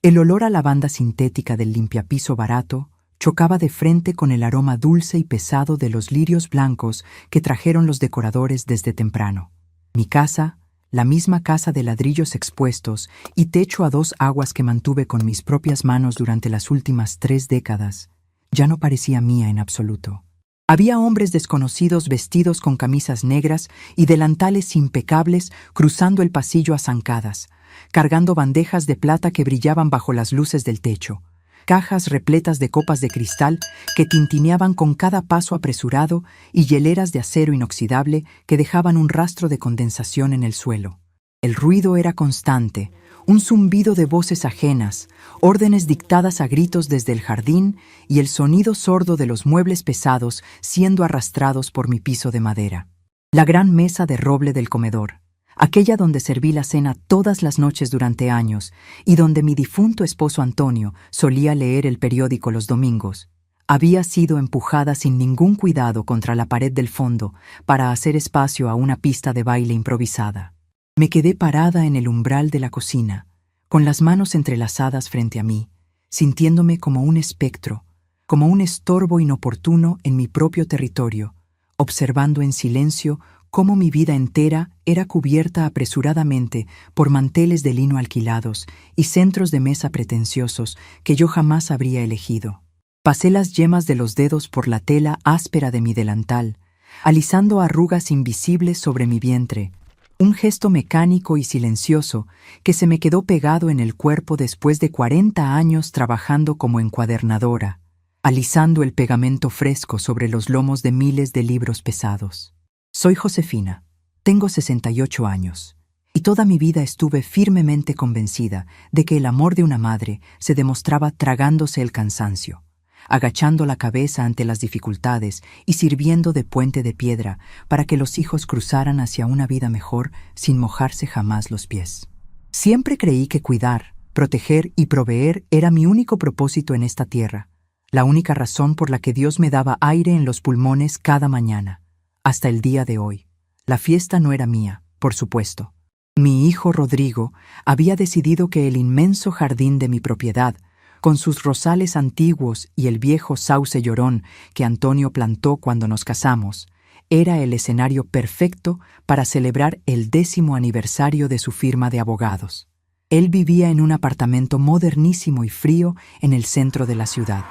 El olor a lavanda sintética del limpiapiso barato chocaba de frente con el aroma dulce y pesado de los lirios blancos que trajeron los decoradores desde temprano. Mi casa, la misma casa de ladrillos expuestos y techo a dos aguas que mantuve con mis propias manos durante las últimas 3 décadas, ya no parecía mía en absoluto. Había hombres desconocidos vestidos con camisas negras y delantales impecables cruzando el pasillo a zancadas, cargando bandejas de plata que brillaban bajo las luces del techo, cajas repletas de copas de cristal que tintineaban con cada paso apresurado y hieleras de acero inoxidable que dejaban un rastro de condensación en el suelo. El ruido era constante, un zumbido de voces ajenas, órdenes dictadas a gritos desde el jardín y el sonido sordo de los muebles pesados siendo arrastrados por mi piso de madera. La gran mesa de roble del comedor, aquella donde serví la cena todas las noches durante años y donde mi difunto esposo Antonio solía leer el periódico los domingos, había sido empujada sin ningún cuidado contra la pared del fondo para hacer espacio a una pista de baile improvisada. Me quedé parada en el umbral de la cocina, con las manos entrelazadas frente a mí, sintiéndome como un espectro, como un estorbo inoportuno en mi propio territorio, observando en silencio cómo mi vida entera era cubierta apresuradamente por manteles de lino alquilados y centros de mesa pretenciosos que yo jamás habría elegido. Pasé las yemas de los dedos por la tela áspera de mi delantal, alisando arrugas invisibles sobre mi vientre, un gesto mecánico y silencioso que se me quedó pegado en el cuerpo después de 40 años trabajando como encuadernadora, alisando el pegamento fresco sobre los lomos de miles de libros pesados. Soy Josefina, tengo 68 años, y toda mi vida estuve firmemente convencida de que el amor de una madre se demostraba tragándose el cansancio, agachando la cabeza ante las dificultades y sirviendo de puente de piedra para que los hijos cruzaran hacia una vida mejor sin mojarse jamás los pies. Siempre creí que cuidar, proteger y proveer era mi único propósito en esta tierra, la única razón por la que Dios me daba aire en los pulmones cada mañana. Hasta el día de hoy. La fiesta no era mía, por supuesto. Mi hijo Rodrigo había decidido que el inmenso jardín de mi propiedad, con sus rosales antiguos y el viejo sauce llorón que Antonio plantó cuando nos casamos, era el escenario perfecto para celebrar el 10º aniversario de su firma de abogados. Él vivía en un apartamento modernísimo y frío en el centro de la ciudad.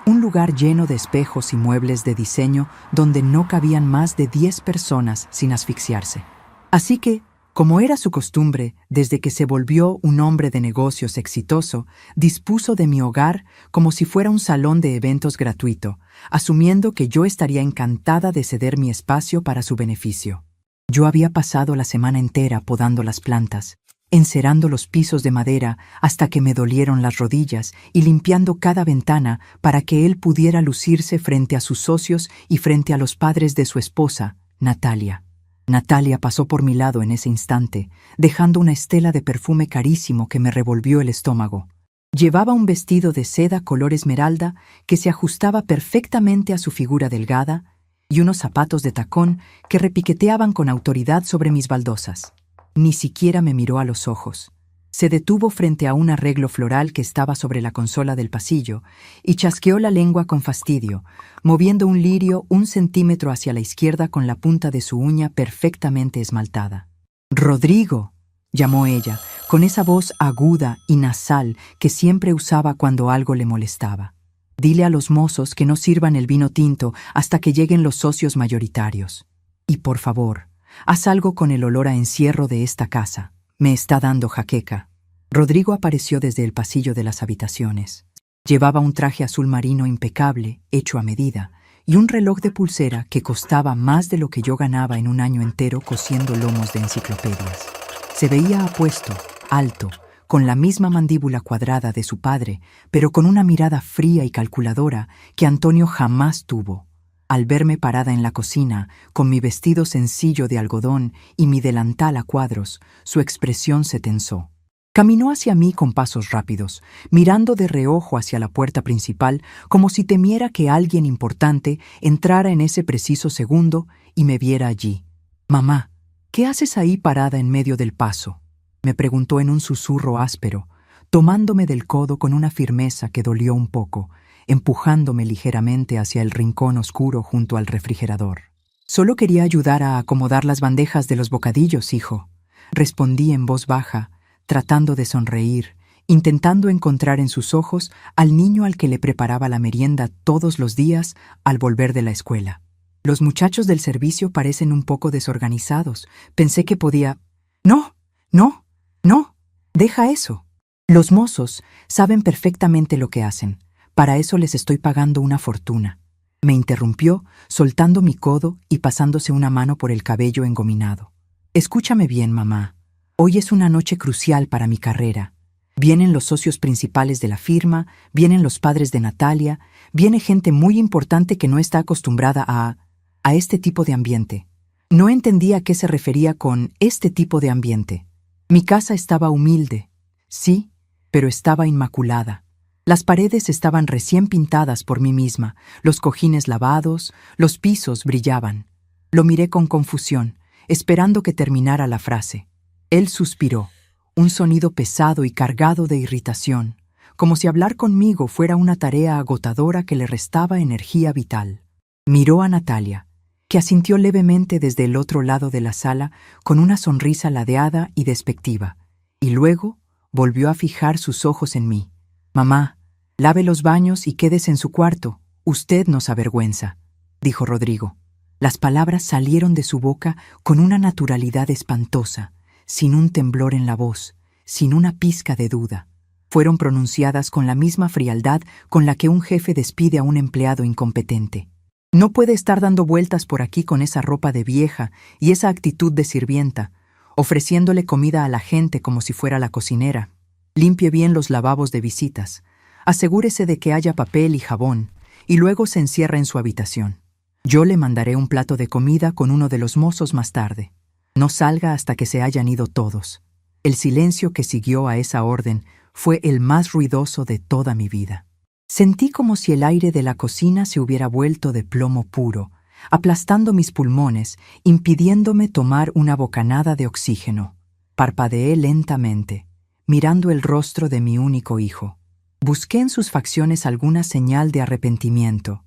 Un lugar lleno de espejos y muebles de diseño donde no cabían más de 10 personas sin asfixiarse. Así que, como era su costumbre, desde que se volvió un hombre de negocios exitoso, dispuso de mi hogar como si fuera un salón de eventos gratuito, asumiendo que yo estaría encantada de ceder mi espacio para su beneficio. Yo había pasado la semana entera podando las plantas, encerando los pisos de madera hasta que me dolieron las rodillas y limpiando cada ventana para que él pudiera lucirse frente a sus socios y frente a los padres de su esposa, Natalia. Natalia pasó por mi lado en ese instante, dejando una estela de perfume carísimo que me revolvió el estómago. Llevaba un vestido de seda color esmeralda que se ajustaba perfectamente a su figura delgada y unos zapatos de tacón que repiqueteaban con autoridad sobre mis baldosas. Ni siquiera me miró a los ojos. Se detuvo frente a un arreglo floral que estaba sobre la consola del pasillo y chasqueó la lengua con fastidio, moviendo un lirio 1 centímetro hacia la izquierda con la punta de su uña perfectamente esmaltada. «Rodrigo», llamó ella, con esa voz aguda y nasal que siempre usaba cuando algo le molestaba. «Dile a los mozos que no sirvan el vino tinto hasta que lleguen los socios mayoritarios. Y por favor, haz algo con el olor a encierro de esta casa. Me está dando jaqueca». Rodrigo apareció desde el pasillo de las habitaciones. Llevaba un traje azul marino impecable, hecho a medida, y un reloj de pulsera que costaba más de lo que yo ganaba en un año entero cosiendo lomos de enciclopedias. Se veía apuesto, alto, con la misma mandíbula cuadrada de su padre, pero con una mirada fría y calculadora que Antonio jamás tuvo. Al verme parada en la cocina, con mi vestido sencillo de algodón y mi delantal a cuadros, su expresión se tensó. Caminó hacia mí con pasos rápidos, mirando de reojo hacia la puerta principal como si temiera que alguien importante entrara en ese preciso segundo y me viera allí. «Mamá, ¿qué haces ahí parada en medio del paso?», me preguntó en un susurro áspero, tomándome del codo con una firmeza que dolió un poco, empujándome ligeramente hacia el rincón oscuro junto al refrigerador. «Solo quería ayudar a acomodar las bandejas de los bocadillos, hijo», respondí en voz baja, tratando de sonreír, intentando encontrar en sus ojos al niño al que le preparaba la merienda todos los días al volver de la escuela. «Los muchachos del servicio parecen un poco desorganizados. Pensé que podía...» «No, no, no, deja eso. Los mozos saben perfectamente lo que hacen. Para eso les estoy pagando una fortuna», me interrumpió, soltando mi codo y pasándose una mano por el cabello engominado. «Escúchame bien, mamá. Hoy es una noche crucial para mi carrera. Vienen los socios principales de la firma, vienen los padres de Natalia, viene gente muy importante que no está acostumbrada a este tipo de ambiente». No entendía a qué se refería con este tipo de ambiente. Mi casa estaba humilde, sí, pero estaba inmaculada. Las paredes estaban recién pintadas por mí misma, los cojines lavados, los pisos brillaban. Lo miré con confusión, esperando que terminara la frase. Él suspiró, un sonido pesado y cargado de irritación, como si hablar conmigo fuera una tarea agotadora que le restaba energía vital. Miró a Natalia, que asintió levemente desde el otro lado de la sala con una sonrisa ladeada y despectiva, y luego volvió a fijar sus ojos en mí. «Mamá, lave los baños y quédese en su cuarto. Usted nos avergüenza», dijo Rodrigo. Las palabras salieron de su boca con una naturalidad espantosa, sin un temblor en la voz, sin una pizca de duda. Fueron pronunciadas con la misma frialdad con la que un jefe despide a un empleado incompetente. «No puede estar dando vueltas por aquí con esa ropa de vieja y esa actitud de sirvienta, ofreciéndole comida a la gente como si fuera la cocinera. Limpie bien los lavabos de visitas. Asegúrese de que haya papel y jabón, y luego se encierra en su habitación. Yo le mandaré un plato de comida con uno de los mozos más tarde. No salga hasta que se hayan ido todos». El silencio que siguió a esa orden fue el más ruidoso de toda mi vida. Sentí como si el aire de la cocina se hubiera vuelto de plomo puro, aplastando mis pulmones, impidiéndome tomar una bocanada de oxígeno. Parpadeé lentamente, mirando el rostro de mi único hijo. Busqué en sus facciones alguna señal de arrepentimiento,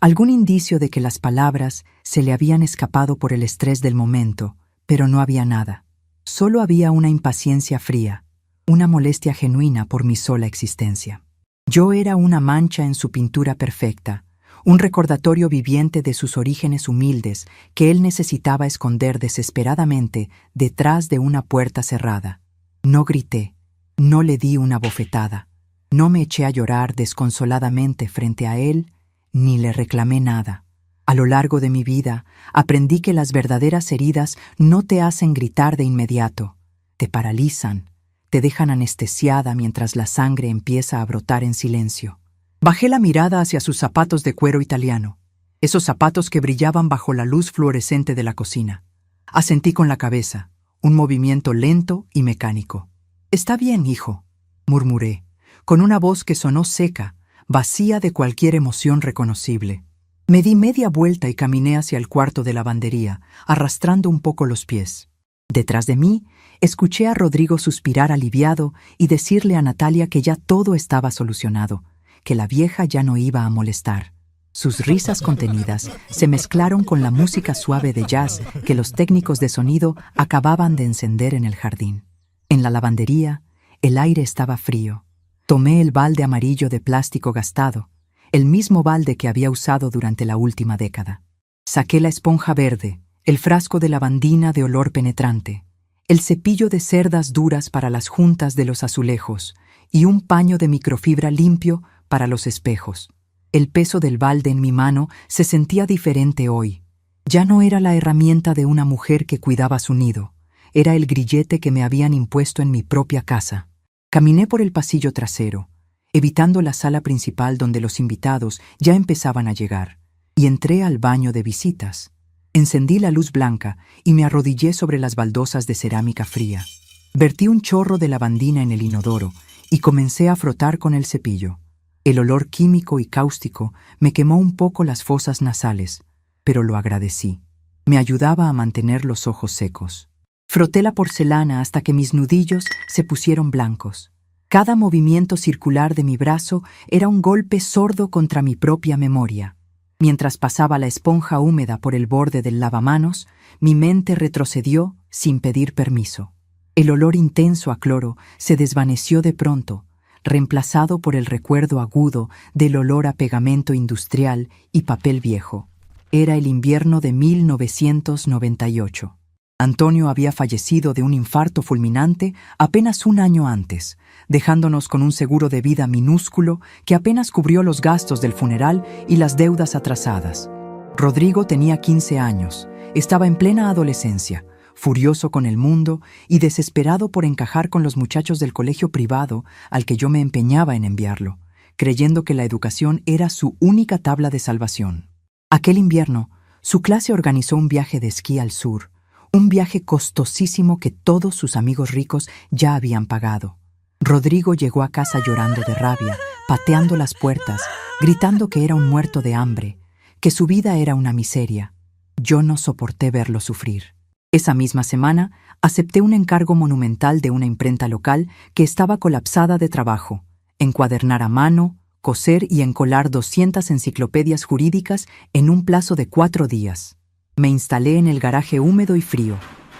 algún indicio de que las palabras se le habían escapado por el estrés del momento, pero no había nada. Solo había una impaciencia fría, una molestia genuina por mi sola existencia. Yo era una mancha en su pintura perfecta, un recordatorio viviente de sus orígenes humildes que él necesitaba esconder desesperadamente detrás de una puerta cerrada. No grité, no le di una bofetada, no me eché a llorar desconsoladamente frente a él, ni le reclamé nada. A lo largo de mi vida aprendí que las verdaderas heridas no te hacen gritar de inmediato, te paralizan, te dejan anestesiada mientras la sangre empieza a brotar en silencio. Bajé la mirada hacia sus zapatos de cuero italiano, esos zapatos que brillaban bajo la luz fluorescente de la cocina. Asentí con la cabeza, un movimiento lento y mecánico. «Está bien, hijo», murmuré, con una voz que sonó seca, vacía de cualquier emoción reconocible. Me di media vuelta y caminé hacia el cuarto de lavandería, arrastrando un poco los pies. Detrás de mí, escuché a Rodrigo suspirar aliviado y decirle a Natalia que ya todo estaba solucionado, que la vieja ya no iba a molestar. Sus risas contenidas se mezclaron con la música suave de jazz que los técnicos de sonido acababan de encender en el jardín. En la lavandería, el aire estaba frío. Tomé el balde amarillo de plástico gastado, el mismo balde que había usado durante la última década. Saqué la esponja verde, el frasco de lavandina de olor penetrante, el cepillo de cerdas duras para las juntas de los azulejos y un paño de microfibra limpio para los espejos. El peso del balde en mi mano se sentía diferente hoy. Ya no era la herramienta de una mujer que cuidaba su nido, era el grillete que me habían impuesto en mi propia casa. Caminé por el pasillo trasero, evitando la sala principal donde los invitados ya empezaban a llegar, y entré al baño de visitas. Encendí la luz blanca y me arrodillé sobre las baldosas de cerámica fría. Vertí un chorro de lavandina en el inodoro y comencé a frotar con el cepillo. El olor químico y cáustico me quemó un poco las fosas nasales, pero lo agradecí. Me ayudaba a mantener los ojos secos. Froté la porcelana hasta que mis nudillos se pusieron blancos. Cada movimiento circular de mi brazo era un golpe sordo contra mi propia memoria. Mientras pasaba la esponja húmeda por el borde del lavamanos, mi mente retrocedió sin pedir permiso. El olor intenso a cloro se desvaneció de pronto, reemplazado por el recuerdo agudo del olor a pegamento industrial y papel viejo. Era el invierno de 1998. Antonio había fallecido de un infarto fulminante apenas un año antes, dejándonos con un seguro de vida minúsculo que apenas cubrió los gastos del funeral y las deudas atrasadas. Rodrigo tenía 15 años, estaba en plena adolescencia, furioso con el mundo y desesperado por encajar con los muchachos del colegio privado al que yo me empeñaba en enviarlo, creyendo que la educación era su única tabla de salvación. Aquel invierno, su clase organizó un viaje de esquí al sur, un viaje costosísimo que todos sus amigos ricos ya habían pagado. Rodrigo llegó a casa llorando de rabia, pateando las puertas, gritando que era un muerto de hambre, que su vida era una miseria. Yo no soporté verlo sufrir. Esa misma semana, acepté un encargo monumental de una imprenta local que estaba colapsada de trabajo: encuadernar a mano, coser y encolar 200 enciclopedias jurídicas en un plazo de 4 días. Me instalé en el garaje húmedo y frío.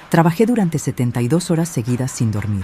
Trabajé durante 72 horas seguidas sin dormir.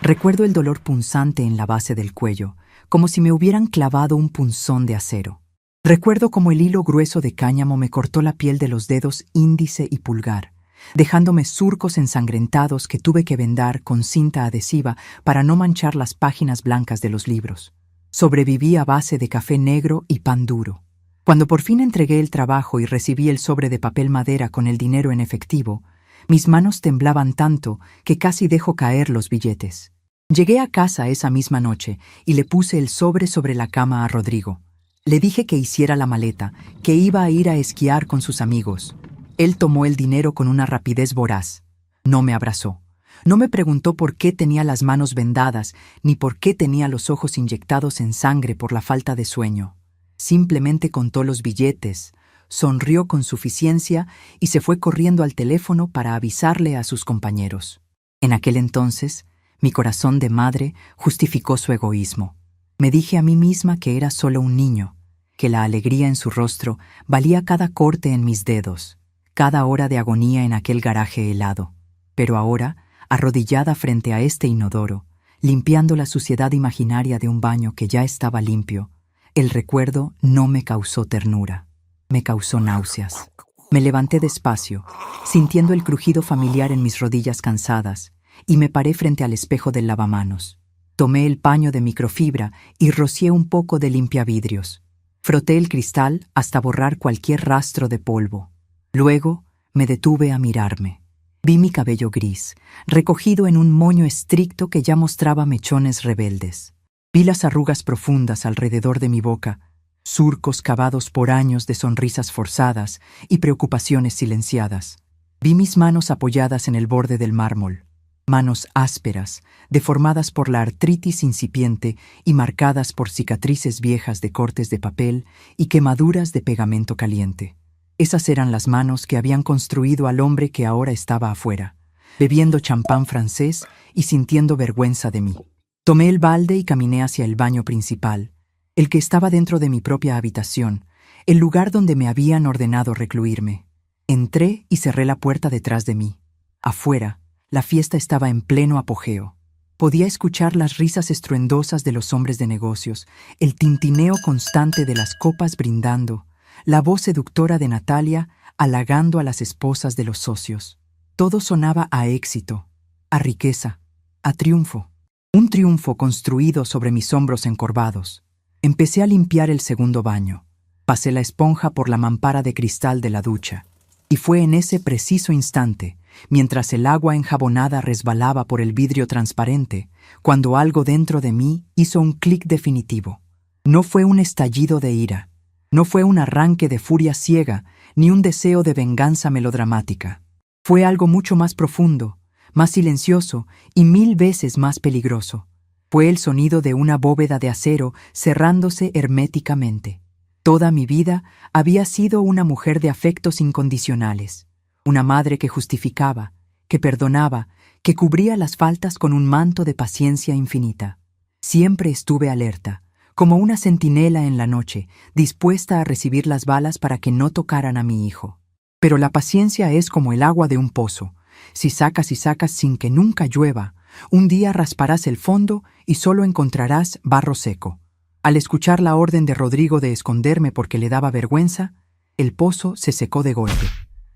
Recuerdo el dolor punzante en la base del cuello, como si me hubieran clavado un punzón de acero. Recuerdo cómo el hilo grueso de cáñamo me cortó la piel de los dedos índice y pulgar, dejándome surcos ensangrentados que tuve que vendar con cinta adhesiva para no manchar las páginas blancas de los libros. Sobreviví a base de café negro y pan duro. Cuando por fin entregué el trabajo y recibí el sobre de papel madera con el dinero en efectivo, mis manos temblaban tanto que casi dejo caer los billetes. Llegué a casa esa misma noche y le puse el sobre la cama a Rodrigo. Le dije que hiciera la maleta, que iba a ir a esquiar con sus amigos. Él tomó el dinero con una rapidez voraz. No me abrazó. No me preguntó por qué tenía las manos vendadas, ni por qué tenía los ojos inyectados en sangre por la falta de sueño. Simplemente contó los billetes, sonrió con suficiencia y se fue corriendo al teléfono para avisarle a sus compañeros. En aquel entonces, mi corazón de madre justificó su egoísmo. Me dije a mí misma que era solo un niño, que la alegría en su rostro valía cada corte en mis dedos, cada hora de agonía en aquel garaje helado. Pero ahora, arrodillada frente a este inodoro, limpiando la suciedad imaginaria de un baño que ya estaba limpio, el recuerdo no me causó ternura, me causó náuseas. Me levanté despacio, sintiendo el crujido familiar en mis rodillas cansadas, y me paré frente al espejo del lavamanos. Tomé el paño de microfibra y rocié un poco de limpiavidrios. Froté el cristal hasta borrar cualquier rastro de polvo. Luego me detuve a mirarme. Vi mi cabello gris, recogido en un moño estricto que ya mostraba mechones rebeldes. Vi las arrugas profundas alrededor de mi boca, surcos cavados por años de sonrisas forzadas y preocupaciones silenciadas. Vi mis manos apoyadas en el borde del mármol, manos ásperas, deformadas por la artritis incipiente y marcadas por cicatrices viejas de cortes de papel y quemaduras de pegamento caliente. Esas eran las manos que habían construido al hombre que ahora estaba afuera, bebiendo champán francés y sintiendo vergüenza de mí. Tomé el balde y caminé hacia el baño principal, el que estaba dentro de mi propia habitación, el lugar donde me habían ordenado recluirme. Entré y cerré la puerta detrás de mí. Afuera, la fiesta estaba en pleno apogeo. Podía escuchar las risas estruendosas de los hombres de negocios, el tintineo constante de las copas brindando, la voz seductora de Natalia halagando a las esposas de los socios. Todo sonaba a éxito, a riqueza, a triunfo. Un triunfo construido sobre mis hombros encorvados. Empecé a limpiar el segundo baño. Pasé la esponja por la mampara de cristal de la ducha. Y fue en ese preciso instante, mientras el agua enjabonada resbalaba por el vidrio transparente, cuando algo dentro de mí hizo un clic definitivo. No fue un estallido de ira. No fue un arranque de furia ciega, ni un deseo de venganza melodramática. Fue algo mucho más profundo, más silencioso y 1000 veces más peligroso. Fue el sonido de una bóveda de acero cerrándose herméticamente. Toda mi vida había sido una mujer de afectos incondicionales, una madre que justificaba, que perdonaba, que cubría las faltas con un manto de paciencia infinita. Siempre estuve alerta, como una centinela en la noche, dispuesta a recibir las balas para que no tocaran a mi hijo. Pero la paciencia es como el agua de un pozo. Si sacas y sacas sin que nunca llueva, un día rasparás el fondo y solo encontrarás barro seco. Al escuchar la orden de Rodrigo de esconderme porque le daba vergüenza, el pozo se secó de golpe.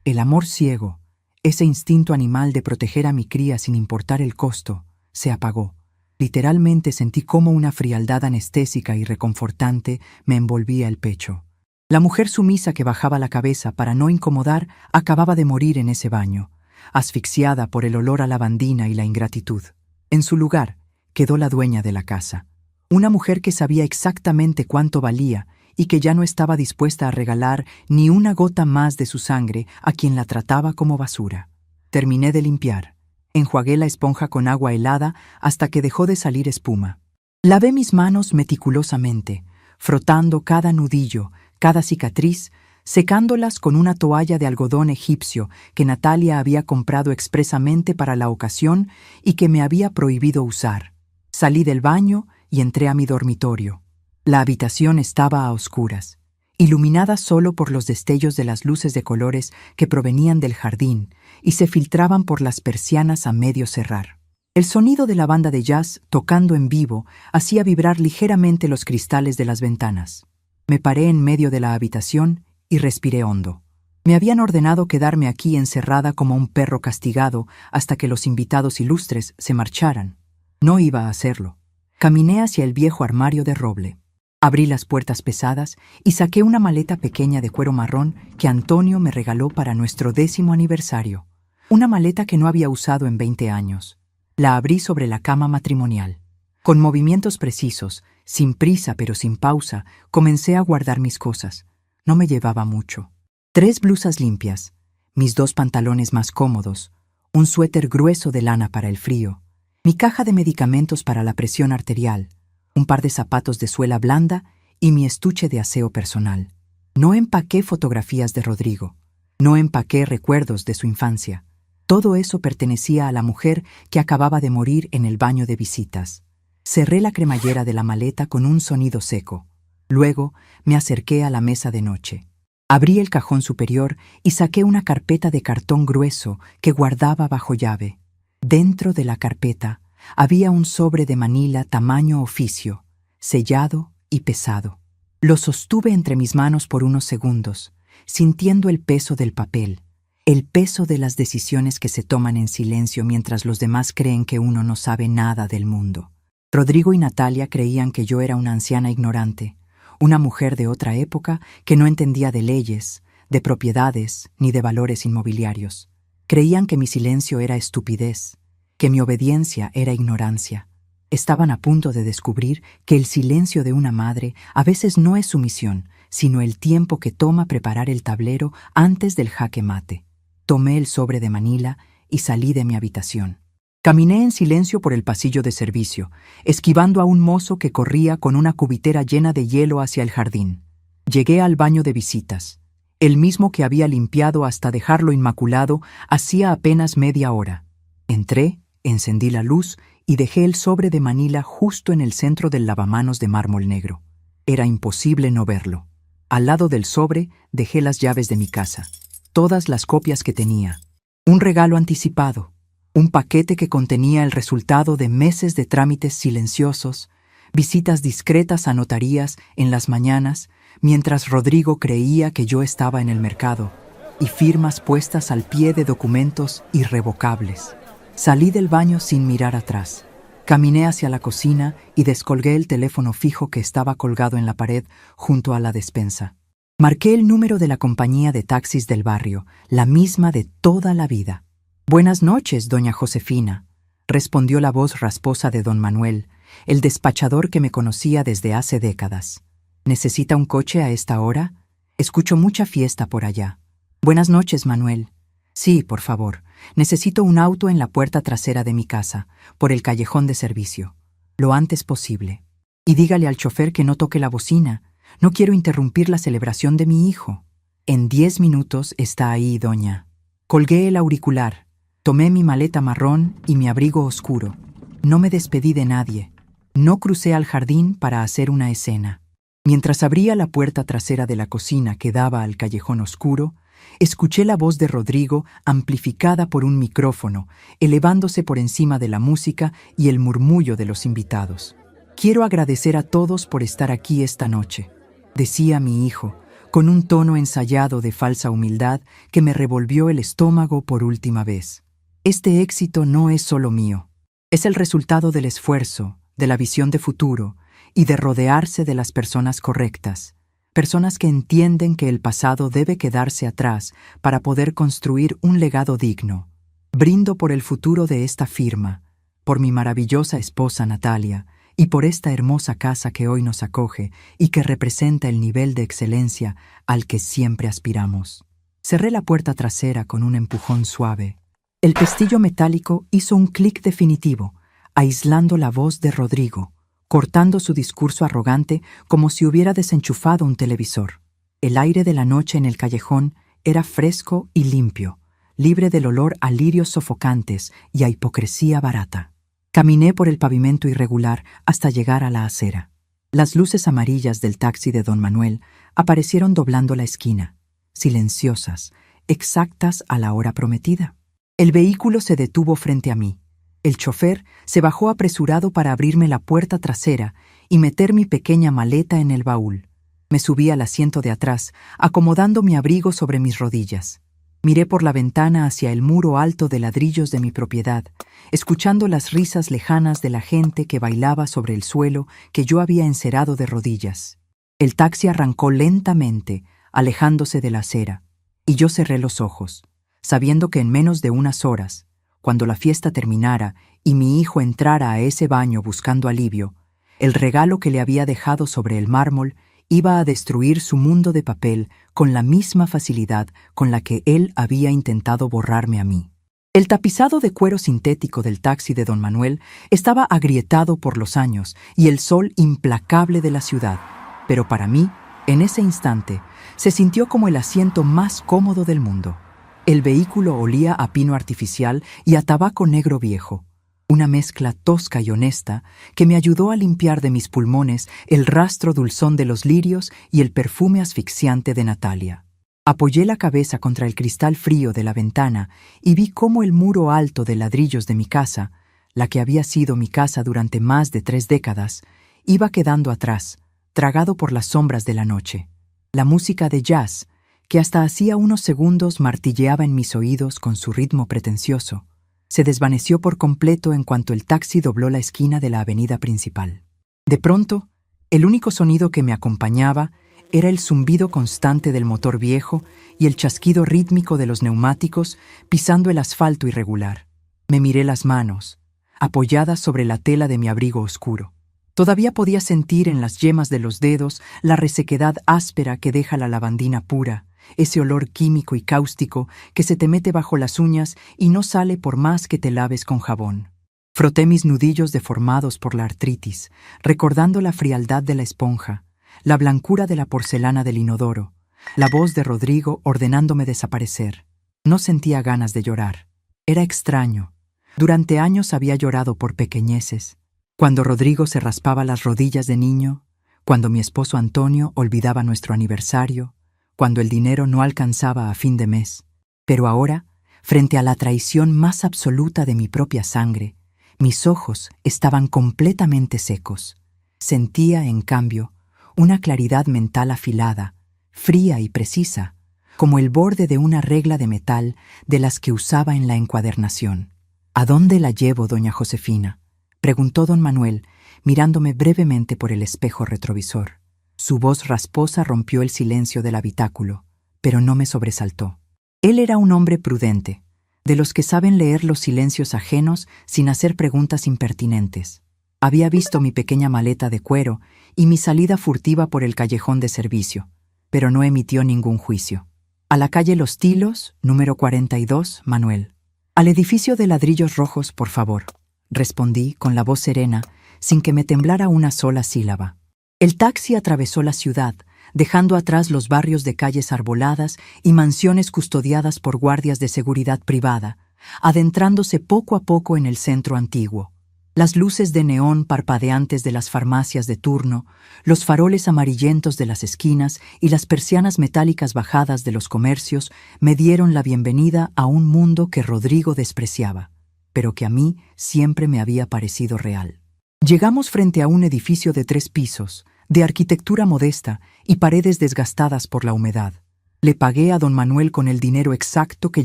El amor ciego, ese instinto animal de proteger a mi cría sin importar el costo, se apagó. Literalmente sentí cómo una frialdad anestésica y reconfortante me envolvía el pecho. La mujer sumisa que bajaba la cabeza para no incomodar acababa de morir en ese baño, asfixiada por el olor a lavandina y la ingratitud. En su lugar quedó la dueña de la casa, una mujer que sabía exactamente cuánto valía y que ya no estaba dispuesta a regalar ni una gota más de su sangre a quien la trataba como basura. Terminé de limpiar. Enjuagué la esponja con agua helada hasta que dejó de salir espuma. Lavé mis manos meticulosamente, frotando cada nudillo, cada cicatriz, secándolas con una toalla de algodón egipcio que Natalia había comprado expresamente para la ocasión y que me había prohibido usar. Salí del baño y entré a mi dormitorio. La habitación estaba a oscuras, iluminada solo por los destellos de las luces de colores que provenían del jardín y se filtraban por las persianas a medio cerrar. El sonido de la banda de jazz tocando en vivo hacía vibrar ligeramente los cristales de las ventanas. Me paré en medio de la habitación y respiré hondo. Me habían ordenado quedarme aquí encerrada como un perro castigado hasta que los invitados ilustres se marcharan. No iba a hacerlo. Caminé hacia el viejo armario de roble. Abrí las puertas pesadas y saqué una maleta pequeña de cuero marrón que Antonio me regaló para nuestro 10º aniversario. Una maleta que no había usado en 20 años. La abrí sobre la cama matrimonial. Con movimientos precisos, sin prisa pero sin pausa, comencé a guardar mis cosas. No me llevaba mucho. 3 blusas limpias, mis 2 pantalones más cómodos, un suéter grueso de lana para el frío, mi caja de medicamentos para la presión arterial, un par de zapatos de suela blanda y mi estuche de aseo personal. No empaqué fotografías de Rodrigo. No empaqué recuerdos de su infancia. Todo eso pertenecía a la mujer que acababa de morir en el baño de visitas. Cerré la cremallera de la maleta con un sonido seco. Luego me acerqué a la mesa de noche. Abrí el cajón superior y saqué una carpeta de cartón grueso que guardaba bajo llave. Dentro de la carpeta había un sobre de manila tamaño oficio, sellado y pesado. Lo sostuve entre mis manos por unos segundos, sintiendo el peso del papel, el peso de las decisiones que se toman en silencio mientras los demás creen que uno no sabe nada del mundo. Rodrigo y Natalia creían que yo era una anciana ignorante, una mujer de otra época que no entendía de leyes, de propiedades ni de valores inmobiliarios. Creían que mi silencio era estupidez, que mi obediencia era ignorancia. Estaban a punto de descubrir que el silencio de una madre a veces no es sumisión, sino el tiempo que toma preparar el tablero antes del jaque mate. Tomé el sobre de manila y salí de mi habitación. Caminé en silencio por el pasillo de servicio, esquivando a un mozo que corría con una cubitera llena de hielo hacia el jardín. Llegué al baño de visitas, el mismo que había limpiado hasta dejarlo inmaculado hacía apenas media hora. Entré, encendí la luz y dejé el sobre de manila justo en el centro del lavamanos de mármol negro. Era imposible no verlo. Al lado del sobre dejé las llaves de mi casa, todas las copias que tenía, un regalo anticipado, un paquete que contenía el resultado de meses de trámites silenciosos, visitas discretas a notarías en las mañanas, mientras Rodrigo creía que yo estaba en el mercado, y firmas puestas al pie de documentos irrevocables. Salí del baño sin mirar atrás. Caminé hacia la cocina y descolgué el teléfono fijo que estaba colgado en la pared junto a la despensa. Marqué el número de la compañía de taxis del barrio, la misma de toda la vida. «Buenas noches, doña Josefina», respondió la voz rasposa de don Manuel, el despachador que me conocía desde hace décadas. «¿Necesita un coche a esta hora? Escucho mucha fiesta por allá». «Buenas noches, Manuel». «Sí, por favor. Necesito un auto en la puerta trasera de mi casa, por el callejón de servicio. Lo antes posible. Y dígale al chofer que no toque la bocina. No quiero interrumpir la celebración de mi hijo». «En 10 minutos está ahí, doña». Colgué el auricular. Tomé mi maleta marrón y mi abrigo oscuro. No me despedí de nadie. No crucé al jardín para hacer una escena. Mientras abría la puerta trasera de la cocina que daba al callejón oscuro, escuché la voz de Rodrigo amplificada por un micrófono, elevándose por encima de la música y el murmullo de los invitados. «Quiero agradecer a todos por estar aquí esta noche», decía mi hijo, con un tono ensayado de falsa humildad que me revolvió el estómago por última vez. «Este éxito no es solo mío. Es el resultado del esfuerzo, de la visión de futuro y de rodearse de las personas correctas, personas que entienden que el pasado debe quedarse atrás para poder construir un legado digno. Brindo por el futuro de esta firma, por mi maravillosa esposa Natalia y por esta hermosa casa que hoy nos acoge y que representa el nivel de excelencia al que siempre aspiramos». Cerré la puerta trasera con un empujón suave. El pestillo metálico hizo un clic definitivo, aislando la voz de Rodrigo, cortando su discurso arrogante como si hubiera desenchufado un televisor. El aire de la noche en el callejón era fresco y limpio, libre del olor a lirios sofocantes y a hipocresía barata. Caminé por el pavimento irregular hasta llegar a la acera. Las luces amarillas del taxi de don Manuel aparecieron doblando la esquina, silenciosas, exactas a la hora prometida. El vehículo se detuvo frente a mí. El chofer se bajó apresurado para abrirme la puerta trasera y meter mi pequeña maleta en el baúl. Me subí al asiento de atrás, acomodando mi abrigo sobre mis rodillas. Miré por la ventana hacia el muro alto de ladrillos de mi propiedad, escuchando las risas lejanas de la gente que bailaba sobre el suelo que yo había encerado de rodillas. El taxi arrancó lentamente, alejándose de la acera, y yo cerré los ojos, sabiendo que en menos de unas horas, cuando la fiesta terminara y mi hijo entrara a ese baño buscando alivio, el regalo que le había dejado sobre el mármol iba a destruir su mundo de papel con la misma facilidad con la que él había intentado borrarme a mí. El tapizado de cuero sintético del taxi de don Manuel estaba agrietado por los años y el sol implacable de la ciudad, pero para mí, en ese instante, se sintió como el asiento más cómodo del mundo. El vehículo olía a pino artificial y a tabaco negro viejo, una mezcla tosca y honesta que me ayudó a limpiar de mis pulmones el rastro dulzón de los lirios y el perfume asfixiante de Natalia. Apoyé la cabeza contra el cristal frío de la ventana y vi cómo el muro alto de ladrillos de mi casa, la que había sido mi casa durante más de 3 décadas, iba quedando atrás, tragado por las sombras de la noche. La música de jazz, que hasta hacía unos segundos martilleaba en mis oídos con su ritmo pretencioso, se desvaneció por completo en cuanto el taxi dobló la esquina de la avenida principal. De pronto, el único sonido que me acompañaba era el zumbido constante del motor viejo y el chasquido rítmico de los neumáticos pisando el asfalto irregular. Me miré las manos, apoyadas sobre la tela de mi abrigo oscuro. Todavía podía sentir en las yemas de los dedos la resequedad áspera que deja la lavandina pura, ese olor químico y cáustico que se te mete bajo las uñas y no sale por más que te laves con jabón. Froté mis nudillos deformados por la artritis, recordando la frialdad de la esponja, la blancura de la porcelana del inodoro, la voz de Rodrigo ordenándome desaparecer. No sentía ganas de llorar. Era extraño. Durante años había llorado por pequeñeces. Cuando Rodrigo se raspaba las rodillas de niño, cuando mi esposo Antonio olvidaba nuestro aniversario, cuando el dinero no alcanzaba a fin de mes. Pero ahora, frente a la traición más absoluta de mi propia sangre, mis ojos estaban completamente secos. Sentía, en cambio, una claridad mental afilada, fría y precisa, como el borde de una regla de metal de las que usaba en la encuadernación. «¿A dónde la llevo, doña Josefina?», preguntó don Manuel, mirándome brevemente por el espejo retrovisor. Su voz rasposa rompió el silencio del habitáculo, pero no me sobresaltó. Él era un hombre prudente, de los que saben leer los silencios ajenos sin hacer preguntas impertinentes. Había visto mi pequeña maleta de cuero y mi salida furtiva por el callejón de servicio, pero no emitió ningún juicio. «A la calle Los Tilos, número 42, Manuel». «Al edificio de ladrillos rojos, por favor», respondí con la voz serena, sin que me temblara una sola sílaba. El taxi atravesó la ciudad, dejando atrás los barrios de calles arboladas y mansiones custodiadas por guardias de seguridad privada, adentrándose poco a poco en el centro antiguo. Las luces de neón parpadeantes de las farmacias de turno, los faroles amarillentos de las esquinas y las persianas metálicas bajadas de los comercios me dieron la bienvenida a un mundo que Rodrigo despreciaba, pero que a mí siempre me había parecido real. Llegamos frente a un edificio de 3 pisos, de arquitectura modesta y paredes desgastadas por la humedad. Le pagué a don Manuel con el dinero exacto que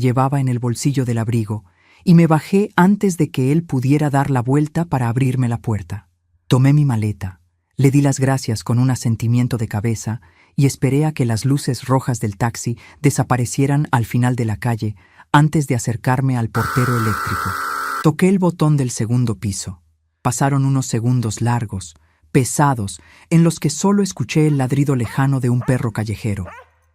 llevaba en el bolsillo del abrigo, y me bajé antes de que él pudiera dar la vuelta para abrirme la puerta. Tomé mi maleta, le di las gracias con un asentimiento de cabeza y esperé a que las luces rojas del taxi desaparecieran al final de la calle antes de acercarme al portero eléctrico. Toqué el botón del segundo piso. Pasaron unos segundos largos, pesados, en los que solo escuché el ladrido lejano de un perro callejero.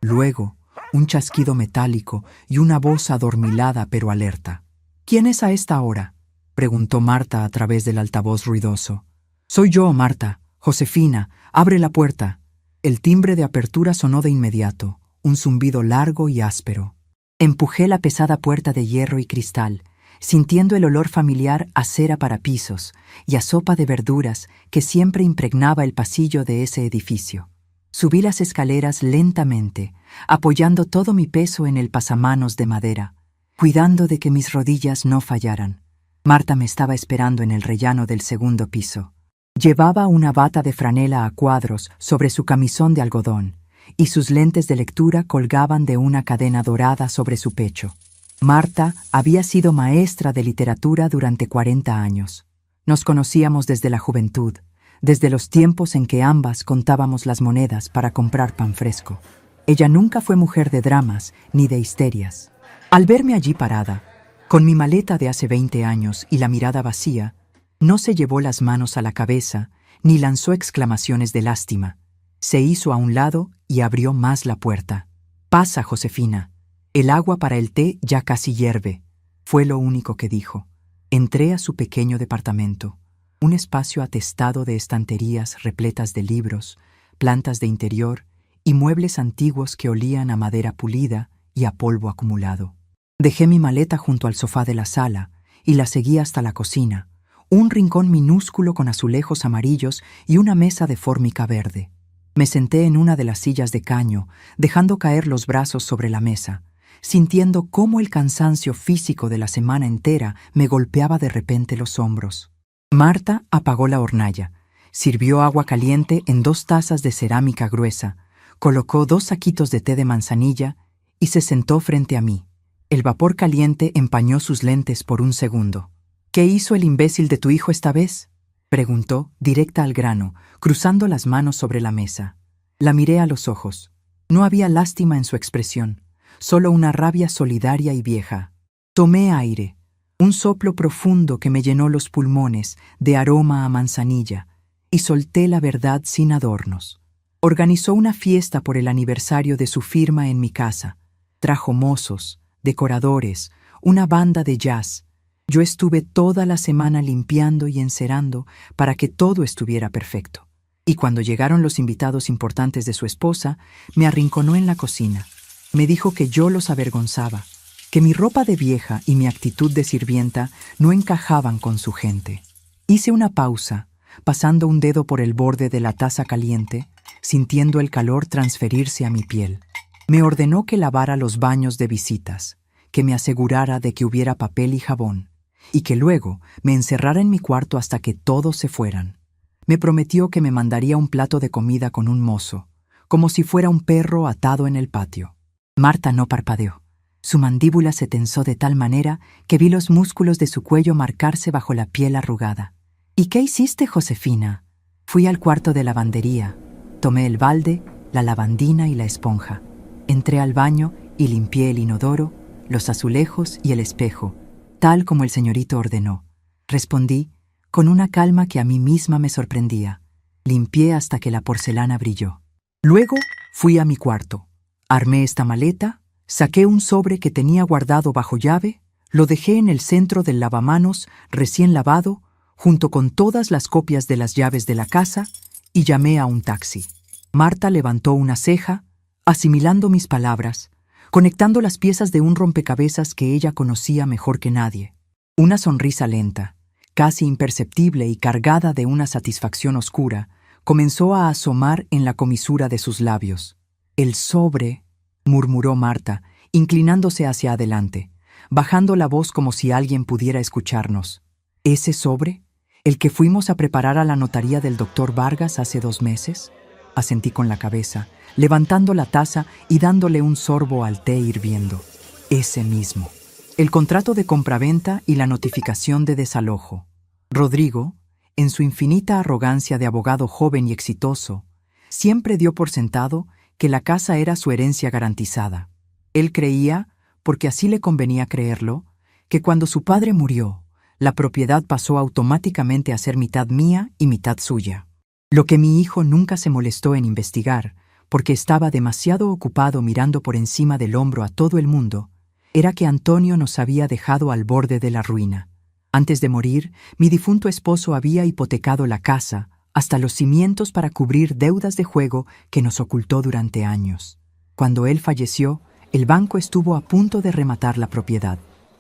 Luego, un chasquido metálico y una voz adormilada pero alerta. «¿Quién es a esta hora?», preguntó Marta a través del altavoz ruidoso. «Soy yo, Marta. Josefina, abre la puerta». El timbre de apertura sonó de inmediato, un zumbido largo y áspero. Empujé la pesada puerta de hierro y cristal, sintiendo el olor familiar a cera para pisos y a sopa de verduras que siempre impregnaba el pasillo de ese edificio. Subí las escaleras lentamente, apoyando todo mi peso en el pasamanos de madera, cuidando de que mis rodillas no fallaran. Marta me estaba esperando en el rellano del segundo piso. Llevaba una bata de franela a cuadros sobre su camisón de algodón, y sus lentes de lectura colgaban de una cadena dorada sobre su pecho. Marta había sido maestra de literatura durante 40 años. Nos conocíamos desde la juventud, desde los tiempos en que ambas contábamos las monedas para comprar pan fresco. Ella nunca fue mujer de dramas ni de histerias. Al verme allí parada, con mi maleta de hace 20 años y la mirada vacía, no se llevó las manos a la cabeza ni lanzó exclamaciones de lástima. Se hizo a un lado y abrió más la puerta. «Pasa, Josefina. El agua para el té ya casi hierve», fue lo único que dijo. Entré a su pequeño departamento, un espacio atestado de estanterías repletas de libros, plantas de interior y muebles antiguos que olían a madera pulida y a polvo acumulado. Dejé mi maleta junto al sofá de la sala y la seguí hasta la cocina, un rincón minúsculo con azulejos amarillos y una mesa de fórmica verde. Me senté en una de las sillas de caño, dejando caer los brazos sobre la mesa, sintiendo cómo el cansancio físico de la semana entera me golpeaba de repente los hombros. Marta apagó la hornalla, sirvió agua caliente en 2 tazas de cerámica gruesa, colocó 2 saquitos de té de manzanilla y se sentó frente a mí. El vapor caliente empañó sus lentes por un segundo. «¿Qué hizo el imbécil de tu hijo esta vez?», preguntó, directa al grano, cruzando las manos sobre la mesa. La miré a los ojos. No había lástima en su expresión, solo una rabia solidaria y vieja. Tomé aire, un soplo profundo que me llenó los pulmones de aroma a manzanilla, y solté la verdad sin adornos. Organizó una fiesta por el aniversario de su firma en mi casa. Trajo mozos, decoradores, una banda de jazz. Yo estuve toda la semana limpiando y encerando para que todo estuviera perfecto. Y cuando llegaron los invitados importantes de su esposa, me arrinconó en la cocina. Me dijo que yo los avergonzaba, que mi ropa de vieja y mi actitud de sirvienta no encajaban con su gente. Hice una pausa, pasando un dedo por el borde de la taza caliente, sintiendo el calor transferirse a mi piel. Me ordenó que lavara los baños de visitas, que me asegurara de que hubiera papel y jabón, y que luego me encerrara en mi cuarto hasta que todos se fueran. Me prometió que me mandaría un plato de comida con un mozo, como si fuera un perro atado en el patio. Marta no parpadeó. Su mandíbula se tensó de tal manera que vi los músculos de su cuello marcarse bajo la piel arrugada. «¿Y qué hiciste, Josefina?». Fui al cuarto de lavandería. Tomé el balde, la lavandina y la esponja. Entré al baño y limpié el inodoro, los azulejos y el espejo, tal como el señorito ordenó. Respondí, con una calma que a mí misma me sorprendía. Limpié hasta que la porcelana brilló. Luego fui a mi cuarto. Armé esta maleta, saqué un sobre que tenía guardado bajo llave, lo dejé en el centro del lavamanos recién lavado, junto con todas las copias de las llaves de la casa, y llamé a un taxi. Marta levantó una ceja, asimilando mis palabras, conectando las piezas de un rompecabezas que ella conocía mejor que nadie. Una sonrisa lenta, casi imperceptible y cargada de una satisfacción oscura, comenzó a asomar en la comisura de sus labios. «El sobre», murmuró Marta, inclinándose hacia adelante, bajando la voz como si alguien pudiera escucharnos. «¿Ese sobre? ¿El que fuimos a preparar a la notaría del doctor Vargas hace 2 meses?» Asentí con la cabeza, levantando la taza y dándole un sorbo al té hirviendo. «Ese mismo. El contrato de compraventa y la notificación de desalojo». Rodrigo, en su infinita arrogancia de abogado joven y exitoso, siempre dio por sentado que la casa era su herencia garantizada. Él creía, porque así le convenía creerlo, que cuando su padre murió, la propiedad pasó automáticamente a ser mitad mía y mitad suya. Lo que mi hijo nunca se molestó en investigar, porque estaba demasiado ocupado mirando por encima del hombro a todo el mundo, era que Antonio nos había dejado al borde de la ruina. Antes de morir, mi difunto esposo había hipotecado la casa hasta los cimientos para cubrir deudas de juego que nos ocultó durante años. Cuando él falleció, el banco estuvo a punto de rematar la propiedad.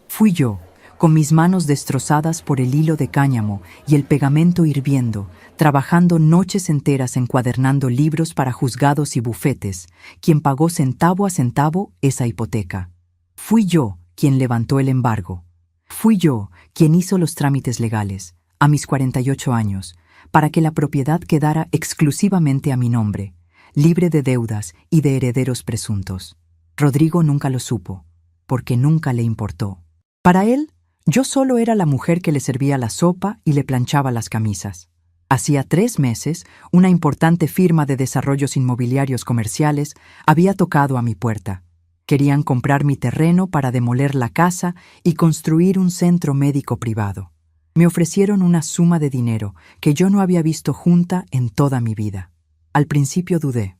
Fui yo, con mis manos destrozadas por el hilo de cáñamo y el pegamento hirviendo, trabajando noches enteras encuadernando libros para juzgados y bufetes, quien pagó centavo a centavo esa hipoteca. Fui yo quien levantó el embargo. Fui yo quien hizo los trámites legales, a mis 48 años, para que la propiedad quedara exclusivamente a mi nombre, libre de deudas y de herederos presuntos. Rodrigo nunca lo supo, porque nunca le importó. Para él, yo solo era la mujer que le servía la sopa y le planchaba las camisas. Hacía 3 meses, una importante firma de desarrollos inmobiliarios comerciales había tocado a mi puerta. Querían comprar mi terreno para demoler la casa y construir un centro médico privado. Me ofrecieron una suma de dinero que yo no había visto junta en toda mi vida. Al principio dudé.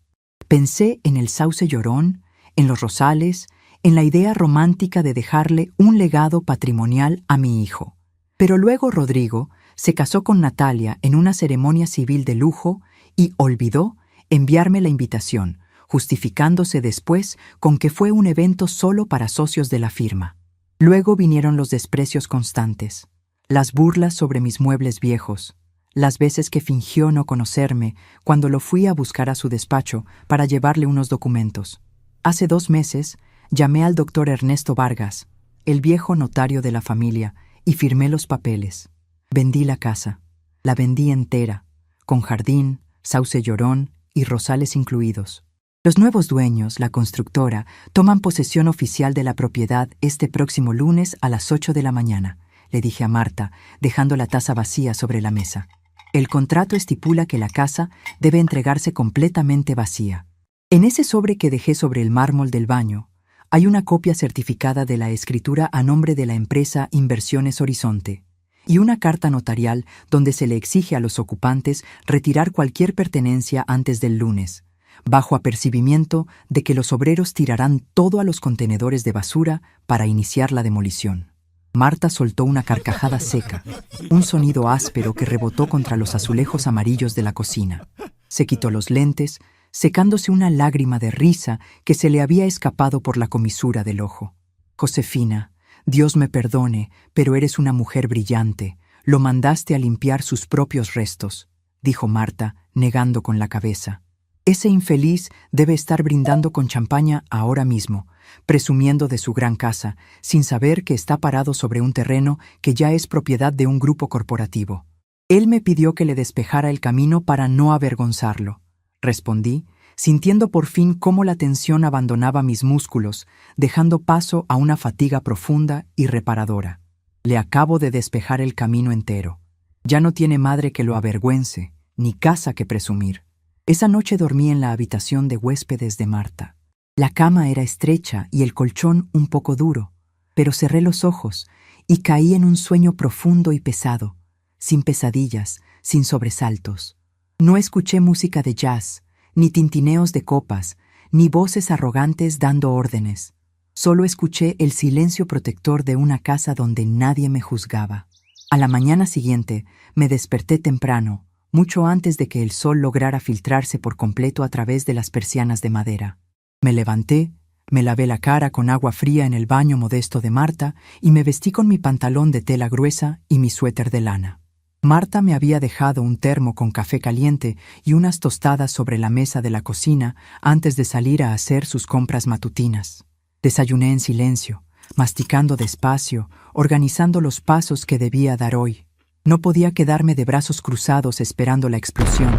Pensé en el sauce llorón, en los rosales, en la idea romántica de dejarle un legado patrimonial a mi hijo. Pero luego Rodrigo se casó con Natalia en una ceremonia civil de lujo y olvidó enviarme la invitación, justificándose después con que fue un evento solo para socios de la firma. Luego vinieron los desprecios constantes, las burlas sobre mis muebles viejos, las veces que fingió no conocerme cuando lo fui a buscar a su despacho para llevarle unos documentos. Hace 2 meses llamé al doctor Ernesto Vargas, el viejo notario de la familia, y firmé los papeles. Vendí la casa. La vendí entera, con jardín, sauce llorón y rosales incluidos. Los nuevos dueños, la constructora, toman posesión oficial de la propiedad este próximo lunes a las 8 de la mañana, le dije a Marta, dejando la taza vacía sobre la mesa. El contrato estipula que la casa debe entregarse completamente vacía. En ese sobre que dejé sobre el mármol del baño, hay una copia certificada de la escritura a nombre de la empresa Inversiones Horizonte y una carta notarial donde se le exige a los ocupantes retirar cualquier pertenencia antes del lunes, bajo apercibimiento de que los obreros tirarán todo a los contenedores de basura para iniciar la demolición. Marta soltó una carcajada seca, un sonido áspero que rebotó contra los azulejos amarillos de la cocina. Se quitó los lentes, secándose una lágrima de risa que se le había escapado por la comisura del ojo. «Josefina, Dios me perdone, pero eres una mujer brillante. Lo mandaste a limpiar sus propios restos», dijo Marta, negando con la cabeza. «Ese infeliz debe estar brindando con champaña ahora mismo, presumiendo de su gran casa, sin saber que está parado sobre un terreno que ya es propiedad de un grupo corporativo. Él me pidió que le despejara el camino para no avergonzarlo», respondí, sintiendo por fin cómo la tensión abandonaba mis músculos, dejando paso a una fatiga profunda y reparadora. «Le acabo de despejar el camino entero. Ya no tiene madre que lo avergüence, ni casa que presumir». Esa noche dormí en la habitación de huéspedes de Marta. La cama era estrecha y el colchón un poco duro, pero cerré los ojos y caí en un sueño profundo y pesado, sin pesadillas, sin sobresaltos. No escuché música de jazz, ni tintineos de copas, ni voces arrogantes dando órdenes. Solo escuché el silencio protector de una casa donde nadie me juzgaba. A la mañana siguiente me desperté temprano, mucho antes de que el sol lograra filtrarse por completo a través de las persianas de madera. Me levanté, Me lavé la cara con agua fría en el baño modesto de Marta y me vestí con mi pantalón de tela gruesa y mi suéter de lana. Marta me había dejado un termo con café caliente y unas tostadas sobre la mesa de la cocina antes de salir a hacer sus compras matutinas. Desayuné en silencio, masticando despacio, organizando los pasos que debía dar hoy. No podía quedarme de brazos cruzados esperando la explosión.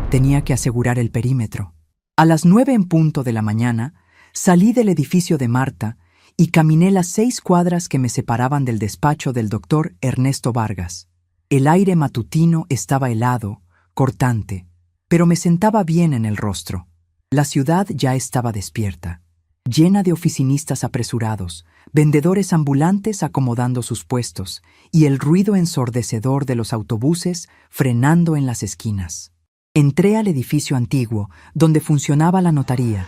Tenía que asegurar el perímetro. A las 9 en punto de la mañana, salí del edificio de Marta y caminé las 6 cuadras que me separaban del despacho del doctor Ernesto Vargas. El aire matutino estaba helado, cortante, pero me sentaba bien en el rostro. La ciudad ya estaba despierta, llena de oficinistas apresurados, vendedores ambulantes acomodando sus puestos y el ruido ensordecedor de los autobuses frenando en las esquinas. Entré al edificio antiguo, donde funcionaba la notaría,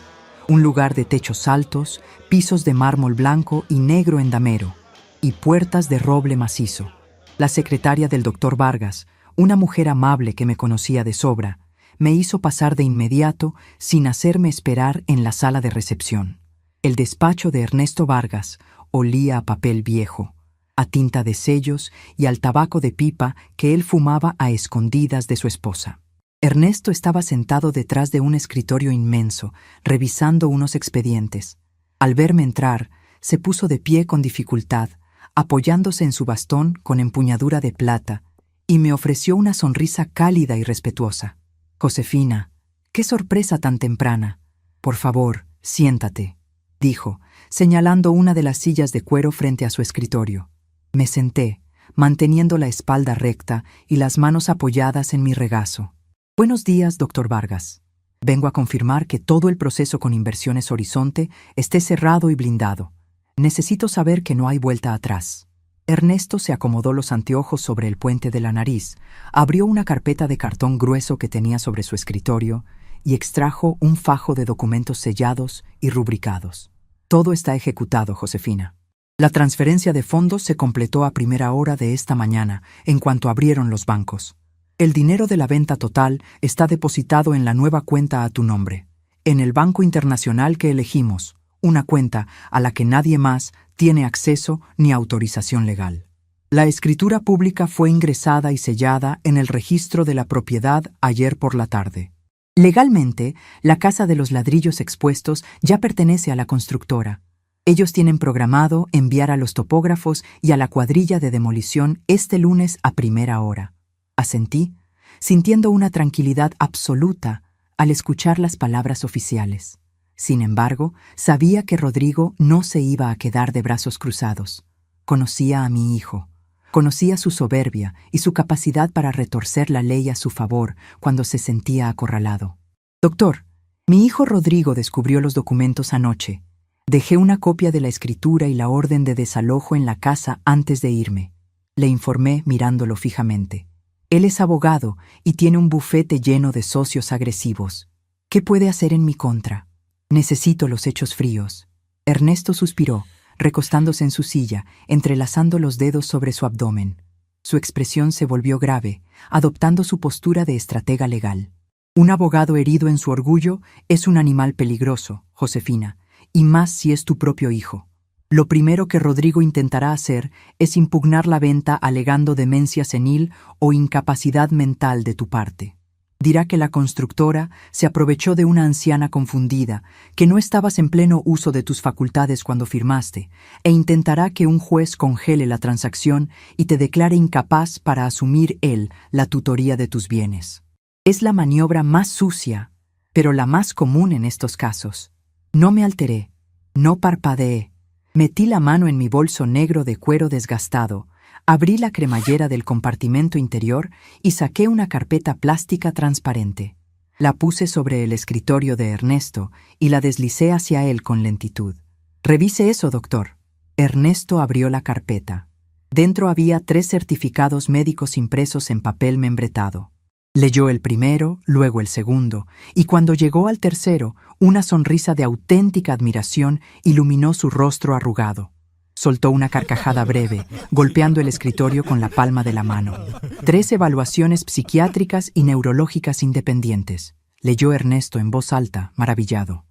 un lugar de techos altos, pisos de mármol blanco y negro en damero, y puertas de roble macizo. La secretaria del doctor Vargas, una mujer amable que me conocía de sobra, me hizo pasar de inmediato sin hacerme esperar en la sala de recepción. El despacho de Ernesto Vargas olía a papel viejo, a tinta de sellos y al tabaco de pipa que él fumaba a escondidas de su esposa. Ernesto estaba sentado detrás de un escritorio inmenso, revisando unos expedientes. Al verme entrar, se puso de pie con dificultad, apoyándose en su bastón con empuñadura de plata, y me ofreció una sonrisa cálida y respetuosa. «Josefina, qué sorpresa tan temprana. Por favor, siéntate», dijo, señalando una de las sillas de cuero frente a su escritorio. Me senté, manteniendo la espalda recta y las manos apoyadas en mi regazo. «Buenos días, doctor Vargas. Vengo a confirmar que todo el proceso con Inversiones Horizonte esté cerrado y blindado. Necesito saber que no hay vuelta atrás». Ernesto se acomodó los anteojos sobre el puente de la nariz, abrió una carpeta de cartón grueso que tenía sobre su escritorio y extrajo un fajo de documentos sellados y rubricados. «Todo está ejecutado, Josefina. La transferencia de fondos se completó a primera hora de esta mañana, en cuanto abrieron los bancos. El dinero de la venta total está depositado en la nueva cuenta a tu nombre, en el Banco Internacional que elegimos, una cuenta a la que nadie más tiene acceso ni autorización legal. La escritura pública fue ingresada y sellada en el registro de la propiedad ayer por la tarde. Legalmente, la casa de los ladrillos expuestos ya pertenece a la constructora. Ellos tienen programado enviar a los topógrafos y a la cuadrilla de demolición este lunes a primera hora». Asentí, sintiendo una tranquilidad absoluta al escuchar las palabras oficiales. Sin embargo, sabía que Rodrigo no se iba a quedar de brazos cruzados. Conocía a mi hijo. Conocía su soberbia y su capacidad para retorcer la ley a su favor cuando se sentía acorralado. «Doctor, mi hijo Rodrigo descubrió los documentos anoche. Dejé una copia de la escritura y la orden de desalojo en la casa antes de irme», le informé mirándolo fijamente. «Él es abogado y tiene un bufete lleno de socios agresivos. ¿Qué puede hacer en mi contra? Necesito los hechos fríos». Ernesto suspiró, recostándose en su silla, entrelazando los dedos sobre su abdomen. Su expresión se volvió grave, adoptando su postura de estratega legal. «Un abogado herido en su orgullo es un animal peligroso, Josefina, y más si es tu propio hijo. Lo primero que Rodrigo intentará hacer es impugnar la venta alegando demencia senil o incapacidad mental de tu parte. Dirá que la constructora se aprovechó de una anciana confundida, que no estabas en pleno uso de tus facultades cuando firmaste, e intentará que un juez congele la transacción y te declare incapaz para asumir él la tutoría de tus bienes. Es la maniobra más sucia, pero la más común en estos casos. No me alteré, no parpadeé. Metí la mano en mi bolso negro de cuero desgastado, abrí la cremallera del compartimento interior y saqué una carpeta plástica transparente. La puse sobre el escritorio de Ernesto y la deslicé hacia él con lentitud. «Revise eso, doctor». Ernesto abrió la carpeta. Dentro había 3 certificados médicos impresos en papel membretado. Leyó el primero, luego el segundo, y cuando llegó al tercero, una sonrisa de auténtica admiración iluminó su rostro arrugado. Soltó una carcajada breve, golpeando el escritorio con la palma de la mano. 3 evaluaciones psiquiátricas y neurológicas independientes, leyó Ernesto en voz alta, maravillado.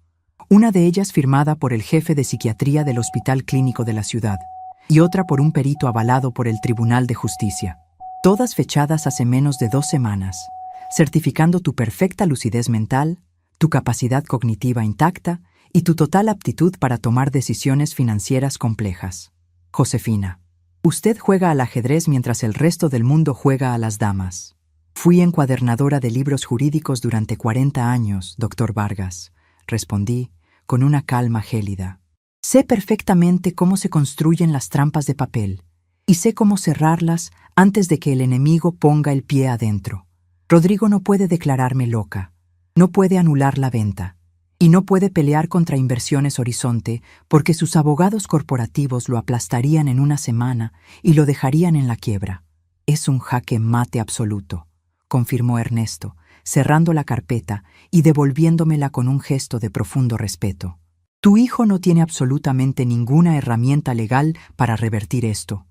una de ellas firmada por el jefe de psiquiatría del Hospital Clínico de la ciudad y otra por un perito avalado por el Tribunal de Justicia. Todas fechadas hace menos de 2 semanas, certificando tu perfecta lucidez mental, tu capacidad cognitiva intacta y tu total aptitud para tomar decisiones financieras complejas. Josefina, usted juega al ajedrez mientras el resto del mundo juega a las damas. Fui encuadernadora de libros jurídicos durante 40 años, doctor Vargas, respondí con una calma gélida. Sé perfectamente cómo se construyen las trampas de papel y sé cómo cerrarlas antes de que el enemigo ponga el pie adentro. Rodrigo no puede declararme loca, no puede anular la venta y no puede pelear contra Inversiones Horizonte porque sus abogados corporativos lo aplastarían en una semana y lo dejarían en la quiebra. Es un jaque mate absoluto, confirmó Ernesto, cerrando la carpeta y devolviéndomela con un gesto de profundo respeto. Tu hijo no tiene absolutamente ninguna herramienta legal para revertir esto.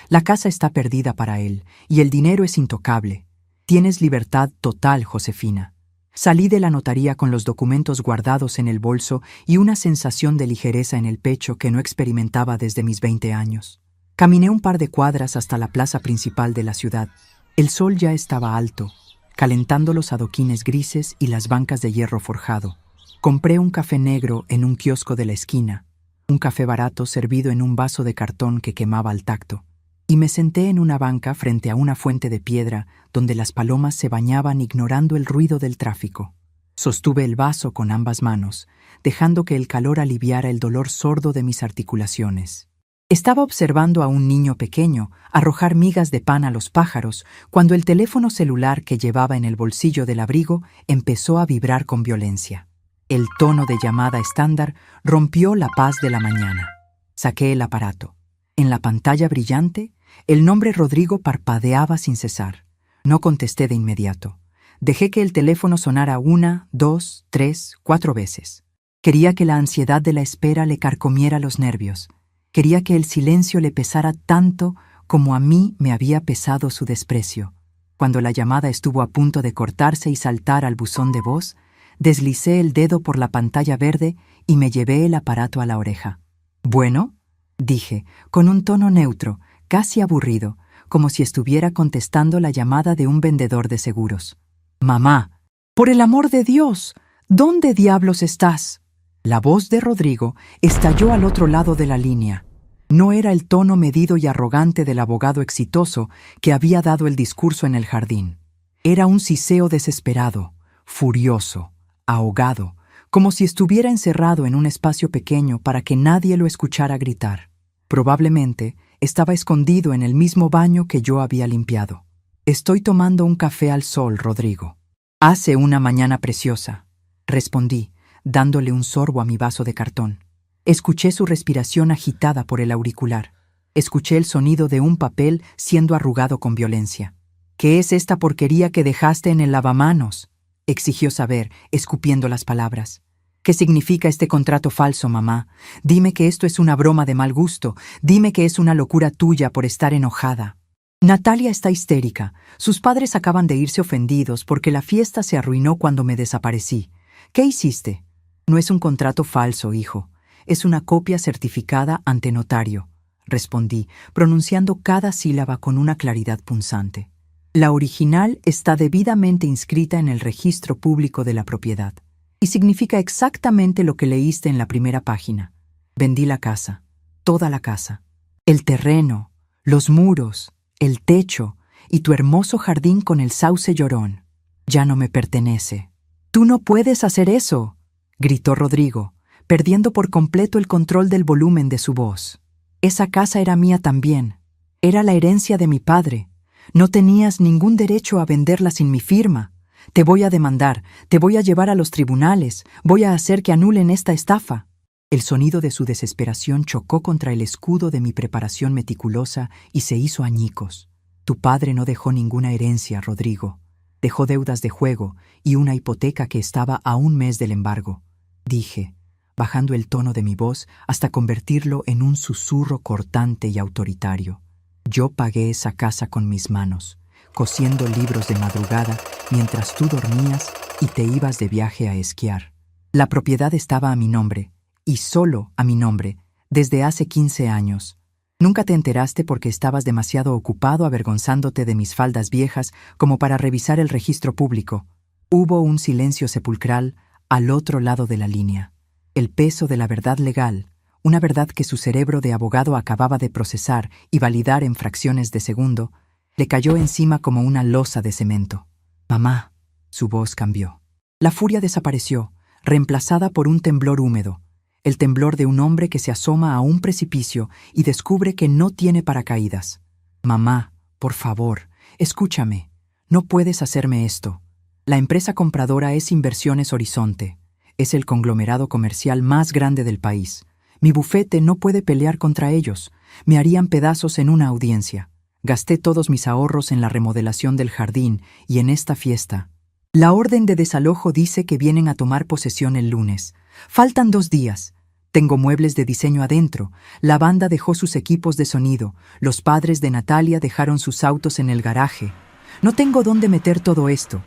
La casa está perdida para él y el dinero es intocable. Tienes libertad total, Josefina. Salí de la notaría con los documentos guardados en el bolso y una sensación de ligereza en el pecho que no experimentaba desde mis 20 años. Caminé un par de cuadras hasta la plaza principal de la ciudad. El sol ya estaba alto, calentando los adoquines grises y las bancas de hierro forjado. Compré un café negro en un kiosco de la esquina, un café barato servido en un vaso de cartón que quemaba al tacto, y me senté en una banca frente a una fuente de piedra donde las palomas se bañaban ignorando el ruido del tráfico. Sostuve el vaso con ambas manos, dejando que el calor aliviara el dolor sordo de mis articulaciones. Estaba observando a un niño pequeño arrojar migas de pan a los pájaros cuando el teléfono celular que llevaba en el bolsillo del abrigo empezó a vibrar con violencia. El tono de llamada estándar rompió la paz de la mañana. Saqué el aparato. En la pantalla brillante, el nombre Rodrigo parpadeaba sin cesar. No contesté de inmediato. Dejé que el teléfono sonara 1, 2, 3, 4 veces. Quería que la ansiedad de la espera le carcomiera los nervios. Quería que el silencio le pesara tanto como a mí me había pesado su desprecio. Cuando la llamada estuvo a punto de cortarse y saltar al buzón de voz, deslicé el dedo por la pantalla verde y me llevé el aparato a la oreja. «¿Bueno?», dije, con un tono neutro, casi aburrido, como si estuviera contestando la llamada de un vendedor de seguros. «Mamá, por el amor de Dios, ¿dónde diablos estás?». La voz de Rodrigo estalló al otro lado de la línea. No era el tono medido y arrogante del abogado exitoso que había dado el discurso en el jardín. Era un siseo desesperado, furioso, ahogado, como si estuviera encerrado en un espacio pequeño para que nadie lo escuchara gritar. Probablemente estaba escondido en el mismo baño que yo había limpiado. «Estoy tomando un café al sol, Rodrigo». «Hace una mañana preciosa», respondí, dándole un sorbo a mi vaso de cartón. Escuché su respiración agitada por el auricular. Escuché el sonido de un papel siendo arrugado con violencia. «¿Qué es esta porquería que dejaste en el lavamanos?», exigió saber, escupiendo las palabras. «¿Qué significa este contrato falso, mamá? Dime que esto es una broma de mal gusto. Dime que es una locura tuya por estar enojada». Natalia está histérica. Sus padres acaban de irse ofendidos porque la fiesta se arruinó cuando me desaparecí. ¿Qué hiciste? «No es un contrato falso, hijo. Es una copia certificada ante notario», respondí, pronunciando cada sílaba con una claridad punzante. «La original está debidamente inscrita en el registro público de la propiedad y significa exactamente lo que leíste en la primera página. Vendí la casa, toda la casa, el terreno, los muros, el techo y tu hermoso jardín con el sauce llorón. Ya no me pertenece». «Tú no puedes hacer eso», gritó Rodrigo, perdiendo por completo el control del volumen de su voz. «Esa casa era mía también. Era la herencia de mi padre. No tenías ningún derecho a venderla sin mi firma. Te voy a demandar, te voy a llevar a los tribunales, voy a hacer que anulen esta estafa». El sonido de su desesperación chocó contra el escudo de mi preparación meticulosa y se hizo añicos. «Tu padre no dejó ninguna herencia, Rodrigo. Dejó deudas de juego y una hipoteca que estaba a un mes del embargo», dije, bajando el tono de mi voz hasta convertirlo en un susurro cortante y autoritario. «Yo pagué esa casa con mis manos, cosiendo libros de madrugada mientras tú dormías y te ibas de viaje a esquiar. La propiedad estaba a mi nombre, y solo a mi nombre, desde hace 15 años. Nunca te enteraste porque estabas demasiado ocupado avergonzándote de mis faldas viejas como para revisar el registro público. Hubo un silencio sepulcral al otro lado de la línea. El peso de la verdad legal, una verdad que su cerebro de abogado acababa de procesar y validar en fracciones de segundo, le cayó encima como una losa de cemento. «Mamá», su voz cambió. La furia desapareció, reemplazada por un temblor húmedo, el temblor de un hombre que se asoma a un precipicio y descubre que no tiene paracaídas. «Mamá, por favor, escúchame. No puedes hacerme esto. La empresa compradora es Inversiones Horizonte. Es el conglomerado comercial más grande del país. Mi bufete no puede pelear contra ellos. Me harían pedazos en una audiencia. Gasté todos mis ahorros en la remodelación del jardín y en esta fiesta. La orden de desalojo dice que vienen a tomar posesión el lunes. Faltan 2 días. Tengo muebles de diseño adentro. La banda dejó sus equipos de sonido. Los padres de Natalia dejaron sus autos en el garaje. No tengo dónde meter todo esto».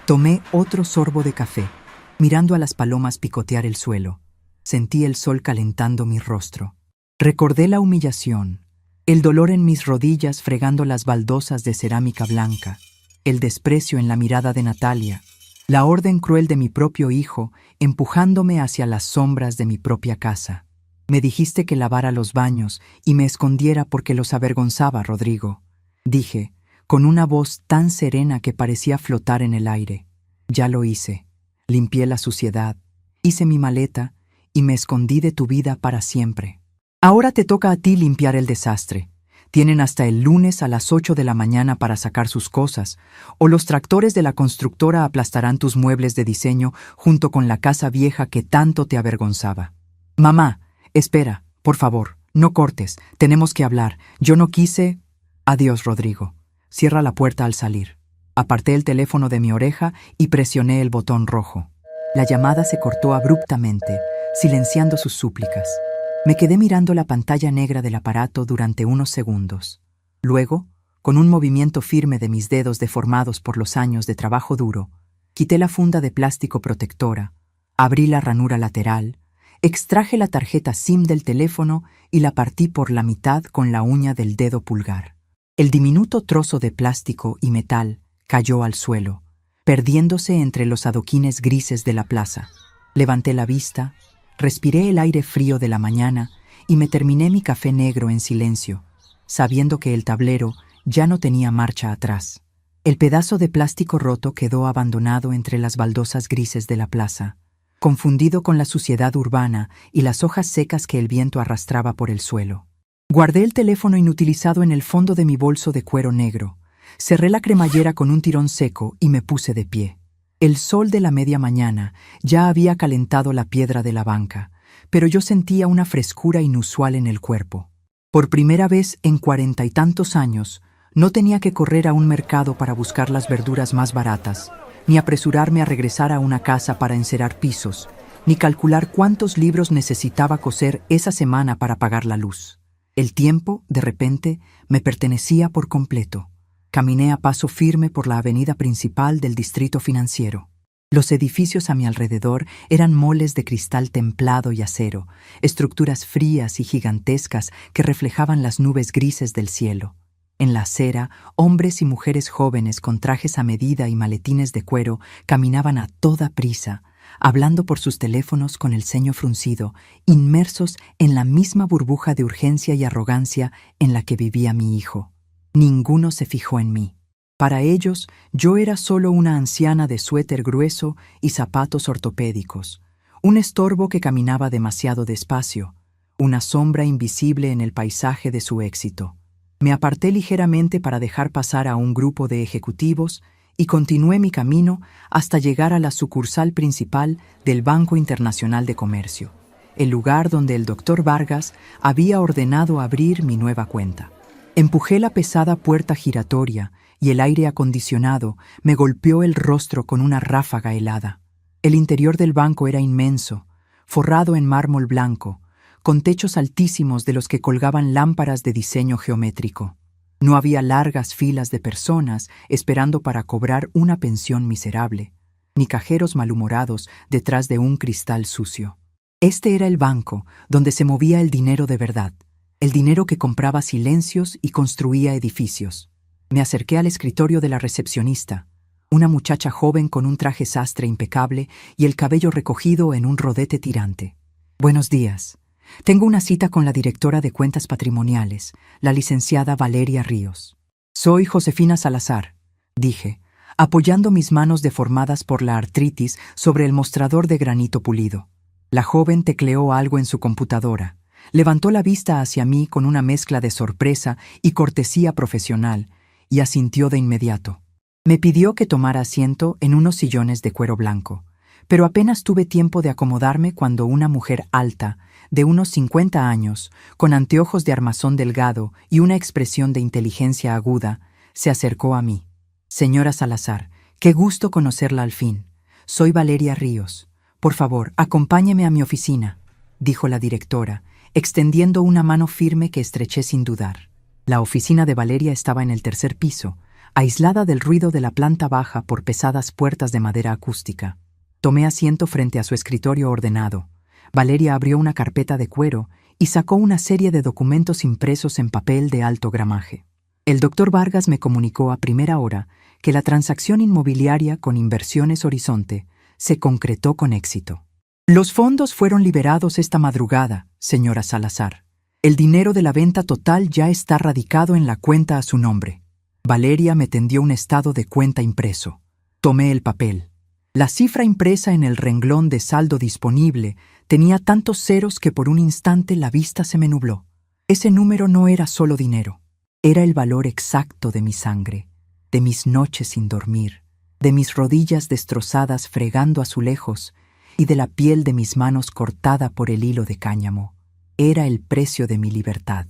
Tomé otro sorbo de café, mirando a las palomas picotear el suelo. Sentí el sol calentando mi rostro. Recordé la humillación, el dolor en mis rodillas fregando las baldosas de cerámica blanca, el desprecio en la mirada de Natalia, la orden cruel de mi propio hijo empujándome hacia las sombras de mi propia casa. Me dijiste que lavara los baños y me escondiera porque los avergonzaba, Rodrigo. Dije, con una voz tan serena que parecía flotar en el aire. Ya lo hice. Limpié la suciedad, hice mi maleta y me escondí de tu vida para siempre. Ahora te toca a ti limpiar el desastre. Tienen hasta el lunes a las 8 de la mañana para sacar sus cosas, o los tractores de la constructora aplastarán tus muebles de diseño junto con la casa vieja que tanto te avergonzaba. Mamá, espera, por favor, no cortes, tenemos que hablar. Yo no quise... Adiós, Rodrigo. Cierra la puerta al salir. Aparté el teléfono de mi oreja y presioné el botón rojo. La llamada se cortó abruptamente, silenciando sus súplicas. Me quedé mirando la pantalla negra del aparato durante unos segundos. Luego, con un movimiento firme de mis dedos deformados por los años de trabajo duro, quité la funda de plástico protectora, abrí la ranura lateral, extraje la tarjeta SIM del teléfono y la partí por la mitad con la uña del dedo pulgar. El diminuto trozo de plástico y metal cayó al suelo, perdiéndose entre los adoquines grises de la plaza. Levanté la vista, respiré el aire frío de la mañana y me terminé mi café negro en silencio, sabiendo que el tablero ya no tenía marcha atrás. El pedazo de plástico roto quedó abandonado entre las baldosas grises de la plaza, confundido con la suciedad urbana y las hojas secas que el viento arrastraba por el suelo. Guardé el teléfono inutilizado en el fondo de mi bolso de cuero negro, cerré la cremallera con un tirón seco y me puse de pie. El sol de la media mañana ya había calentado la piedra de la banca, pero yo sentía una frescura inusual en el cuerpo. Por primera vez en 40 y tantos años, no tenía que correr a un mercado para buscar las verduras más baratas, ni apresurarme a regresar a una casa para encerar pisos, ni calcular cuántos libros necesitaba coser esa semana para pagar la luz. El tiempo, de repente, me pertenecía por completo. Caminé a paso firme por la avenida principal del distrito financiero. Los edificios a mi alrededor eran moles de cristal templado y acero, estructuras frías y gigantescas que reflejaban las nubes grises del cielo. En la acera, hombres y mujeres jóvenes con trajes a medida y maletines de cuero caminaban a toda prisa, hablando por sus teléfonos con el ceño fruncido, inmersos en la misma burbuja de urgencia y arrogancia en la que vivía mi hijo. Ninguno se fijó en mí. Para ellos, yo era solo una anciana de suéter grueso y zapatos ortopédicos, un estorbo que caminaba demasiado despacio, una sombra invisible en el paisaje de su éxito. Me aparté ligeramente para dejar pasar a un grupo de ejecutivos y continué mi camino hasta llegar a la sucursal principal del Banco Internacional de Comercio, el lugar donde el Dr. Vargas había ordenado abrir mi nueva cuenta. Empujé la pesada puerta giratoria y el aire acondicionado me golpeó el rostro con una ráfaga helada. El interior del banco era inmenso, forrado en mármol blanco, con techos altísimos de los que colgaban lámparas de diseño geométrico. No había largas filas de personas esperando para cobrar una pensión miserable, ni cajeros malhumorados detrás de un cristal sucio. Este era el banco donde se movía el dinero de verdad, el dinero que compraba silencios y construía edificios. Me acerqué al escritorio de la recepcionista, una muchacha joven con un traje sastre impecable y el cabello recogido en un rodete tirante. «Buenos días. Tengo una cita con la directora de cuentas patrimoniales, la licenciada Valeria Ríos». «Soy Josefina Salazar», dije, apoyando mis manos deformadas por la artritis sobre el mostrador de granito pulido. La joven tecleó algo en su computadora, levantó la vista hacia mí con una mezcla de sorpresa y cortesía profesional y asintió de inmediato. Me pidió que tomara asiento en unos sillones de cuero blanco, pero apenas tuve tiempo de acomodarme cuando una mujer alta, de unos 50 años, con anteojos de armazón delgado y una expresión de inteligencia aguda, se acercó a mí. «Señora Salazar, qué gusto conocerla al fin. Soy Valeria Ríos. Por favor, acompáñeme a mi oficina», dijo la directora, extendiendo una mano firme que estreché sin dudar. La oficina de Valeria estaba en el tercer piso, aislada del ruido de la planta baja por pesadas puertas de madera acústica. Tomé asiento frente a su escritorio ordenado. Valeria abrió una carpeta de cuero y sacó una serie de documentos impresos en papel de alto gramaje. El doctor Vargas me comunicó a primera hora que la transacción inmobiliaria con Inversiones Horizonte se concretó con éxito. «Los fondos fueron liberados esta madrugada, señora Salazar. El dinero de la venta total ya está radicado en la cuenta a su nombre». Valeria me tendió un estado de cuenta impreso. Tomé el papel. La cifra impresa en el renglón de saldo disponible tenía tantos ceros que por un instante la vista se me nubló. Ese número no era solo dinero. Era el valor exacto de mi sangre, de mis noches sin dormir, de mis rodillas destrozadas fregando azulejos y de la piel de mis manos cortada por el hilo de cáñamo. Era el precio de mi libertad.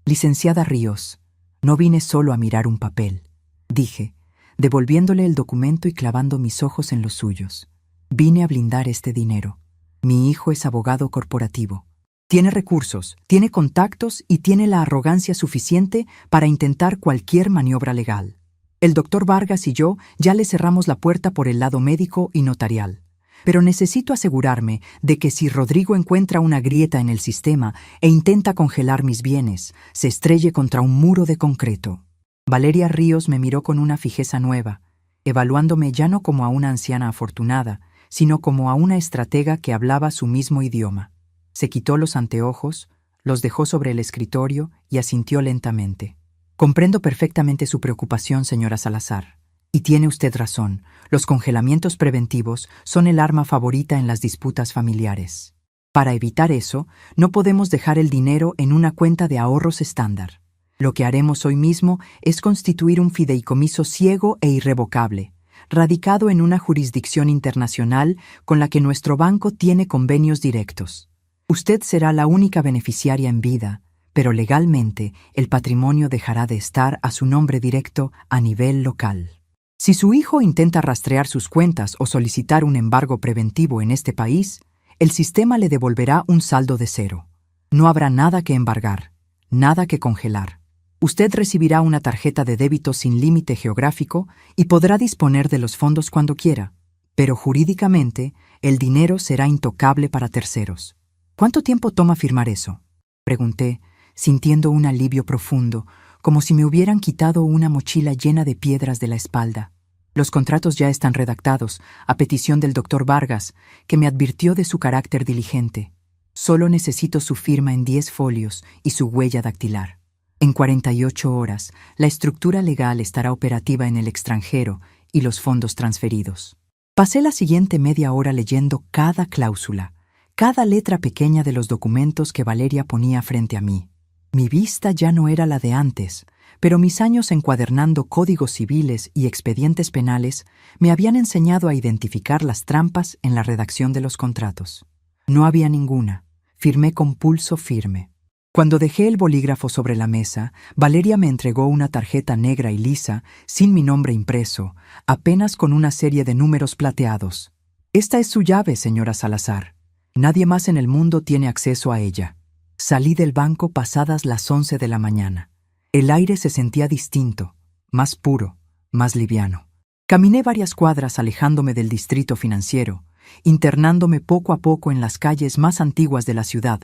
«Licenciada Ríos, no vine solo a mirar un papel», dije, devolviéndole el documento y clavando mis ojos en los suyos. «Vine a blindar este dinero. Mi hijo es abogado corporativo. Tiene recursos, tiene contactos y tiene la arrogancia suficiente para intentar cualquier maniobra legal. El doctor Vargas y yo ya le cerramos la puerta por el lado médico y notarial. Pero necesito asegurarme de que si Rodrigo encuentra una grieta en el sistema e intenta congelar mis bienes, se estrelle contra un muro de concreto». Valeria Ríos me miró con una fijeza nueva, evaluándome ya no como a una anciana afortunada, sino como a una estratega que hablaba su mismo idioma. Se quitó los anteojos, los dejó sobre el escritorio y asintió lentamente. «Comprendo perfectamente su preocupación, señora Salazar. Y tiene usted razón, los congelamientos preventivos son el arma favorita en las disputas familiares. Para evitar eso, no podemos dejar el dinero en una cuenta de ahorros estándar. Lo que haremos hoy mismo es constituir un fideicomiso ciego e irrevocable, radicado en una jurisdicción internacional con la que nuestro banco tiene convenios directos. Usted será la única beneficiaria en vida, pero legalmente el patrimonio dejará de estar a su nombre directo a nivel local. Si su hijo intenta rastrear sus cuentas o solicitar un embargo preventivo en este país, el sistema le devolverá un saldo de cero. No habrá nada que embargar, nada que congelar. Usted recibirá una tarjeta de débito sin límite geográfico y podrá disponer de los fondos cuando quiera, pero jurídicamente el dinero será intocable para terceros. ¿Cuánto tiempo toma firmar eso?», pregunté, sintiendo un alivio profundo, como si me hubieran quitado una mochila llena de piedras de la espalda. «Los contratos ya están redactados, a petición del doctor Vargas, que me advirtió de su carácter diligente. Solo necesito su firma en 10 folios y su huella dactilar. En 48 horas, la estructura legal estará operativa en el extranjero y los fondos transferidos». Pasé la siguiente media hora leyendo cada cláusula, cada letra pequeña de los documentos que Valeria ponía frente a mí. Mi vista ya no era la de antes, pero mis años encuadernando códigos civiles y expedientes penales me habían enseñado a identificar las trampas en la redacción de los contratos. No había ninguna. Firmé con pulso firme. Cuando dejé el bolígrafo sobre la mesa, Valeria me entregó una tarjeta negra y lisa, sin mi nombre impreso, apenas con una serie de números plateados. «Esta es su llave, señora Salazar. Nadie más en el mundo tiene acceso a ella». Salí del banco pasadas las 11 de la mañana. El aire se sentía distinto, más puro, más liviano. Caminé varias cuadras alejándome del distrito financiero, internándome poco a poco en las calles más antiguas de la ciudad,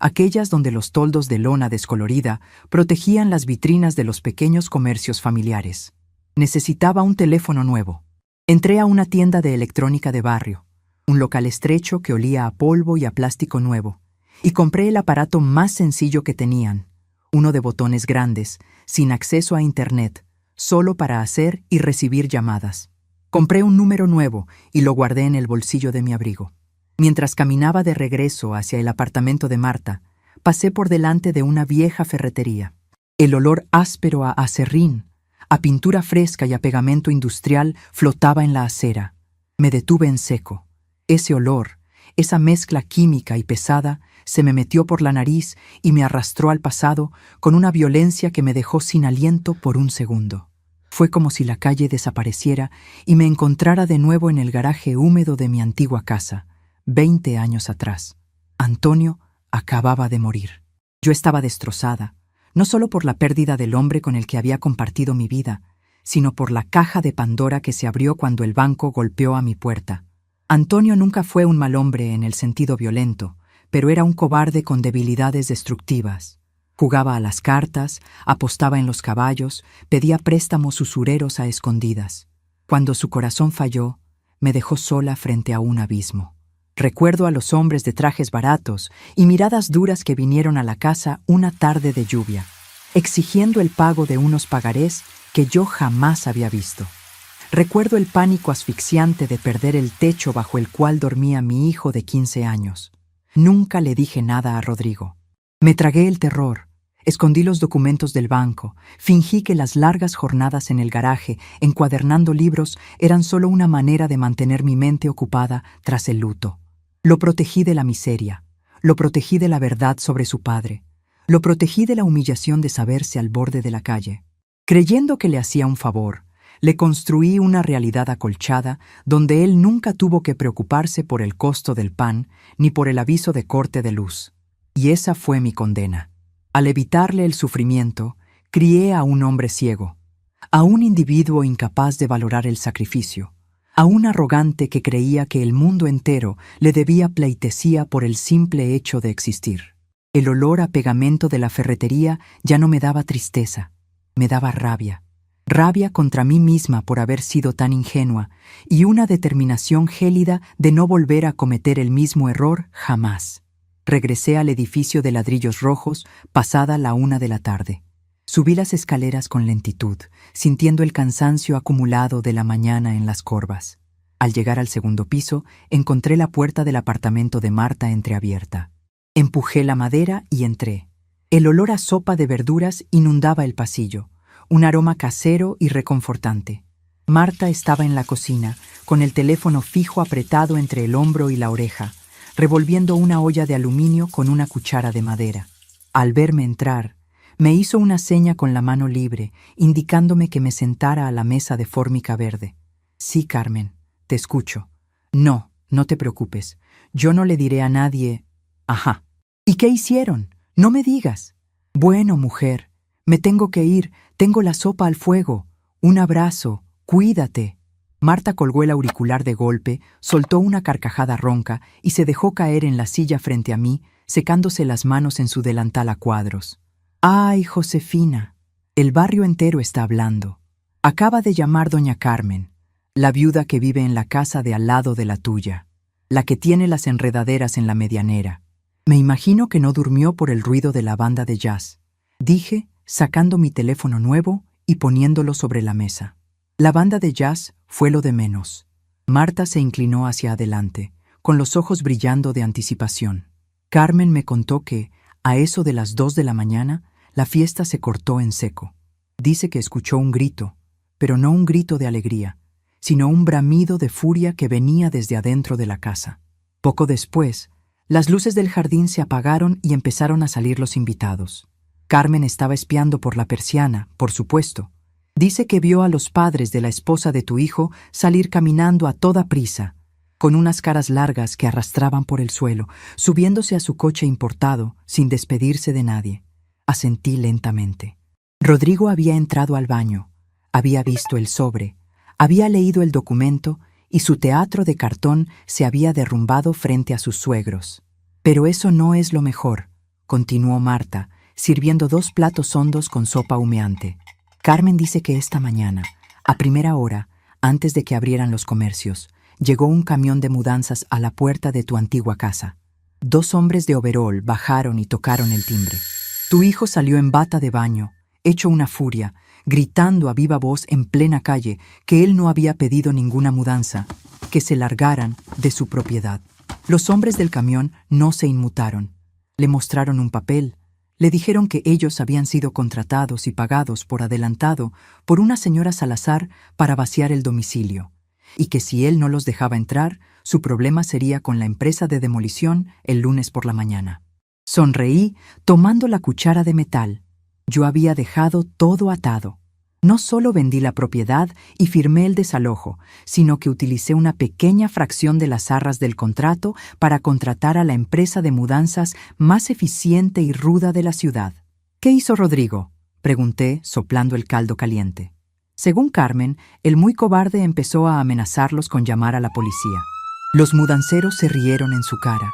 aquellas donde los toldos de lona descolorida protegían las vitrinas de los pequeños comercios familiares. Necesitaba un teléfono nuevo. Entré a una tienda de electrónica de barrio, un local estrecho que olía a polvo y a plástico nuevo, y compré el aparato más sencillo que tenían, uno de botones grandes, sin acceso a Internet, solo para hacer y recibir llamadas. Compré un número nuevo y lo guardé en el bolsillo de mi abrigo. Mientras caminaba de regreso hacia el apartamento de Marta, pasé por delante de una vieja ferretería. El olor áspero a aserrín, a pintura fresca y a pegamento industrial flotaba en la acera. Me detuve en seco. Ese olor, esa mezcla química y pesada, se me metió por la nariz y me arrastró al pasado con una violencia que me dejó sin aliento por un segundo. Fue como si la calle desapareciera y me encontrara de nuevo en el garaje húmedo de mi antigua casa, 20 años atrás. Antonio acababa de morir. Yo estaba destrozada, no solo por la pérdida del hombre con el que había compartido mi vida, sino por la caja de Pandora que se abrió cuando el banco golpeó a mi puerta. Antonio nunca fue un mal hombre en el sentido violento, pero era un cobarde con debilidades destructivas. Jugaba a las cartas, apostaba en los caballos, pedía préstamos usureros a escondidas. Cuando su corazón falló, me dejó sola frente a un abismo. Recuerdo a los hombres de trajes baratos y miradas duras que vinieron a la casa una tarde de lluvia, exigiendo el pago de unos pagarés que yo jamás había visto. Recuerdo el pánico asfixiante de perder el techo bajo el cual dormía mi hijo de 15 años. Nunca le dije nada a Rodrigo. Me tragué el terror, escondí los documentos del banco, fingí que las largas jornadas en el garaje, encuadernando libros, eran solo una manera de mantener mi mente ocupada tras el luto. Lo protegí de la miseria, lo protegí de la verdad sobre su padre, lo protegí de la humillación de saberse al borde de la calle. Creyendo que le hacía un favor, le construí una realidad acolchada donde él nunca tuvo que preocuparse por el costo del pan ni por el aviso de corte de luz. Y esa fue mi condena. Al evitarle el sufrimiento, crié a un hombre ciego, a un individuo incapaz de valorar el sacrificio, a un arrogante que creía que el mundo entero le debía pleitesía por el simple hecho de existir. El olor a pegamento de la ferretería ya no me daba tristeza, me daba rabia. Rabia contra mí misma por haber sido tan ingenua y una determinación gélida de no volver a cometer el mismo error jamás. Regresé al edificio de ladrillos rojos pasada la 1 de la tarde. Subí las escaleras con lentitud, sintiendo el cansancio acumulado de la mañana en las corvas. Al llegar al segundo piso, encontré la puerta del apartamento de Marta entreabierta. Empujé la madera y entré. El olor a sopa de verduras inundaba el pasillo, un aroma casero y reconfortante. Marta estaba en la cocina, con el teléfono fijo apretado entre el hombro y la oreja, revolviendo una olla de aluminio con una cuchara de madera. Al verme entrar, me hizo una seña con la mano libre, indicándome que me sentara a la mesa de fórmica verde. Sí, Carmen, te escucho. No, no te preocupes. Yo no le diré a nadie. Ajá. ¿Y qué hicieron? No me digas. Bueno, mujer, me tengo que ir. Tengo la sopa al fuego. Un abrazo. Cuídate. Marta colgó el auricular de golpe, soltó una carcajada ronca y se dejó caer en la silla frente a mí, secándose las manos en su delantal a cuadros. ¡Ay, Josefina! El barrio entero está hablando. Acaba de llamar doña Carmen, la viuda que vive en la casa de al lado de la tuya, la que tiene las enredaderas en la medianera. Me imagino que no durmió por el ruido de la banda de jazz, dije, sacando mi teléfono nuevo y poniéndolo sobre la mesa. La banda de jazz fue lo de menos. Marta se inclinó hacia adelante, con los ojos brillando de anticipación. Carmen me contó que, a eso de las 2 de la mañana, la fiesta se cortó en seco. Dice que escuchó un grito, pero no un grito de alegría, sino un bramido de furia que venía desde adentro de la casa. Poco después, las luces del jardín se apagaron y empezaron a salir los invitados. Carmen estaba espiando por la persiana, por supuesto. Dice que vio a los padres de la esposa de tu hijo salir caminando a toda prisa, con unas caras largas que arrastraban por el suelo, subiéndose a su coche importado, sin despedirse de nadie. Asentí lentamente. Rodrigo había entrado al baño, había visto el sobre, Había leído el documento y su teatro de cartón se había derrumbado frente a sus suegros. Pero eso no es lo mejor, continuó Marta, sirviendo 2 platos hondos con sopa humeante. Carmen dice que esta mañana, a primera hora, antes de que abrieran los comercios, llegó un camión de mudanzas a la puerta de tu antigua casa. 2 hombres de overol bajaron y tocaron el timbre. Tu hijo salió en bata de baño, hecho una furia, gritando a viva voz en plena calle que él no había pedido ninguna mudanza, que se largaran de su propiedad. Los hombres del camión no se inmutaron. Le mostraron un papel. Le dijeron que ellos habían sido contratados y pagados por adelantado por una señora Salazar para vaciar el domicilio, y que si él no los dejaba entrar, su problema sería con la empresa de demolición el lunes por la mañana. Sonreí tomando la cuchara de metal. Yo había dejado todo atado. No solo vendí la propiedad y firmé el desalojo, sino que utilicé una pequeña fracción de las arras del contrato para contratar a la empresa de mudanzas más eficiente y ruda de la ciudad. ¿Qué hizo Rodrigo?, pregunté, soplando el caldo caliente. Según Carmen, el muy cobarde empezó a amenazarlos con llamar a la policía. Los mudanceros se rieron en su cara,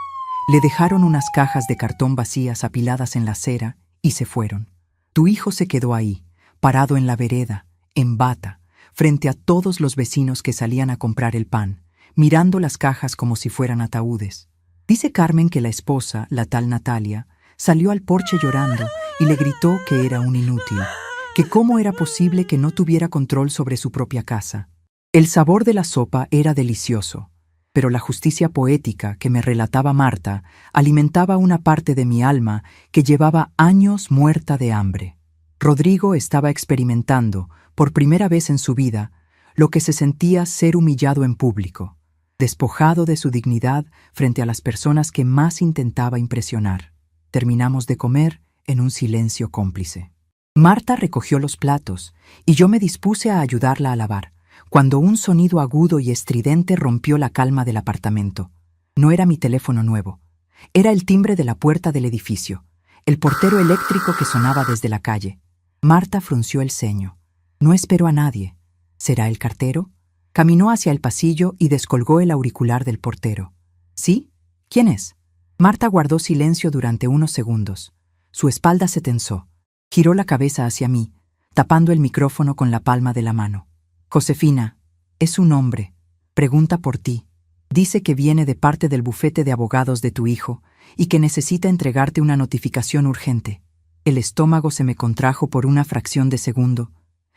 le dejaron unas cajas de cartón vacías apiladas en la acera y se fueron. Tu hijo se quedó ahí, parado en la vereda, en bata, frente a todos los vecinos que salían a comprar el pan, mirando las cajas como si fueran ataúdes. Dice Carmen que la esposa, la tal Natalia, salió al porche llorando y le gritó que era un inútil, que cómo era posible que no tuviera control sobre su propia casa. El sabor de la sopa era delicioso, pero la justicia poética que me relataba Marta alimentaba una parte de mi alma que llevaba años muerta de hambre. Rodrigo estaba experimentando, por primera vez en su vida, lo que se sentía ser humillado en público, despojado de su dignidad frente a las personas que más intentaba impresionar. Terminamos de comer en un silencio cómplice. Marta recogió los platos y yo me dispuse a ayudarla a lavar, cuando un sonido agudo y estridente rompió la calma del apartamento. No era mi teléfono nuevo. Era el timbre de la puerta del edificio, el portero eléctrico que sonaba desde la calle. Marta frunció el ceño. No esperó a nadie. ¿Será el cartero? Caminó hacia el pasillo y descolgó el auricular del portero. ¿Sí? ¿Quién es? Marta guardó silencio durante unos segundos. Su espalda se tensó. Giró la cabeza hacia mí, tapando el micrófono con la palma de la mano. Josefina, es un hombre. Pregunta por ti. Dice que viene de parte del bufete de abogados de tu hijo y que necesita entregarte una notificación urgente. El estómago se me contrajo por una fracción de segundo,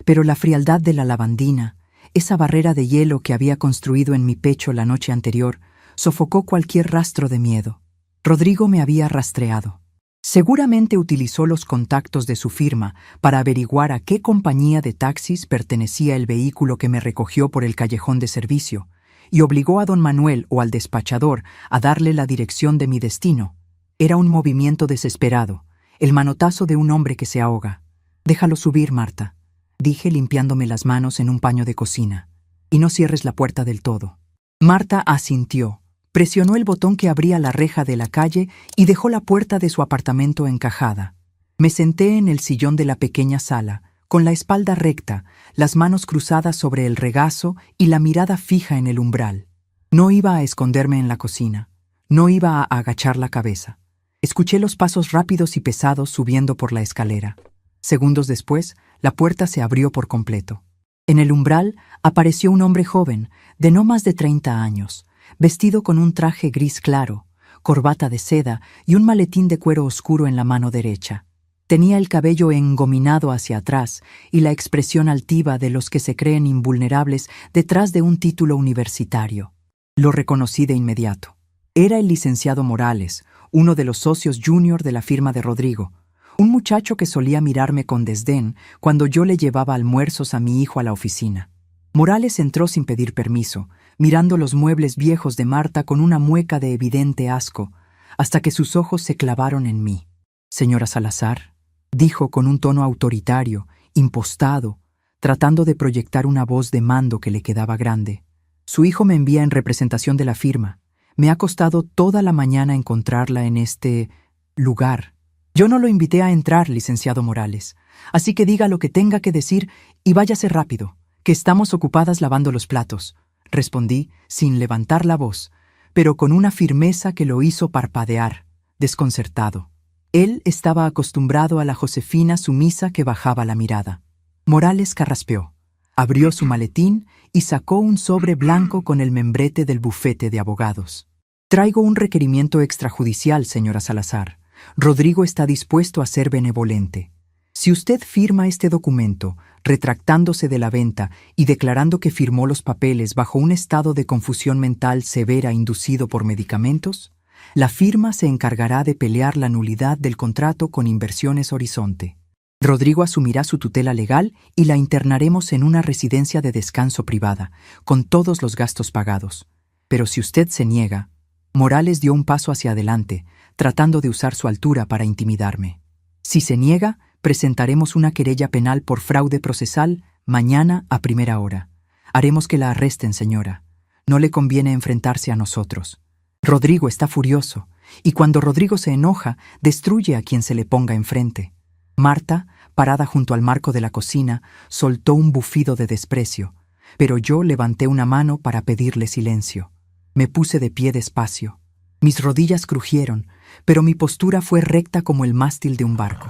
pero la frialdad de la lavandina, esa barrera de hielo que había construido en mi pecho la noche anterior, sofocó cualquier rastro de miedo. Rodrigo me había rastreado. Seguramente utilizó los contactos de su firma para averiguar a qué compañía de taxis pertenecía el vehículo que me recogió por el callejón de servicio, y obligó a don Manuel o al despachador a darle la dirección de mi destino. Era un movimiento desesperado, el manotazo de un hombre que se ahoga. «Déjalo subir, Marta», dije limpiándome las manos en un paño de cocina. «Y no cierres la puerta del todo». Marta asintió. Presionó el botón que abría la reja de la calle y dejó la puerta de su apartamento encajada. Me senté en el sillón de la pequeña sala, con la espalda recta, las manos cruzadas sobre el regazo y la mirada fija en el umbral. No iba a esconderme en la cocina. No iba a agachar la cabeza. Escuché los pasos rápidos y pesados subiendo por la escalera. Segundos después, la puerta se abrió por completo. En el umbral apareció un hombre joven, de no más de 30 años, vestido con un traje gris claro, corbata de seda y un maletín de cuero oscuro en la mano derecha. Tenía el cabello engominado hacia atrás y la expresión altiva de los que se creen invulnerables detrás de un título universitario. Lo reconocí de inmediato. Era el licenciado Morales, uno de los socios junior de la firma de Rodrigo, un muchacho que solía mirarme con desdén cuando yo le llevaba almuerzos a mi hijo a la oficina. Morales entró sin pedir permiso, mirando los muebles viejos de Marta con una mueca de evidente asco, hasta que sus ojos se clavaron en mí. «Señora Salazar», dijo con un tono autoritario, impostado, tratando de proyectar una voz de mando que le quedaba grande. «Su hijo me envía en representación de la firma. Me ha costado toda la mañana encontrarla en este lugar. Yo no lo invité a entrar, licenciado Morales, así que diga lo que tenga que decir y váyase rápido, Que estamos ocupadas lavando los platos, respondí sin levantar la voz, pero con una firmeza que lo hizo parpadear, desconcertado. Él estaba acostumbrado a la Josefina sumisa que bajaba la mirada. Morales carraspeó, abrió su maletín y sacó un sobre blanco con el membrete del bufete de abogados. Traigo un requerimiento extrajudicial, señora Salazar. Rodrigo está dispuesto a ser benevolente. Si usted firma este documento, retractándose de la venta y declarando que firmó los papeles bajo un estado de confusión mental severa inducido por medicamentos, la firma se encargará de pelear la nulidad del contrato con Inversiones Horizonte. Rodrigo asumirá su tutela legal y la internaremos en una residencia de descanso privada, con todos los gastos pagados. Pero si usted se niega... Morales dio un paso hacia adelante, tratando de usar su altura para intimidarme. Si se niega, presentaremos una querella penal por fraude procesal mañana a primera hora. Haremos que la arresten, señora. No le conviene enfrentarse a nosotros. Rodrigo está furioso, y cuando Rodrigo se enoja, destruye a quien se le ponga enfrente. Marta, parada junto al marco de la cocina, soltó un bufido de desprecio, pero yo levanté una mano para pedirle silencio. Me puse de pie despacio. Mis rodillas crujieron, pero mi postura fue recta como el mástil de un barco.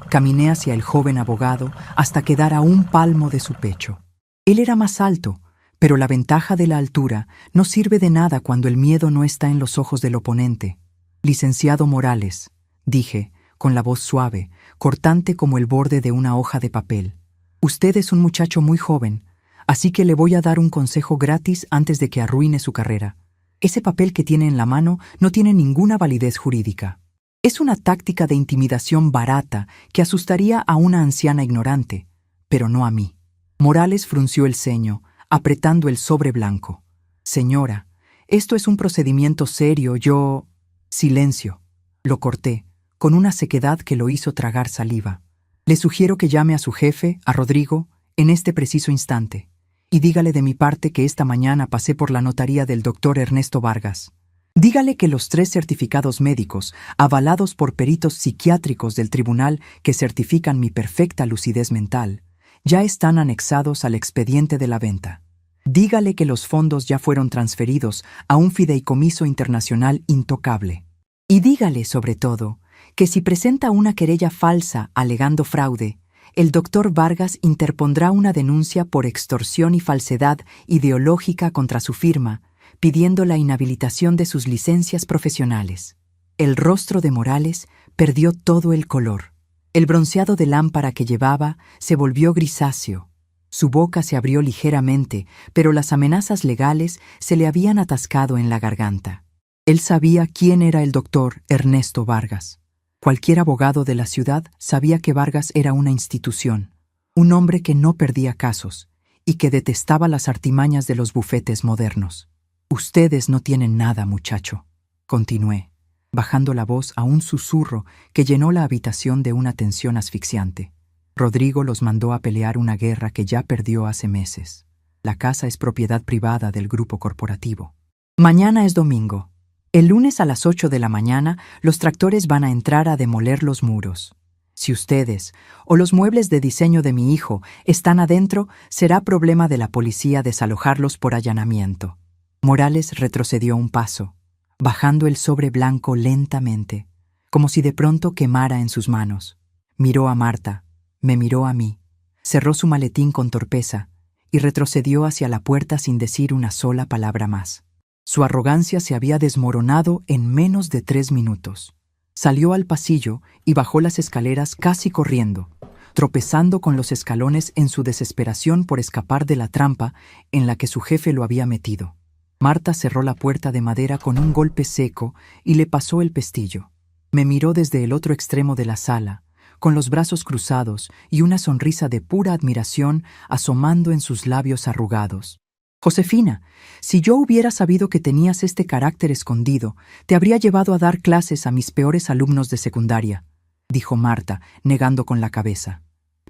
Caminé hacia el joven abogado hasta quedar a un palmo de su pecho. Él era más alto, pero la ventaja de la altura no sirve de nada cuando el miedo no está en los ojos del oponente. Licenciado Morales, dije, con la voz suave, cortante como el borde de una hoja de papel. Usted es un muchacho muy joven, así que le voy a dar un consejo gratis antes de que arruine su carrera. Ese papel que tiene en la mano no tiene ninguna validez jurídica. Es una táctica de intimidación barata que asustaría a una anciana ignorante, pero no a mí. Morales frunció el ceño, apretando el sobre blanco. Señora, esto es un procedimiento serio, yo... Silencio. Lo corté, con una sequedad que lo hizo tragar saliva. Le sugiero que llame a su jefe, a Rodrigo, en este preciso instante. Y dígale de mi parte que esta mañana pasé por la notaría del doctor Ernesto Vargas. Dígale que los 3 certificados médicos, avalados por peritos psiquiátricos del tribunal que certifican mi perfecta lucidez mental, ya están anexados al expediente de la venta. Dígale que los fondos ya fueron transferidos a un fideicomiso internacional intocable. Y dígale, sobre todo, que si presenta una querella falsa alegando fraude, el doctor Vargas interpondrá una denuncia por extorsión y falsedad ideológica contra su firma, pidiendo la inhabilitación de sus licencias profesionales. El rostro de Morales perdió todo el color. El bronceado de lámpara que llevaba se volvió grisáceo. Su boca se abrió ligeramente, pero las amenazas legales se le habían atascado en la garganta. Él sabía quién era el doctor Ernesto Vargas. Cualquier abogado de la ciudad sabía que Vargas era una institución, un hombre que no perdía casos y que detestaba las artimañas de los bufetes modernos. Ustedes no tienen nada, muchacho, continué, bajando la voz a un susurro que llenó la habitación de una tensión asfixiante. Rodrigo los mandó a pelear una guerra que ya perdió hace meses. La casa es propiedad privada del grupo corporativo. Mañana es domingo. El lunes a las 8 de la mañana, los tractores van a entrar a demoler los muros. Si ustedes o los muebles de diseño de mi hijo están adentro, será problema de la policía desalojarlos por allanamiento. Morales retrocedió un paso, bajando el sobre blanco lentamente, como si de pronto quemara en sus manos. Miró a Marta, me miró a mí, cerró su maletín con torpeza y retrocedió hacia la puerta sin decir una sola palabra más. Su arrogancia se había desmoronado en menos de 3 minutos. Salió al pasillo y bajó las escaleras casi corriendo, tropezando con los escalones en su desesperación por escapar de la trampa en la que su jefe lo había metido. Marta cerró la puerta de madera con un golpe seco y le pasó el pestillo. Me miró desde el otro extremo de la sala, con los brazos cruzados y una sonrisa de pura admiración asomando en sus labios arrugados. Josefina, si yo hubiera sabido que tenías este carácter escondido, te habría llevado a dar clases a mis peores alumnos de secundaria, dijo Marta, negando con la cabeza.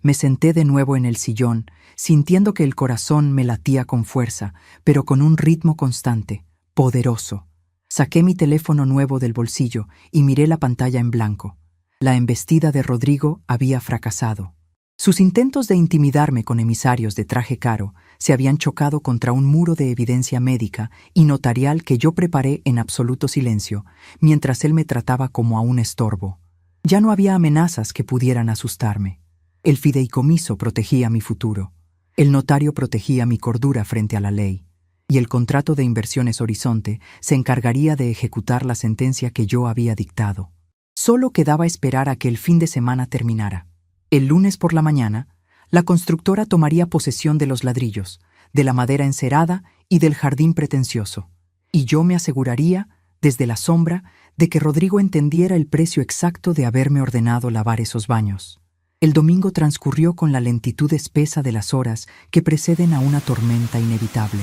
Me senté de nuevo en el sillón, sintiendo que el corazón me latía con fuerza, pero con un ritmo constante, poderoso. Saqué mi teléfono nuevo del bolsillo y miré la pantalla en blanco. La embestida de Rodrigo había fracasado. Sus intentos de intimidarme con emisarios de traje caro se habían chocado contra un muro de evidencia médica y notarial que yo preparé en absoluto silencio, mientras él me trataba como a un estorbo. Ya no había amenazas que pudieran asustarme. El fideicomiso protegía mi futuro. El notario protegía mi cordura frente a la ley. Y el contrato de inversiones Horizonte se encargaría de ejecutar la sentencia que yo había dictado. Solo quedaba esperar a que el fin de semana terminara. El lunes por la mañana, la constructora tomaría posesión de los ladrillos, de la madera encerada y del jardín pretencioso, y yo me aseguraría, desde la sombra, de que Rodrigo entendiera el precio exacto de haberme ordenado lavar esos baños. El domingo transcurrió con la lentitud espesa de las horas que preceden a una tormenta inevitable.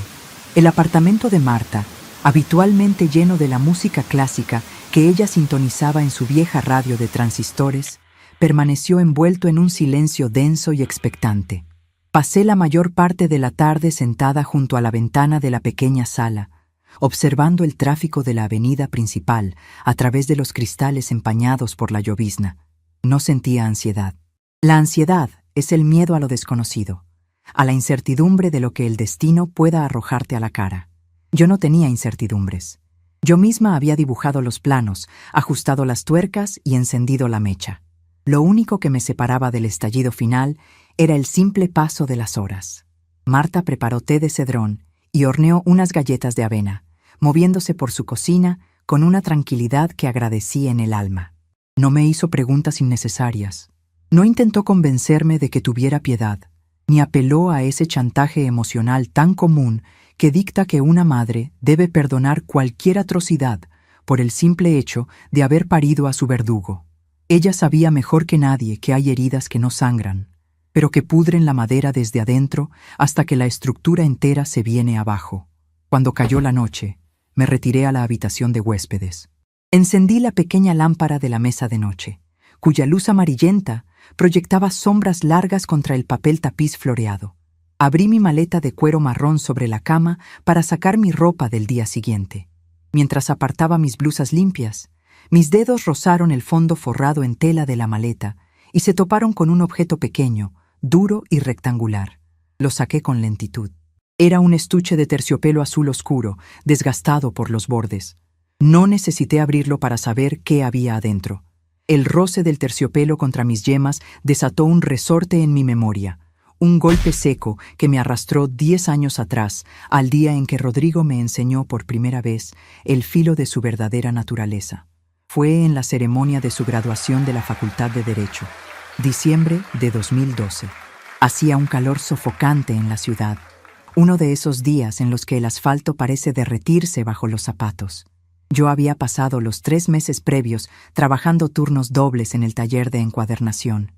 El apartamento de Marta, habitualmente lleno de la música clásica que ella sintonizaba en su vieja radio de transistores, permaneció envuelto en un silencio denso y expectante. Pasé la mayor parte de la tarde sentada junto a la ventana de la pequeña sala, observando el tráfico de la avenida principal a través de los cristales empañados por la llovizna. No sentía ansiedad. La ansiedad es el miedo a lo desconocido, a la incertidumbre de lo que el destino pueda arrojarte a la cara. Yo no tenía incertidumbres. Yo misma había dibujado los planos, ajustado las tuercas y encendido la mecha. Lo único que me separaba del estallido final era el simple paso de las horas. Marta preparó té de cedrón y horneó unas galletas de avena, moviéndose por su cocina con una tranquilidad que agradecí en el alma. No me hizo preguntas innecesarias. No intentó convencerme de que tuviera piedad, ni apeló a ese chantaje emocional tan común que dicta que una madre debe perdonar cualquier atrocidad por el simple hecho de haber parido a su verdugo. Ella sabía mejor que nadie que hay heridas que no sangran, pero que pudren la madera desde adentro hasta que la estructura entera se viene abajo. Cuando cayó la noche, me retiré a la habitación de huéspedes. Encendí la pequeña lámpara de la mesa de noche, cuya luz amarillenta proyectaba sombras largas contra el papel tapiz floreado. Abrí mi maleta de cuero marrón sobre la cama para sacar mi ropa del día siguiente. Mientras apartaba mis blusas limpias, mis dedos rozaron el fondo forrado en tela de la maleta y se toparon con un objeto pequeño, duro y rectangular. Lo saqué con lentitud. Era un estuche de terciopelo azul oscuro, desgastado por los bordes. No necesité abrirlo para saber qué había adentro. El roce del terciopelo contra mis yemas desató un resorte en mi memoria, un golpe seco que me arrastró 10 años atrás, al día en que Rodrigo me enseñó por primera vez el filo de su verdadera naturaleza. Fue en la ceremonia de su graduación de la Facultad de Derecho, diciembre de 2012. Hacía un calor sofocante en la ciudad, uno de esos días en los que el asfalto parece derretirse bajo los zapatos. Yo había pasado los 3 meses previos trabajando turnos dobles en el taller de encuadernación,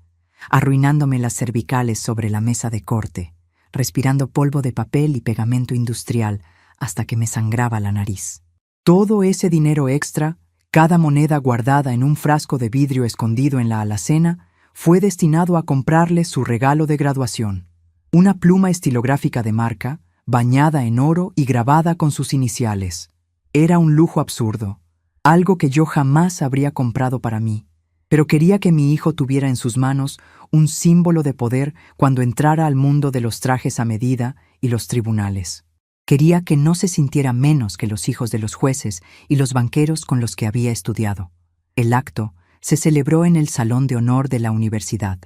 arruinándome las cervicales sobre la mesa de corte, respirando polvo de papel y pegamento industrial hasta que me sangraba la nariz. Todo ese dinero extra, cada moneda guardada en un frasco de vidrio escondido en la alacena, fue destinado a comprarle su regalo de graduación. Una pluma estilográfica de marca, bañada en oro y grabada con sus iniciales. Era un lujo absurdo, algo que yo jamás habría comprado para mí, pero quería que mi hijo tuviera en sus manos un símbolo de poder cuando entrara al mundo de los trajes a medida y los tribunales. Quería que no se sintiera menos que los hijos de los jueces y los banqueros con los que había estudiado. El acto se celebró en el Salón de Honor de la Universidad,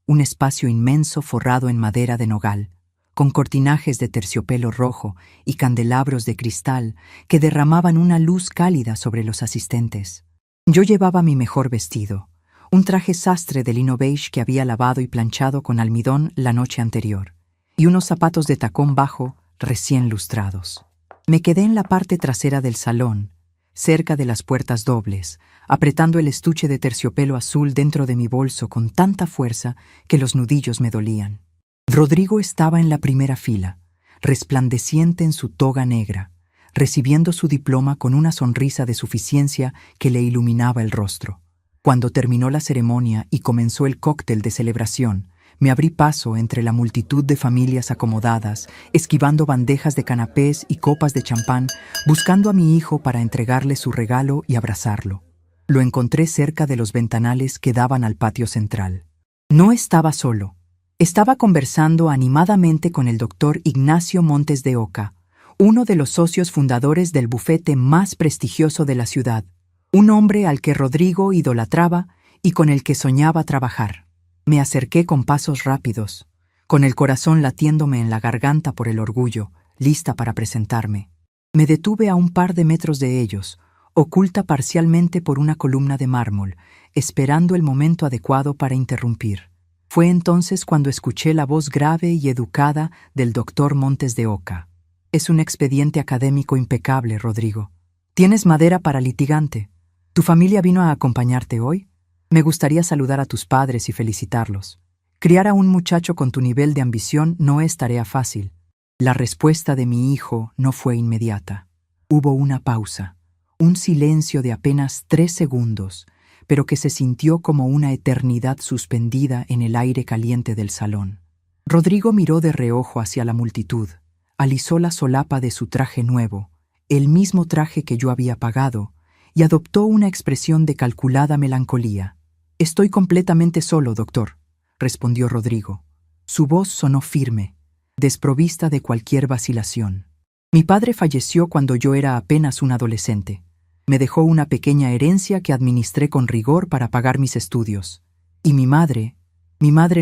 un espacio inmenso forrado en madera de nogal, con cortinajes de terciopelo rojo y candelabros de cristal que derramaban una luz cálida sobre los asistentes. Yo llevaba mi mejor vestido, un traje sastre de lino beige que había lavado y planchado con almidón la noche anterior, y unos zapatos de tacón bajo recién lustrados. Me quedé en la parte trasera del salón, cerca de las puertas dobles, apretando el estuche de terciopelo azul dentro de mi bolso con tanta fuerza que los nudillos me dolían. Rodrigo estaba en la primera fila, resplandeciente en su toga negra, recibiendo su diploma con una sonrisa de suficiencia que le iluminaba el rostro. Cuando terminó la ceremonia y comenzó el cóctel de celebración, me abrí paso entre la multitud de familias acomodadas, esquivando bandejas de canapés y copas de champán, buscando a mi hijo para entregarle su regalo y abrazarlo. Lo encontré cerca de los ventanales que daban al patio central. No estaba solo. Estaba conversando animadamente con el doctor Ignacio Montes de Oca, uno de los socios fundadores del bufete más prestigioso de la ciudad, un hombre al que Rodrigo idolatraba y con el que soñaba trabajar. Me acerqué con pasos rápidos, con el corazón latiéndome en la garganta por el orgullo, lista para presentarme. Me detuve a un par de metros de ellos, oculta parcialmente por una columna de mármol, esperando el momento adecuado para interrumpir. Fue entonces cuando escuché la voz grave y educada del doctor Montes de Oca. Es un expediente académico impecable, Rodrigo. Tienes madera para litigante. ¿Tu familia vino a acompañarte hoy? Me gustaría saludar a tus padres y felicitarlos. Criar a un muchacho con tu nivel de ambición no es tarea fácil. La respuesta de mi hijo no fue inmediata. Hubo una pausa, un silencio de apenas 3 segundos, pero que se sintió como una eternidad suspendida en el aire caliente del salón. Rodrigo miró de reojo hacia la multitud, alisó la solapa de su traje nuevo, el mismo traje que yo había pagado, y adoptó una expresión de calculada melancolía. «Estoy completamente solo, doctor», respondió Rodrigo. Su voz sonó firme, desprovista de cualquier vacilación. «Mi padre falleció cuando yo era apenas un adolescente. Me dejó una pequeña herencia que administré con rigor para pagar mis estudios. Y mi madre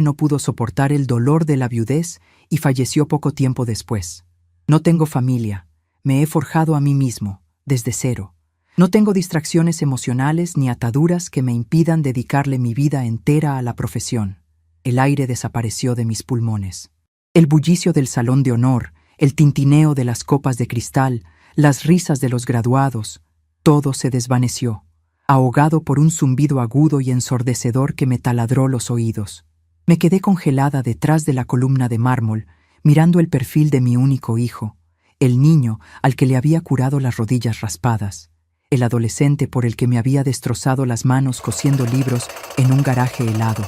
no pudo soportar el dolor de la viudez y falleció poco tiempo después. No tengo familia, me he forjado a mí mismo, desde cero. No tengo distracciones emocionales ni ataduras que me impidan dedicarle mi vida entera a la profesión». El aire desapareció de mis pulmones. El bullicio del salón de honor, el tintineo de las copas de cristal, las risas de los graduados, todo se desvaneció, ahogado por un zumbido agudo y ensordecedor que me taladró los oídos. Me quedé congelada detrás de la columna de mármol, mirando el perfil de mi único hijo, el niño al que le había curado las rodillas raspadas, el adolescente por el que me había destrozado las manos cosiendo libros en un garaje helado.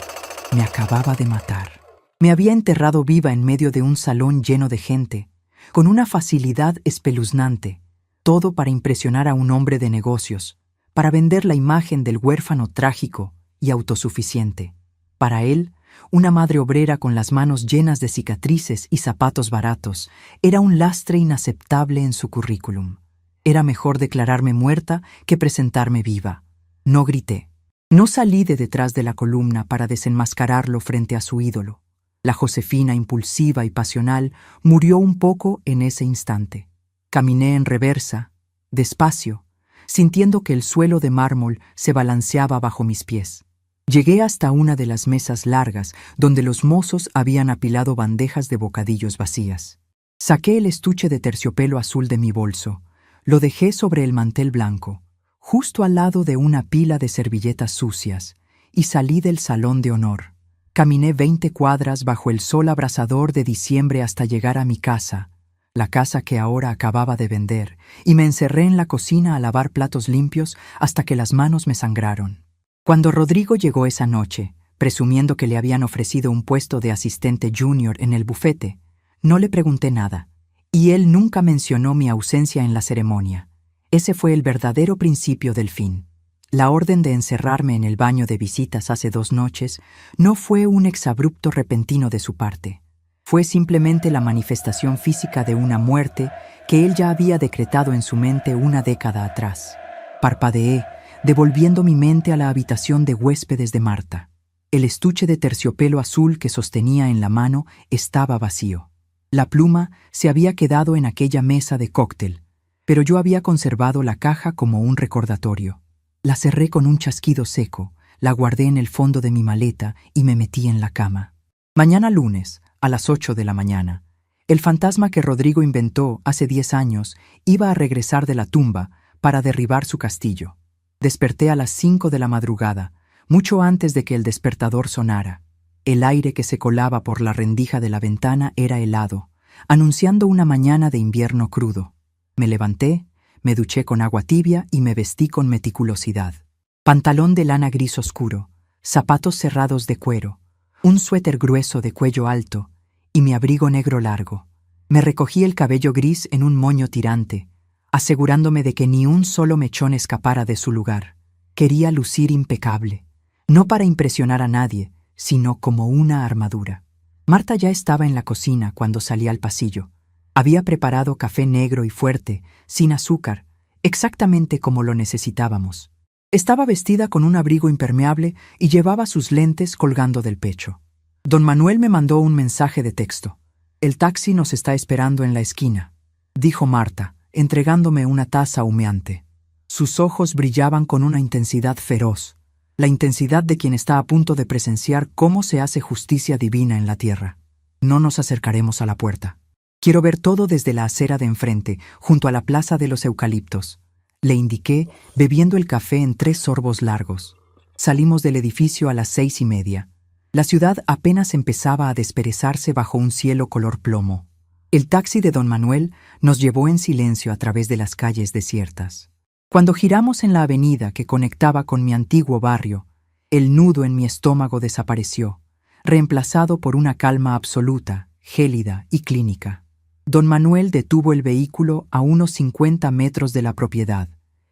Me acababa de matar. Me había enterrado viva en medio de un salón lleno de gente, con una facilidad espeluznante, todo para impresionar a un hombre de negocios, para vender la imagen del huérfano trágico y autosuficiente. Para él, una madre obrera con las manos llenas de cicatrices y zapatos baratos era un lastre inaceptable en su currículum. Era mejor declararme muerta que presentarme viva. No grité. No salí de detrás de la columna para desenmascararlo frente a su ídolo. La Josefina impulsiva y pasional murió un poco en ese instante. Caminé en reversa, despacio, sintiendo que el suelo de mármol se balanceaba bajo mis pies. Llegué hasta una de las mesas largas donde los mozos habían apilado bandejas de bocadillos vacías. Saqué el estuche de terciopelo azul de mi bolso, lo dejé sobre el mantel blanco, justo al lado de una pila de servilletas sucias, y salí del salón de honor. Caminé 20 cuadras bajo el sol abrasador de diciembre hasta llegar a mi casa, la casa que ahora acababa de vender, y me encerré en la cocina a lavar platos limpios hasta que las manos me sangraron. Cuando Rodrigo llegó esa noche, presumiendo que le habían ofrecido un puesto de asistente junior en el bufete, no le pregunté nada, y él nunca mencionó mi ausencia en la ceremonia. Ese fue el verdadero principio del fin. La orden de encerrarme en el baño de visitas hace 2 noches no fue un exabrupto repentino de su parte. Fue simplemente la manifestación física de una muerte que él ya había decretado en su mente una década atrás. Parpadeé, devolviendo mi mente a la habitación de huéspedes de Marta. El estuche de terciopelo azul que sostenía en la mano estaba vacío. La pluma se había quedado en aquella mesa de cóctel, pero yo había conservado la caja como un recordatorio. La cerré con un chasquido seco, la guardé en el fondo de mi maleta y me metí en la cama. Mañana lunes, a las 8 de la mañana, el fantasma que Rodrigo inventó hace 10 años iba a regresar de la tumba para derribar su castillo. Desperté a las 5 de la madrugada, mucho antes de que el despertador sonara. El aire que se colaba por la rendija de la ventana era helado, anunciando una mañana de invierno crudo. Me levanté, me duché con agua tibia y me vestí con meticulosidad. Pantalón de lana gris oscuro, zapatos cerrados de cuero, un suéter grueso de cuello alto y mi abrigo negro largo. Me recogí el cabello gris en un moño tirante, asegurándome de que ni un solo mechón escapara de su lugar. Quería lucir impecable, no para impresionar a nadie, sino como una armadura. Marta ya estaba en la cocina cuando salí al pasillo. Había preparado café negro y fuerte, sin azúcar, exactamente como lo necesitábamos. Estaba vestida con un abrigo impermeable y llevaba sus lentes colgando del pecho. Don Manuel me mandó un mensaje de texto. «El taxi nos está esperando en la esquina», dijo Marta, entregándome una taza humeante. Sus ojos brillaban con una intensidad feroz, la intensidad de quien está a punto de presenciar cómo se hace justicia divina en la tierra. No nos acercaremos a la puerta. Quiero ver todo desde la acera de enfrente, junto a la plaza de los eucaliptos. Le indiqué, bebiendo el café en 3 sorbos largos. Salimos del edificio a las 6:30. La ciudad apenas empezaba a desperezarse bajo un cielo color plomo. El taxi de don Manuel nos llevó en silencio a través de las calles desiertas. Cuando giramos en la avenida que conectaba con mi antiguo barrio, el nudo en mi estómago desapareció, reemplazado por una calma absoluta, gélida y clínica. Don Manuel detuvo el vehículo a unos 50 metros de la propiedad,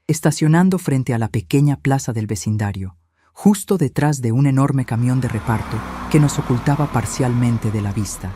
estacionando frente a la pequeña plaza del vecindario, justo detrás de un enorme camión de reparto que nos ocultaba parcialmente de la vista.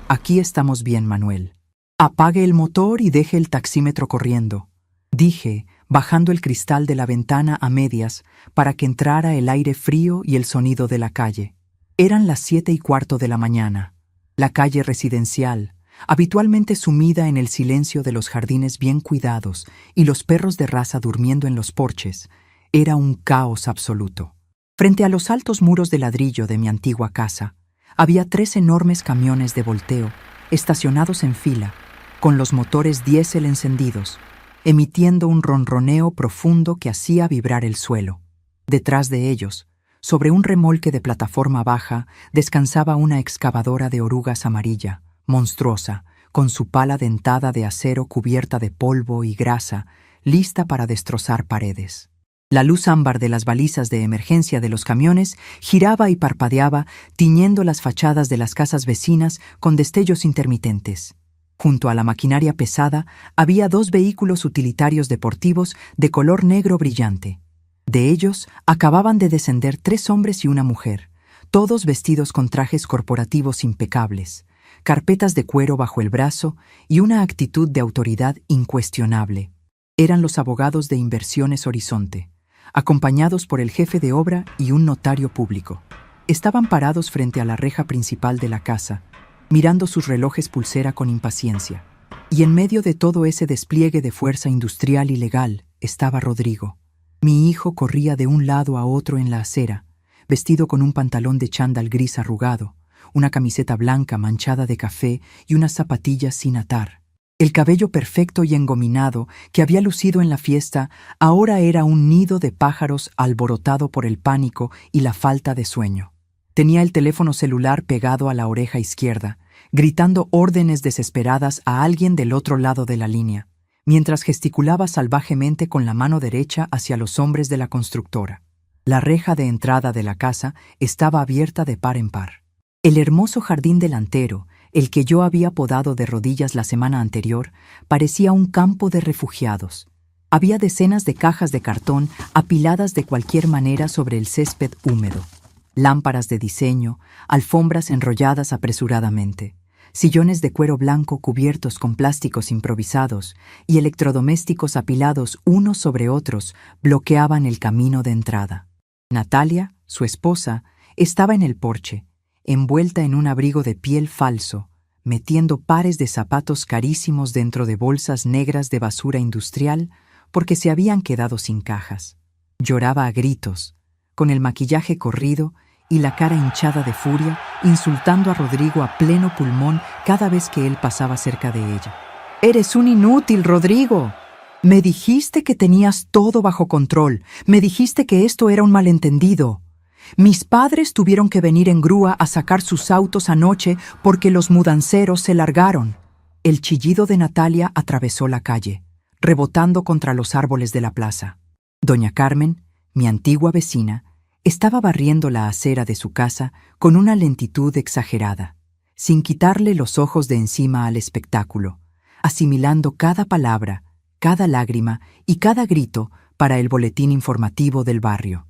«Aquí estamos bien, Manuel. Apague el motor y deje el taxímetro corriendo», dije, bajando el cristal de la ventana a medias para que entrara el aire frío y el sonido de la calle. Eran las 7:15 de la mañana. La calle residencial, habitualmente sumida en el silencio de los jardines bien cuidados y los perros de raza durmiendo en los porches, era un caos absoluto. Frente a los altos muros de ladrillo de mi antigua casa, había 3 enormes camiones de volteo estacionados en fila, con los motores diésel encendidos, emitiendo un ronroneo profundo que hacía vibrar el suelo. Detrás de ellos, sobre un remolque de plataforma baja, descansaba una excavadora de orugas amarilla, monstruosa, con su pala dentada de acero cubierta de polvo y grasa, lista para destrozar paredes. La luz ámbar de las balizas de emergencia de los camiones giraba y parpadeaba, tiñendo las fachadas de las casas vecinas con destellos intermitentes. Junto a la maquinaria pesada había 2 vehículos utilitarios deportivos de color negro brillante. De ellos acababan de descender 3 hombres y una mujer, todos vestidos con trajes corporativos impecables, carpetas de cuero bajo el brazo y una actitud de autoridad incuestionable. Eran los abogados de Inversiones Horizonte, acompañados por el jefe de obra y un notario público. Estaban parados frente a la reja principal de la casa, mirando sus relojes pulsera con impaciencia. Y en medio de todo ese despliegue de fuerza industrial y legal estaba Rodrigo. Mi hijo corría de un lado a otro en la acera, vestido con un pantalón de chándal gris arrugado, una camiseta blanca manchada de café y unas zapatillas sin atar. El cabello perfecto y engominado que había lucido en la fiesta ahora era un nido de pájaros alborotado por el pánico y la falta de sueño. Tenía el teléfono celular pegado a la oreja izquierda, gritando órdenes desesperadas a alguien del otro lado de la línea, mientras gesticulaba salvajemente con la mano derecha hacia los hombres de la constructora. La reja de entrada de la casa estaba abierta de par en par. El hermoso jardín delantero, el que yo había podado de rodillas la semana anterior, parecía un campo de refugiados. Había decenas de cajas de cartón apiladas de cualquier manera sobre el césped húmedo. Lámparas de diseño, alfombras enrolladas apresuradamente, sillones de cuero blanco cubiertos con plásticos improvisados y electrodomésticos apilados unos sobre otros bloqueaban el camino de entrada. Natalia, su esposa, estaba en el porche, envuelta en un abrigo de piel falso, metiendo pares de zapatos carísimos dentro de bolsas negras de basura industrial porque se habían quedado sin cajas. Lloraba a gritos, con el maquillaje corrido y la cara hinchada de furia, insultando a Rodrigo a pleno pulmón cada vez que él pasaba cerca de ella. «¡Eres un inútil, Rodrigo! Me dijiste que tenías todo bajo control. Me dijiste que esto era un malentendido. Mis padres tuvieron que venir en grúa a sacar sus autos anoche porque los mudanceros se largaron». El chillido de Natalia atravesó la calle, rebotando contra los árboles de la plaza. Doña Carmen, mi antigua vecina, estaba barriendo la acera de su casa con una lentitud exagerada, sin quitarle los ojos de encima al espectáculo, asimilando cada palabra, cada lágrima y cada grito para el boletín informativo del barrio.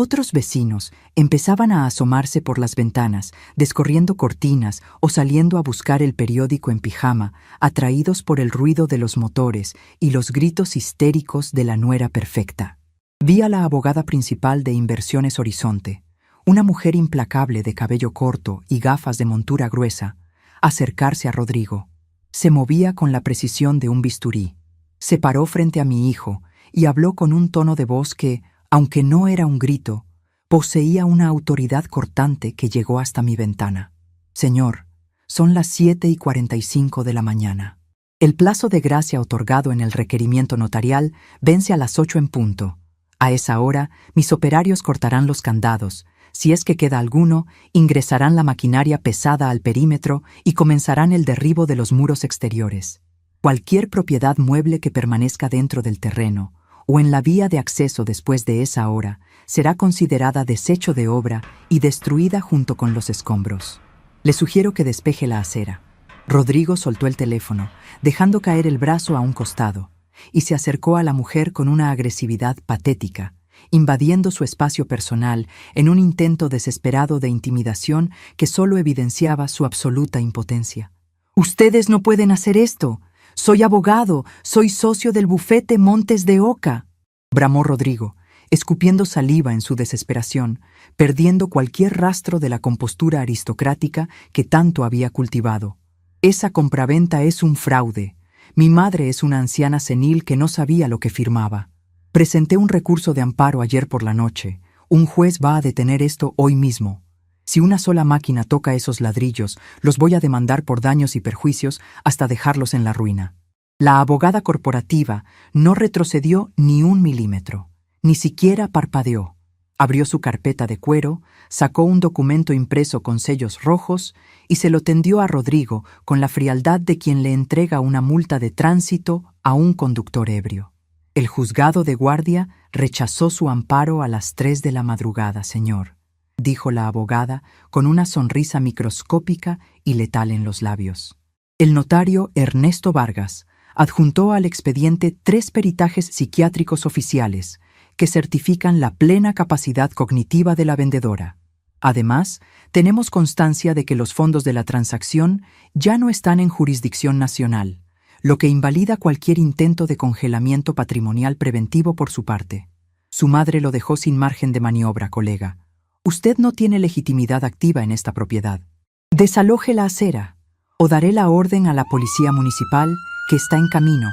Otros vecinos empezaban a asomarse por las ventanas, descorriendo cortinas o saliendo a buscar el periódico en pijama, atraídos por el ruido de los motores y los gritos histéricos de la nuera perfecta. Vi a la abogada principal de Inversiones Horizonte, una mujer implacable de cabello corto y gafas de montura gruesa, acercarse a Rodrigo. Se movía con la precisión de un bisturí. Se paró frente a mi hijo y habló con un tono de voz que, aunque no era un grito, poseía una autoridad cortante que llegó hasta mi ventana. Señor, son las 7:45 de la mañana. El plazo de gracia otorgado en el requerimiento notarial vence a las 8 en punto. A esa hora, mis operarios cortarán los candados. Si es que queda alguno, ingresarán la maquinaria pesada al perímetro y comenzarán el derribo de los muros exteriores. Cualquier propiedad mueble que permanezca dentro del terreno o en la vía de acceso después de esa hora será considerada desecho de obra y destruida junto con los escombros. Le sugiero que despeje la acera. Rodrigo soltó el teléfono, dejando caer el brazo a un costado, y se acercó a la mujer con una agresividad patética, invadiendo su espacio personal en un intento desesperado de intimidación que solo evidenciaba su absoluta impotencia. «¡Ustedes no pueden hacer esto! Soy abogado, soy socio del bufete Montes de Oca», bramó Rodrigo, escupiendo saliva en su desesperación, perdiendo cualquier rastro de la compostura aristocrática que tanto había cultivado. «Esa compraventa es un fraude. Mi madre es una anciana senil que no sabía lo que firmaba. Presenté un recurso de amparo ayer por la noche. Un juez va a detener esto hoy mismo. Si una sola máquina toca esos ladrillos, los voy a demandar por daños y perjuicios hasta dejarlos en la ruina». La abogada corporativa no retrocedió ni un milímetro, ni siquiera parpadeó. Abrió su carpeta de cuero, sacó un documento impreso con sellos rojos y se lo tendió a Rodrigo con la frialdad de quien le entrega una multa de tránsito a un conductor ebrio. «El juzgado de guardia rechazó su amparo a las 3 de la madrugada, señor», dijo la abogada con una sonrisa microscópica y letal en los labios. El notario Ernesto Vargas adjuntó al expediente 3 peritajes psiquiátricos oficiales que certifican la plena capacidad cognitiva de la vendedora. Además, tenemos constancia de que los fondos de la transacción ya no están en jurisdicción nacional, lo que invalida cualquier intento de congelamiento patrimonial preventivo por su parte. Su madre lo dejó sin margen de maniobra, colega. Usted no tiene legitimidad activa en esta propiedad. Desaloje la acera, o daré la orden a la policía municipal, que está en camino,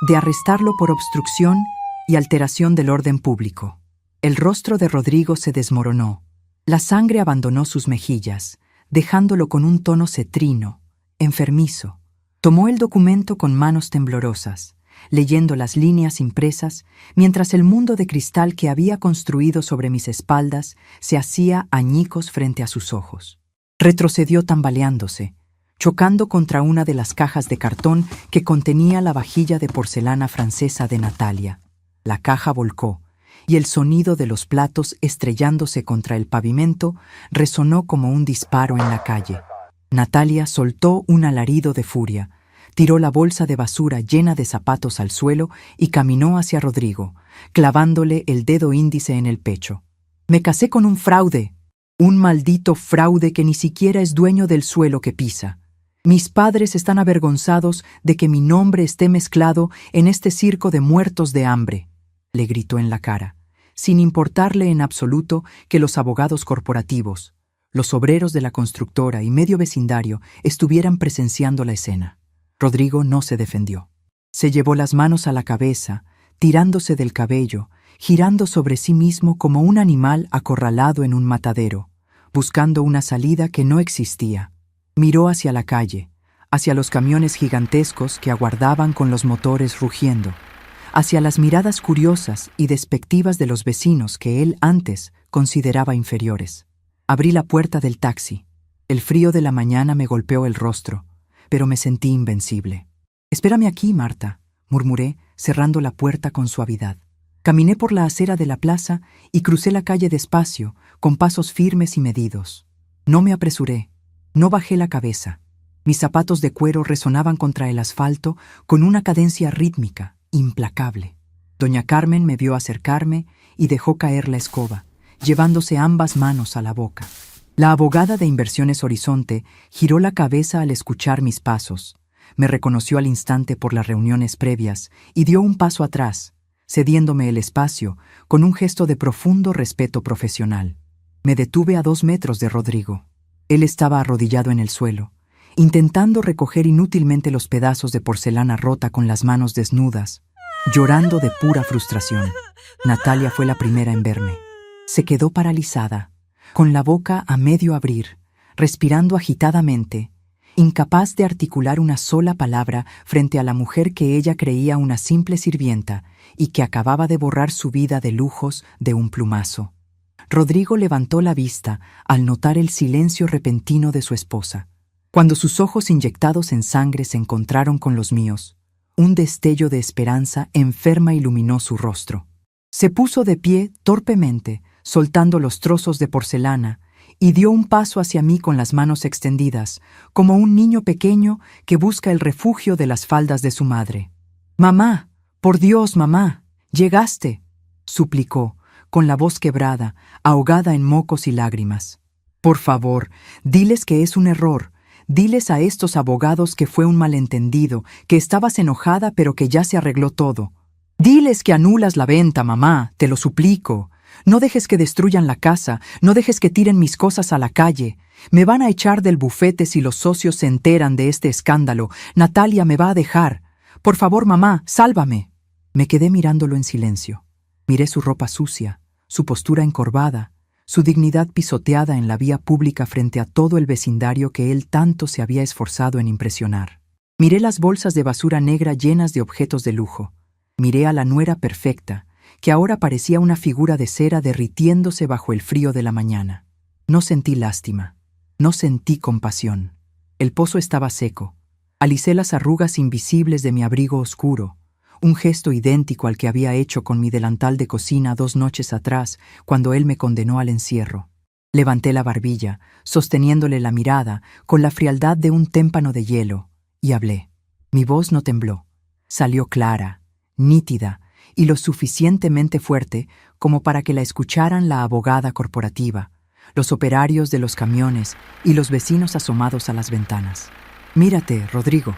de arrestarlo por obstrucción y alteración del orden público. El rostro de Rodrigo se desmoronó. La sangre abandonó sus mejillas, dejándolo con un tono cetrino, enfermizo. Tomó el documento con manos temblorosas, leyendo las líneas impresas, mientras el mundo de cristal que había construido sobre mis espaldas se hacía añicos frente a sus ojos. Retrocedió tambaleándose, chocando contra una de las cajas de cartón que contenía la vajilla de porcelana francesa de Natalia. La caja volcó, y el sonido de los platos estrellándose contra el pavimento resonó como un disparo en la calle. Natalia soltó un alarido de furia, tiró la bolsa de basura llena de zapatos al suelo y caminó hacia Rodrigo, clavándole el dedo índice en el pecho. «Me casé con un fraude, un maldito fraude que ni siquiera es dueño del suelo que pisa. Mis padres están avergonzados de que mi nombre esté mezclado en este circo de muertos de hambre», le gritó en la cara, sin importarle en absoluto que los abogados corporativos, los obreros de la constructora y medio vecindario estuvieran presenciando la escena. Rodrigo no se defendió. Se llevó las manos a la cabeza, tirándose del cabello, girando sobre sí mismo como un animal acorralado en un matadero, buscando una salida que no existía. Miró hacia la calle, hacia los camiones gigantescos que aguardaban con los motores rugiendo, hacia las miradas curiosas y despectivas de los vecinos que él antes consideraba inferiores. Abrí la puerta del taxi. El frío de la mañana me golpeó el rostro, pero me sentí invencible. «Espérame aquí, Marta», murmuré, cerrando la puerta con suavidad. Caminé por la acera de la plaza y crucé la calle despacio, con pasos firmes y medidos. No me apresuré, no bajé la cabeza. Mis zapatos de cuero resonaban contra el asfalto con una cadencia rítmica, implacable. Doña Carmen me vio acercarme y dejó caer la escoba, llevándose ambas manos a la boca. La abogada de Inversiones Horizonte giró la cabeza al escuchar mis pasos. Me reconoció al instante por las reuniones previas y dio un paso atrás, cediéndome el espacio con un gesto de profundo respeto profesional. Me detuve a 2 metros de Rodrigo. Él estaba arrodillado en el suelo, intentando recoger inútilmente los pedazos de porcelana rota con las manos desnudas, llorando de pura frustración. Natalia fue la primera en verme. Se quedó paralizada, con la boca a medio abrir, respirando agitadamente, incapaz de articular una sola palabra frente a la mujer que ella creía una simple sirvienta y que acababa de borrar su vida de lujos de un plumazo. Rodrigo levantó la vista al notar el silencio repentino de su esposa. Cuando sus ojos inyectados en sangre se encontraron con los míos, un destello de esperanza enferma iluminó su rostro. Se puso de pie torpemente, soltando los trozos de porcelana, y dio un paso hacia mí con las manos extendidas, como un niño pequeño que busca el refugio de las faldas de su madre. «Mamá, por Dios, mamá, llegaste», suplicó, con la voz quebrada, ahogada en mocos y lágrimas. «Por favor, diles que es un error. Diles a estos abogados que fue un malentendido, que estabas enojada pero que ya se arregló todo. Diles que anulas la venta, mamá, te lo suplico. No dejes que destruyan la casa, no dejes que tiren mis cosas a la calle. Me van a echar del bufete si los socios se enteran de este escándalo. Natalia me va a dejar. Por favor, mamá, sálvame». Me quedé mirándolo en silencio. Miré su ropa sucia, su postura encorvada, su dignidad pisoteada en la vía pública frente a todo el vecindario que él tanto se había esforzado en impresionar. Miré las bolsas de basura negra llenas de objetos de lujo. Miré a la nuera perfecta, que ahora parecía una figura de cera derritiéndose bajo el frío de la mañana. No sentí lástima, no sentí compasión. El pozo estaba seco. Alisé las arrugas invisibles de mi abrigo oscuro, un gesto idéntico al que había hecho con mi delantal de cocina 2 noches atrás, cuando él me condenó al encierro. Levanté la barbilla, sosteniéndole la mirada con la frialdad de un témpano de hielo, y hablé. Mi voz no tembló. Salió clara, nítida, y lo suficientemente fuerte como para que la escucharan la abogada corporativa, los operarios de los camiones y los vecinos asomados a las ventanas. «Mírate, Rodrigo»,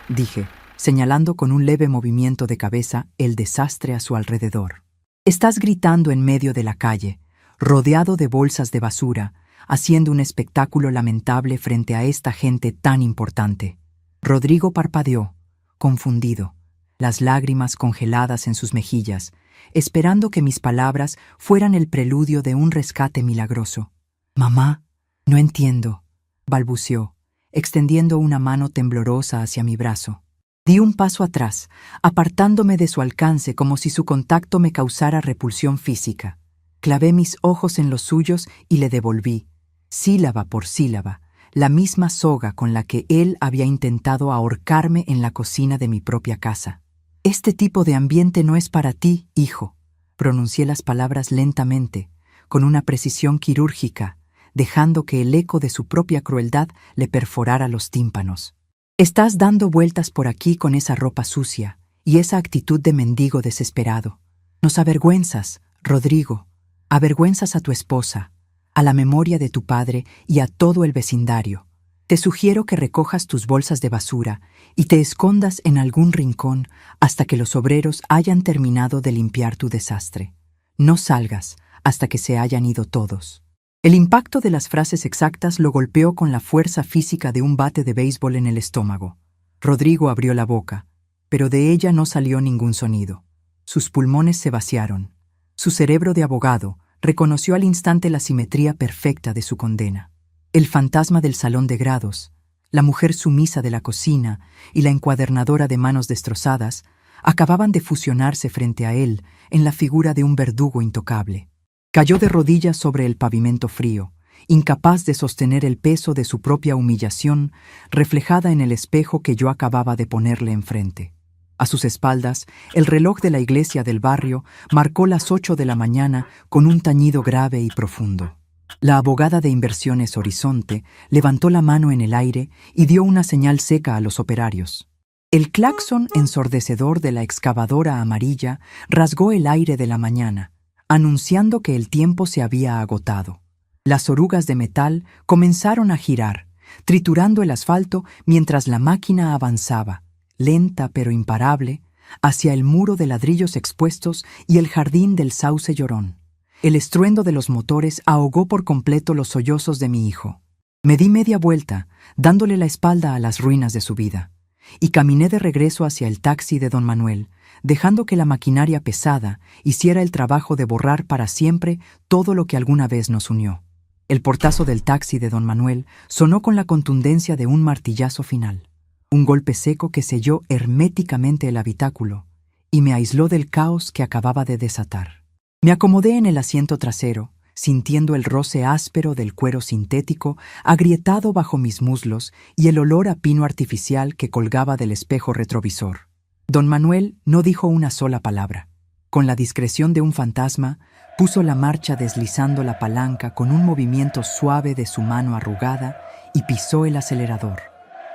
dije, señalando con un leve movimiento de cabeza el desastre a su alrededor. «Estás gritando en medio de la calle, rodeado de bolsas de basura, haciendo un espectáculo lamentable frente a esta gente tan importante». Rodrigo parpadeó, confundido, las lágrimas congeladas en sus mejillas, esperando que mis palabras fueran el preludio de un rescate milagroso. «Mamá, no entiendo», balbuceó, extendiendo una mano temblorosa hacia mi brazo. Di un paso atrás, apartándome de su alcance como si su contacto me causara repulsión física. Clavé mis ojos en los suyos y le devolví, sílaba por sílaba, la misma soga con la que él había intentado ahorcarme en la cocina de mi propia casa. «Este tipo de ambiente no es para ti, hijo», pronuncié las palabras lentamente, con una precisión quirúrgica, dejando que el eco de su propia crueldad le perforara los tímpanos. «Estás dando vueltas por aquí con esa ropa sucia y esa actitud de mendigo desesperado. Nos avergüenzas, Rodrigo, avergüenzas a tu esposa, a la memoria de tu padre y a todo el vecindario. Te sugiero que recojas tus bolsas de basura y te escondas en algún rincón hasta que los obreros hayan terminado de limpiar tu desastre. No salgas hasta que se hayan ido todos». El impacto de las frases exactas lo golpeó con la fuerza física de un bate de béisbol en el estómago. Rodrigo abrió la boca, pero de ella no salió ningún sonido. Sus pulmones se vaciaron. Su cerebro de abogado reconoció al instante la simetría perfecta de su condena. El fantasma del salón de grados, la mujer sumisa de la cocina y la encuadernadora de manos destrozadas acababan de fusionarse frente a él en la figura de un verdugo intocable. Cayó de rodillas sobre el pavimento frío, incapaz de sostener el peso de su propia humillación reflejada en el espejo que yo acababa de ponerle enfrente. A sus espaldas, el reloj de la iglesia del barrio marcó las 8 de la mañana con un tañido grave y profundo. La abogada de Inversiones Horizonte levantó la mano en el aire y dio una señal seca a los operarios. El claxon ensordecedor de la excavadora amarilla rasgó el aire de la mañana, anunciando que el tiempo se había agotado. Las orugas de metal comenzaron a girar, triturando el asfalto mientras la máquina avanzaba, lenta pero imparable, hacia el muro de ladrillos expuestos y el jardín del sauce llorón. El estruendo de los motores ahogó por completo los sollozos de mi hijo. Me di media vuelta, dándole la espalda a las ruinas de su vida, y caminé de regreso hacia el taxi de don Manuel, dejando que la maquinaria pesada hiciera el trabajo de borrar para siempre todo lo que alguna vez nos unió. El portazo del taxi de don Manuel sonó con la contundencia de un martillazo final, un golpe seco que selló herméticamente el habitáculo y me aisló del caos que acababa de desatar. Me acomodé en el asiento trasero, sintiendo el roce áspero del cuero sintético agrietado bajo mis muslos y el olor a pino artificial que colgaba del espejo retrovisor. Don Manuel no dijo una sola palabra. Con la discreción de un fantasma, puso la marcha deslizando la palanca con un movimiento suave de su mano arrugada y pisó el acelerador.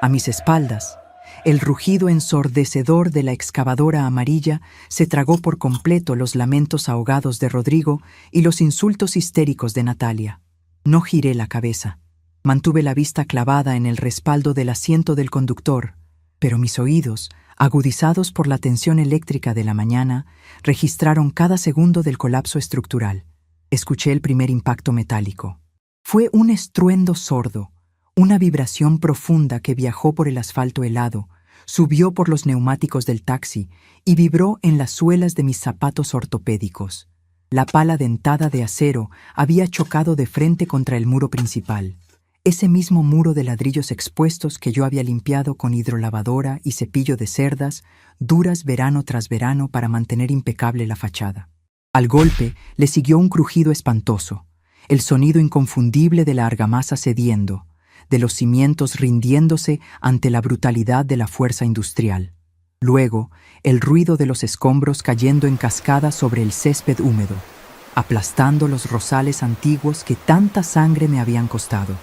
A mis espaldas, el rugido ensordecedor de la excavadora amarilla se tragó por completo los lamentos ahogados de Rodrigo y los insultos histéricos de Natalia. No giré la cabeza. Mantuve la vista clavada en el respaldo del asiento del conductor, pero mis oídos, agudizados por la tensión eléctrica de la mañana, registraron cada segundo del colapso estructural. Escuché el primer impacto metálico. Fue un estruendo sordo, una vibración profunda que viajó por el asfalto helado, subió por los neumáticos del taxi y vibró en las suelas de mis zapatos ortopédicos. La pala dentada de acero había chocado de frente contra el muro principal, ese mismo muro de ladrillos expuestos que yo había limpiado con hidrolavadora y cepillo de cerdas, duras verano tras verano para mantener impecable la fachada. Al golpe le siguió un crujido espantoso, el sonido inconfundible de la argamasa cediendo, de los cimientos rindiéndose ante la brutalidad de la fuerza industrial. Luego, el ruido de los escombros cayendo en cascada sobre el césped húmedo, aplastando los rosales antiguos que tanta sangre me habían costado.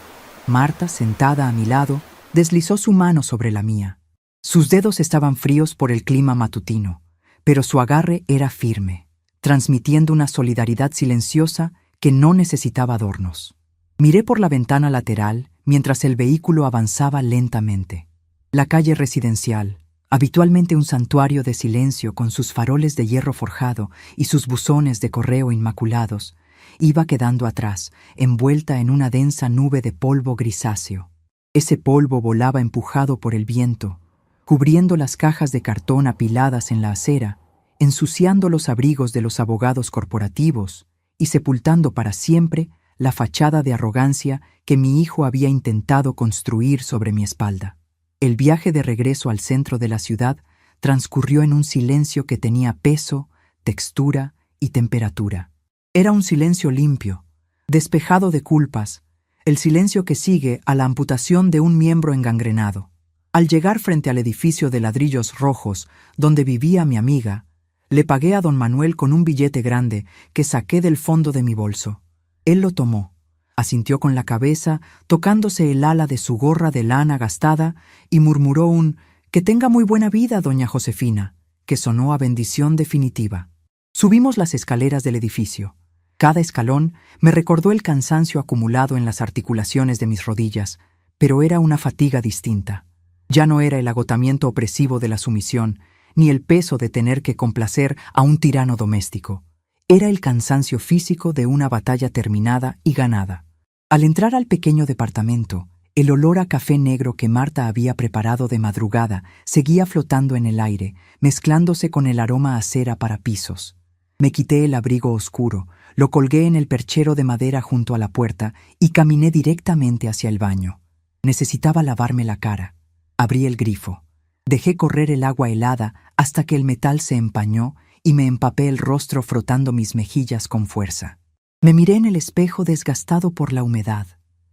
Marta, sentada a mi lado, deslizó su mano sobre la mía. Sus dedos estaban fríos por el clima matutino, pero su agarre era firme, transmitiendo una solidaridad silenciosa que no necesitaba adornos. Miré por la ventana lateral mientras el vehículo avanzaba lentamente. La calle residencial, habitualmente un santuario de silencio con sus faroles de hierro forjado y sus buzones de correo inmaculados, iba quedando atrás, envuelta en una densa nube de polvo grisáceo. Ese polvo volaba empujado por el viento, cubriendo las cajas de cartón apiladas en la acera, ensuciando los abrigos de los abogados corporativos y sepultando para siempre la fachada de arrogancia que mi hijo había intentado construir sobre mi espalda. El viaje de regreso al centro de la ciudad transcurrió en un silencio que tenía peso, textura y temperatura. Era un silencio limpio, despejado de culpas, el silencio que sigue a la amputación de un miembro engangrenado. Al llegar frente al edificio de ladrillos rojos donde vivía mi amiga, le pagué a don Manuel con un billete grande que saqué del fondo de mi bolso. Él lo tomó, asintió con la cabeza, tocándose el ala de su gorra de lana gastada y murmuró un «Que tenga muy buena vida, doña Josefina», que sonó a bendición definitiva. Subimos las escaleras del edificio. Cada escalón me recordó el cansancio acumulado en las articulaciones de mis rodillas, pero era una fatiga distinta. Ya no era el agotamiento opresivo de la sumisión, ni el peso de tener que complacer a un tirano doméstico. Era el cansancio físico de una batalla terminada y ganada. Al entrar al pequeño departamento, el olor a café negro que Marta había preparado de madrugada seguía flotando en el aire, mezclándose con el aroma a cera para pisos. Me quité el abrigo oscuro, lo colgué en el perchero de madera junto a la puerta y caminé directamente hacia el baño. Necesitaba lavarme la cara. Abrí el grifo. Dejé correr el agua helada hasta que el metal se empañó y me empapé el rostro frotando mis mejillas con fuerza. Me miré en el espejo desgastado por la humedad.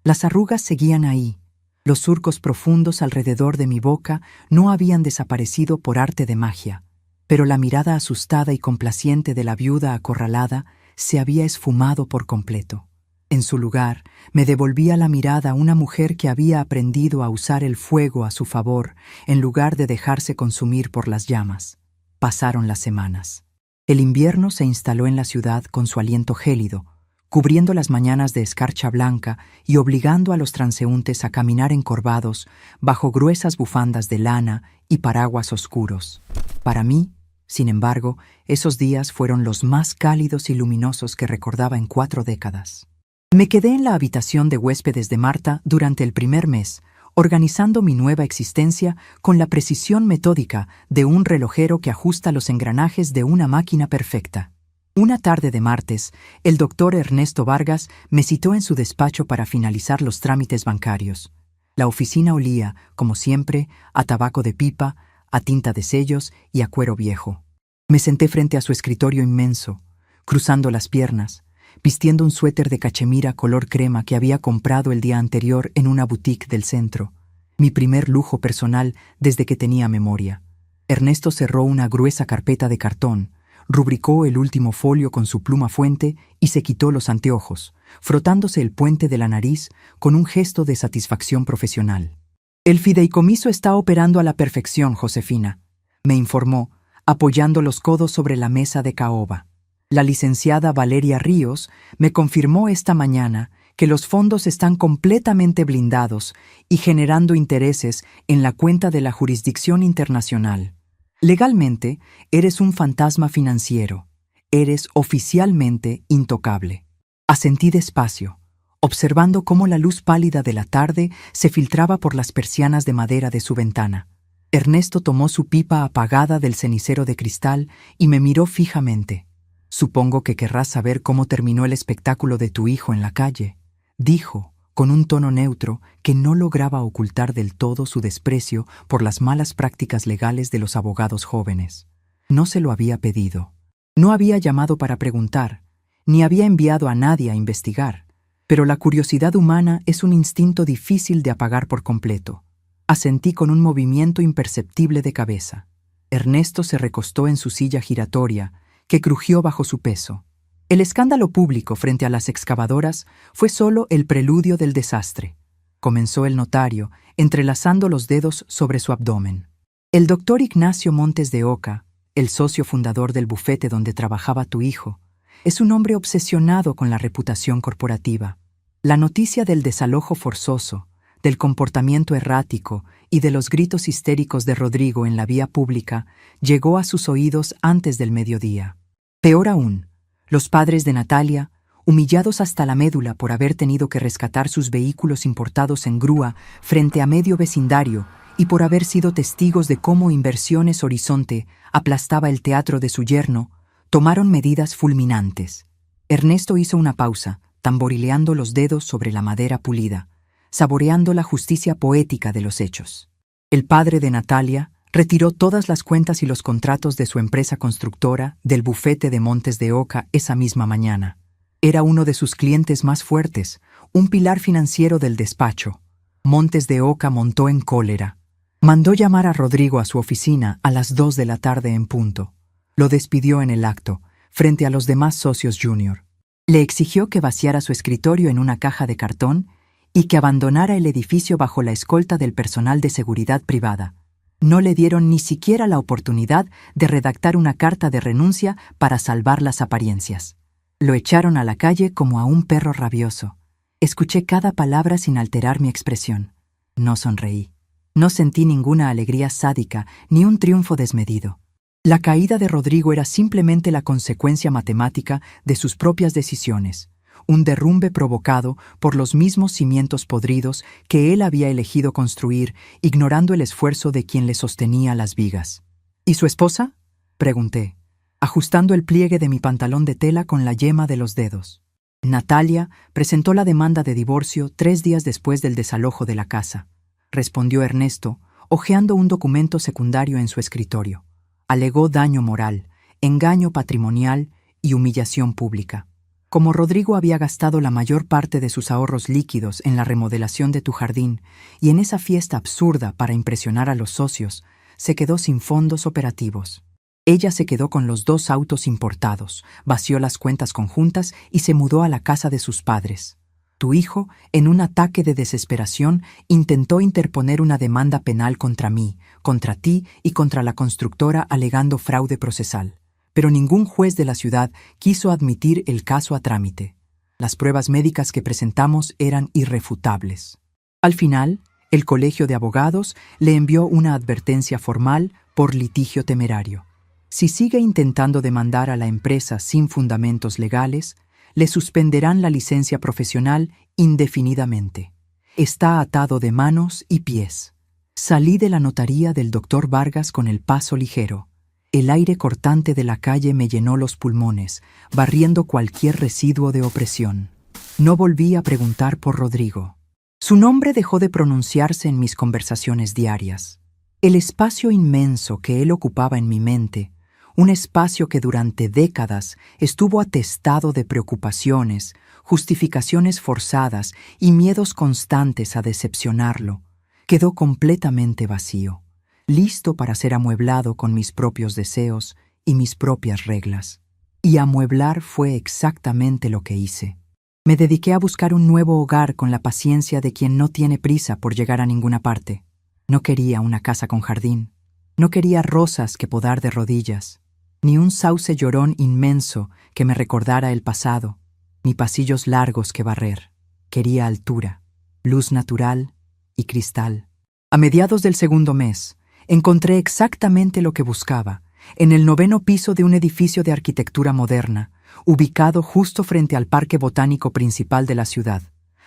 Las arrugas seguían ahí. Los surcos profundos alrededor de mi boca no habían desaparecido por arte de magia, pero la mirada asustada y complaciente de la viuda acorralada se había esfumado por completo. En su lugar, me devolvía la mirada una mujer que había aprendido a usar el fuego a su favor en lugar de dejarse consumir por las llamas. Pasaron las semanas. El invierno se instaló en la ciudad con su aliento gélido, cubriendo las mañanas de escarcha blanca y obligando a los transeúntes a caminar encorvados bajo gruesas bufandas de lana y paraguas oscuros. Para mí, sin embargo, esos días fueron los más cálidos y luminosos que recordaba en 4 décadas. Me quedé en la habitación de huéspedes de Marta durante el primer mes, organizando mi nueva existencia con la precisión metódica de un relojero que ajusta los engranajes de una máquina perfecta. Una tarde de martes, el doctor Ernesto Vargas me citó en su despacho para finalizar los trámites bancarios. La oficina olía, como siempre, a tabaco de pipa, a tinta de sellos y a cuero viejo. Me senté frente a su escritorio inmenso, cruzando las piernas, vistiendo un suéter de cachemira color crema que había comprado el día anterior en una boutique del centro, mi primer lujo personal desde que tenía memoria. Ernesto cerró una gruesa carpeta de cartón, rubricó el último folio con su pluma fuente y se quitó los anteojos, frotándose el puente de la nariz con un gesto de satisfacción profesional. «El fideicomiso está operando a la perfección, Josefina», me informó, apoyando los codos sobre la mesa de caoba. La licenciada Valeria Ríos me confirmó esta mañana que los fondos están completamente blindados y generando intereses en la cuenta de la jurisdicción internacional. Legalmente, eres un fantasma financiero. Eres oficialmente intocable. Asentí despacio, observando cómo la luz pálida de la tarde se filtraba por las persianas de madera de su ventana. Ernesto tomó su pipa apagada del cenicero de cristal y me miró fijamente. «Supongo que querrás saber cómo terminó el espectáculo de tu hijo en la calle», dijo, con un tono neutro que no lograba ocultar del todo su desprecio por las malas prácticas legales de los abogados jóvenes. No se lo había pedido. No había llamado para preguntar, ni había enviado a nadie a investigar, pero la curiosidad humana es un instinto difícil de apagar por completo. Asentí con un movimiento imperceptible de cabeza. Ernesto se recostó en su silla giratoria, que crujió bajo su peso. El escándalo público frente a las excavadoras fue solo el preludio del desastre. Comenzó el notario, entrelazando los dedos sobre su abdomen. El doctor Ignacio Montes de Oca, el socio fundador del bufete donde trabajaba tu hijo, es un hombre obsesionado con la reputación corporativa. La noticia del desalojo forzoso, del comportamiento errático y de los gritos histéricos de Rodrigo en la vía pública llegó a sus oídos antes del mediodía. Peor aún, los padres de Natalia, humillados hasta la médula por haber tenido que rescatar sus vehículos importados en grúa frente a medio vecindario y por haber sido testigos de cómo Inversiones Horizonte aplastaba el teatro de su yerno, tomaron medidas fulminantes. Ernesto hizo una pausa, tamborileando los dedos sobre la madera pulida, saboreando la justicia poética de los hechos. El padre de Natalia retiró todas las cuentas y los contratos de su empresa constructora del bufete de Montes de Oca esa misma mañana. Era uno de sus clientes más fuertes, un pilar financiero del despacho. Montes de Oca montó en cólera. Mandó llamar a Rodrigo a su oficina a las 2 de la tarde en punto. Lo despidió en el acto, frente a los demás socios junior. Le exigió que vaciara su escritorio en una caja de cartón y que abandonara el edificio bajo la escolta del personal de seguridad privada. No le dieron ni siquiera la oportunidad de redactar una carta de renuncia para salvar las apariencias. Lo echaron a la calle como a un perro rabioso. Escuché cada palabra sin alterar mi expresión. No sonreí. No sentí ninguna alegría sádica ni un triunfo desmedido. La caída de Rodrigo era simplemente la consecuencia matemática de sus propias decisiones, un derrumbe provocado por los mismos cimientos podridos que él había elegido construir, ignorando el esfuerzo de quien le sostenía las vigas. ¿Y su esposa?, pregunté, ajustando el pliegue de mi pantalón de tela con la yema de los dedos. Natalia presentó la demanda de divorcio 3 días después del desalojo de la casa, respondió Ernesto, hojeando un documento secundario en su escritorio. Alegó daño moral, engaño patrimonial y humillación pública. Como Rodrigo había gastado la mayor parte de sus ahorros líquidos en la remodelación de tu jardín y en esa fiesta absurda para impresionar a los socios, se quedó sin fondos operativos. Ella se quedó con los 2 autos importados, vació las cuentas conjuntas y se mudó a la casa de sus padres. Tu hijo, en un ataque de desesperación, intentó interponer una demanda penal contra mí, contra ti y contra la constructora alegando fraude procesal. pero ningún juez de la ciudad quiso admitir el caso a trámite. Las pruebas médicas que presentamos eran irrefutables. Al final, el Colegio de Abogados le envió una advertencia formal por litigio temerario. Si sigue intentando demandar a la empresa sin fundamentos legales, le suspenderán la licencia profesional indefinidamente. Está atado de manos y pies. Salí de la notaría del doctor Vargas con el paso ligero. El aire cortante de la calle me llenó los pulmones, barriendo cualquier residuo de opresión. No volví a preguntar por Rodrigo. Su nombre dejó de pronunciarse en mis conversaciones diarias. El espacio inmenso que él ocupaba en mi mente, un espacio que durante décadas estuvo atestado de preocupaciones, justificaciones forzadas y miedos constantes a decepcionarlo, quedó completamente vacío, listo para ser amueblado con mis propios deseos y mis propias reglas. Y amueblar fue exactamente lo que hice. Me dediqué a buscar un nuevo hogar con la paciencia de quien no tiene prisa por llegar a ninguna parte. No quería una casa con jardín. No quería rosas que podar de rodillas, ni un sauce llorón inmenso que me recordara el pasado, ni pasillos largos que barrer. Quería altura, luz natural y cristal. A mediados del segundo mes, encontré exactamente lo que buscaba, en el 9º piso de un edificio de arquitectura moderna, ubicado justo frente al Parque Botánico principal de la ciudad,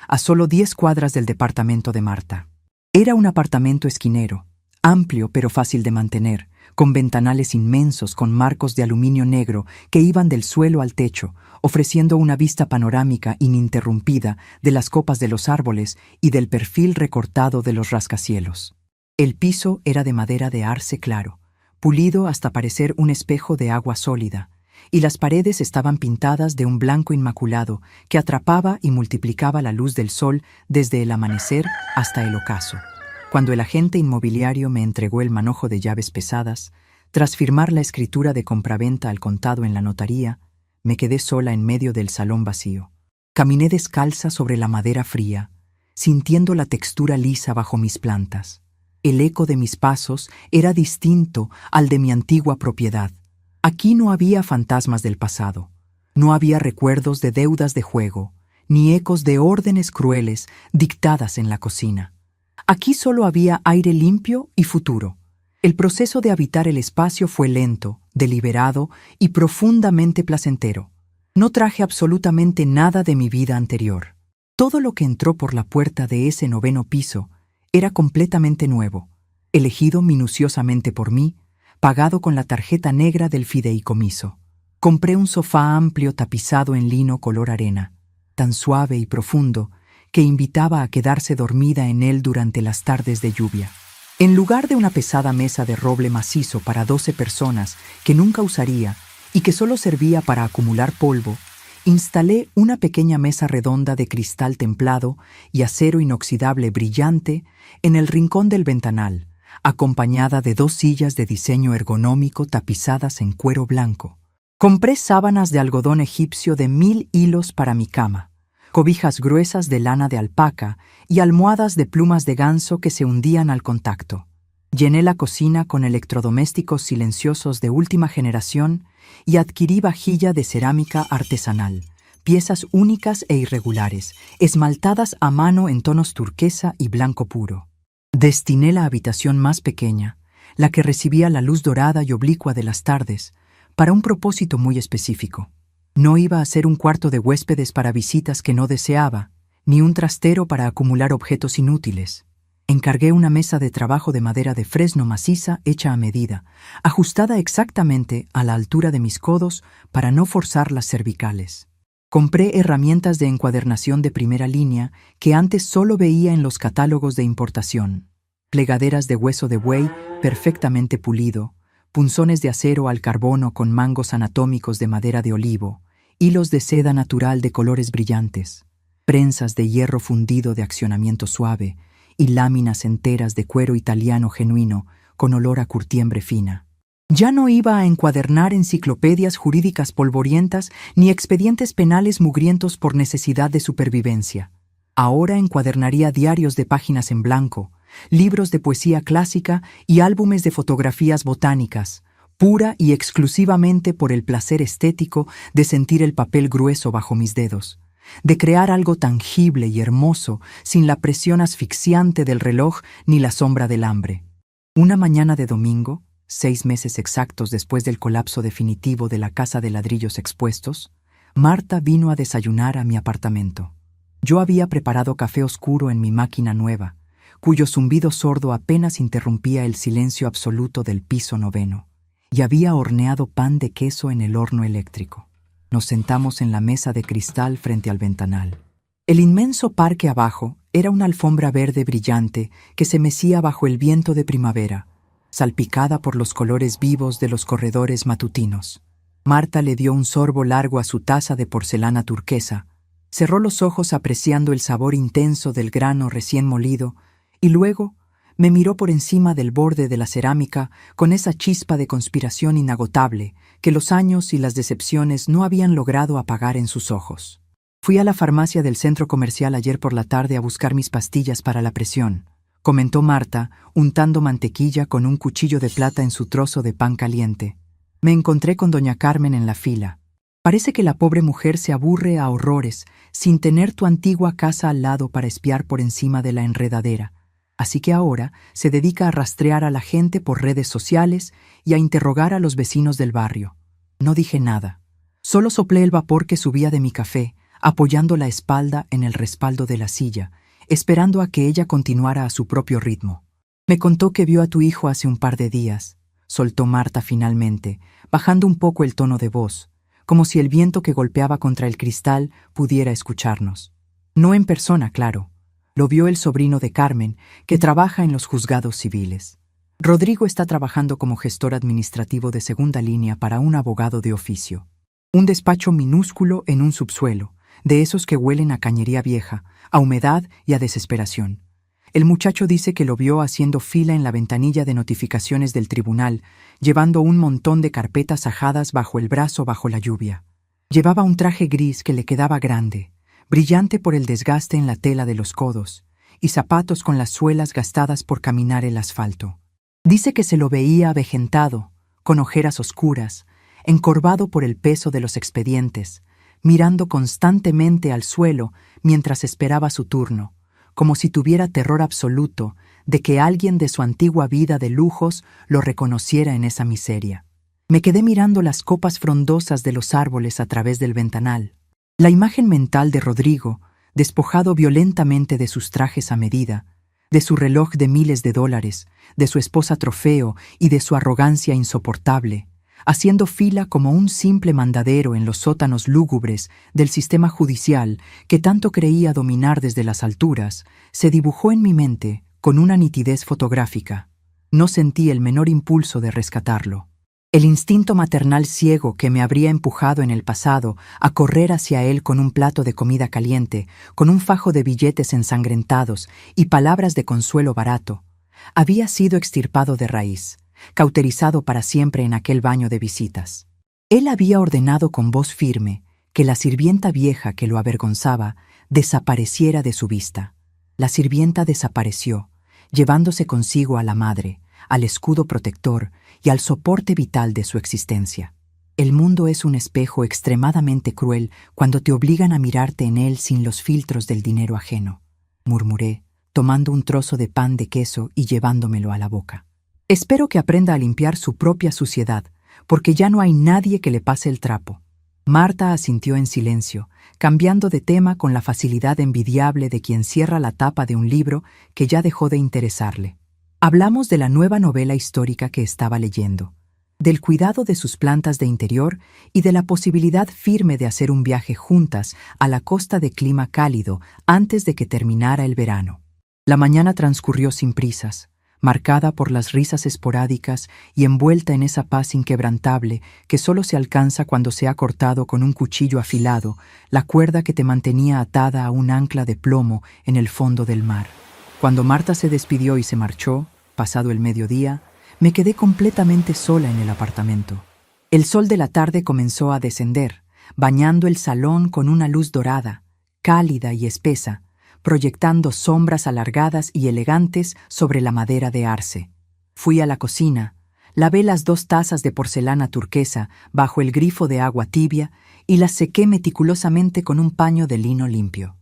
a solo 10 cuadras del departamento de Marta. Era un apartamento esquinero, amplio pero fácil de mantener, con ventanales inmensos con marcos de aluminio negro que iban del suelo al techo, ofreciendo una vista panorámica ininterrumpida de las copas de los árboles y del perfil recortado de los rascacielos. El piso era de madera de arce claro, pulido hasta parecer un espejo de agua sólida, y las paredes estaban pintadas de un blanco inmaculado que atrapaba y multiplicaba la luz del sol desde el amanecer hasta el ocaso. Cuando el agente inmobiliario me entregó el manojo de llaves pesadas, tras firmar la escritura de compraventa al contado en la notaría, me quedé sola en medio del salón vacío. Caminé descalza sobre la madera fría, sintiendo la textura lisa bajo mis plantas. El eco de mis pasos era distinto al de mi antigua propiedad. Aquí no había fantasmas del pasado, no había recuerdos de deudas de juego, ni ecos de órdenes crueles dictadas en la cocina. Aquí solo había aire limpio y futuro. El proceso de habitar el espacio fue lento, deliberado y profundamente placentero. No traje absolutamente nada de mi vida anterior. Todo lo que entró por la puerta de ese 9º piso era completamente nuevo, elegido minuciosamente por mí, pagado con la tarjeta negra del fideicomiso. Compré un sofá amplio tapizado en lino color arena, tan suave y profundo que invitaba a quedarse dormida en él durante las tardes de lluvia. En lugar de una pesada mesa de roble macizo para 12 personas que nunca usaría y que solo servía para acumular polvo, instalé una pequeña mesa redonda de cristal templado y acero inoxidable brillante en el rincón del ventanal, acompañada de 2 sillas de diseño ergonómico tapizadas en cuero blanco. Compré sábanas de algodón egipcio de 1000 hilos para mi cama, cobijas gruesas de lana de alpaca y almohadas de plumas de ganso que se hundían al contacto. Llené la cocina con electrodomésticos silenciosos de última generación y adquirí vajilla de cerámica artesanal, piezas únicas e irregulares, esmaltadas a mano en tonos turquesa y blanco puro. Destiné la habitación más pequeña, la que recibía la luz dorada y oblicua de las tardes, para un propósito muy específico. No iba a ser un cuarto de huéspedes para visitas que no deseaba, ni un trastero para acumular objetos inútiles. Encargué una mesa de trabajo de madera de fresno maciza hecha a medida, ajustada exactamente a la altura de mis codos para no forzar las cervicales. Compré herramientas de encuadernación de primera línea que antes solo veía en los catálogos de importación. Plegaderas de hueso de buey perfectamente pulido, punzones de acero al carbono con mangos anatómicos de madera de olivo, hilos de seda natural de colores brillantes, prensas de hierro fundido de accionamiento suave y láminas enteras de cuero italiano genuino con olor a curtiembre fina. Ya no iba a encuadernar enciclopedias jurídicas polvorientas ni expedientes penales mugrientos por necesidad de supervivencia. Ahora encuadernaría diarios de páginas en blanco, libros de poesía clásica y álbumes de fotografías botánicas, pura y exclusivamente por el placer estético de sentir el papel grueso bajo mis dedos, de crear algo tangible y hermoso sin la presión asfixiante del reloj ni la sombra del hambre. Una mañana de domingo, 6 meses exactos después del colapso definitivo de la casa de ladrillos expuestos, Marta vino a desayunar a mi apartamento. Yo había preparado café oscuro en mi máquina nueva, cuyo zumbido sordo apenas interrumpía el silencio absoluto del piso 9, y había horneado pan de queso en el horno eléctrico. Nos sentamos en la mesa de cristal frente al ventanal. El inmenso parque abajo era una alfombra verde brillante que se mecía bajo el viento de primavera, salpicada por los colores vivos de los corredores matutinos. Marta le dio un sorbo largo a su taza de porcelana turquesa, cerró los ojos apreciando el sabor intenso del grano recién molido y luego me miró por encima del borde de la cerámica con esa chispa de conspiración inagotable que los años y las decepciones no habían logrado apagar en sus ojos. Fui a la farmacia del centro comercial ayer por la tarde a buscar mis pastillas para la presión, comentó Marta, untando mantequilla con un cuchillo de plata en su trozo de pan caliente. Me encontré con doña Carmen en la fila. Parece que la pobre mujer se aburre a horrores sin tener tu antigua casa al lado para espiar por encima de la enredadera. Así que ahora se dedica a rastrear a la gente por redes sociales y a interrogar a los vecinos del barrio. No dije nada. Solo soplé el vapor que subía de mi café, apoyando la espalda en el respaldo de la silla, esperando a que ella continuara a su propio ritmo. Me contó que vio a tu hijo hace un par de días, soltó Marta finalmente, bajando un poco el tono de voz, como si el viento que golpeaba contra el cristal pudiera escucharnos. No en persona, claro. Lo vio el sobrino de Carmen, que trabaja en los juzgados civiles. Rodrigo está trabajando como gestor administrativo de segunda línea para un abogado de oficio. Un despacho minúsculo en un subsuelo, de esos que huelen a cañería vieja, a humedad y a desesperación. El muchacho dice que lo vio haciendo fila en la ventanilla de notificaciones del tribunal, llevando un montón de carpetas ajadas bajo el brazo bajo la lluvia. Llevaba un traje gris que le quedaba grande, brillante por el desgaste en la tela de los codos, y zapatos con las suelas gastadas por caminar el asfalto. Dice que se lo veía avejentado, con ojeras oscuras, encorvado por el peso de los expedientes, mirando constantemente al suelo mientras esperaba su turno, como si tuviera terror absoluto de que alguien de su antigua vida de lujos lo reconociera en esa miseria. Me quedé mirando las copas frondosas de los árboles a través del ventanal. La imagen mental de Rodrigo, despojado violentamente de sus trajes a medida, de su reloj de miles de dólares, de su esposa trofeo y de su arrogancia insoportable, haciendo fila como un simple mandadero en los sótanos lúgubres del sistema judicial que tanto creía dominar desde las alturas, se dibujó en mi mente con una nitidez fotográfica. No sentí el menor impulso de rescatarlo. El instinto maternal ciego que me habría empujado en el pasado a correr hacia él con un plato de comida caliente, con un fajo de billetes ensangrentados y palabras de consuelo barato, había sido extirpado de raíz, cauterizado para siempre en aquel baño de visitas. Él había ordenado con voz firme que la sirvienta vieja que lo avergonzaba desapareciera de su vista. La sirvienta desapareció, llevándose consigo a la madre, al escudo protector y al soporte vital de su existencia. El mundo es un espejo extremadamente cruel cuando te obligan a mirarte en él sin los filtros del dinero ajeno, murmuré, tomando un trozo de pan de queso y llevándomelo a la boca. Espero que aprenda a limpiar su propia suciedad, porque ya no hay nadie que le pase el trapo. Marta asintió en silencio, cambiando de tema con la facilidad envidiable de quien cierra la tapa de un libro que ya dejó de interesarle. Hablamos de la nueva novela histórica que estaba leyendo, del cuidado de sus plantas de interior y de la posibilidad firme de hacer un viaje juntas a la costa de clima cálido antes de que terminara el verano. La mañana transcurrió sin prisas, marcada por las risas esporádicas y envuelta en esa paz inquebrantable que solo se alcanza cuando se ha cortado con un cuchillo afilado la cuerda que te mantenía atada a un ancla de plomo en el fondo del mar. Cuando Marta se despidió y se marchó, pasado el mediodía, me quedé completamente sola en el apartamento. El sol de la tarde comenzó a descender, bañando el salón con una luz dorada, cálida y espesa, proyectando sombras alargadas y elegantes sobre la madera de arce. Fui a la cocina, Lavé las 2 tazas de porcelana turquesa bajo el grifo de agua tibia y las sequé meticulosamente con un paño de lino limpio.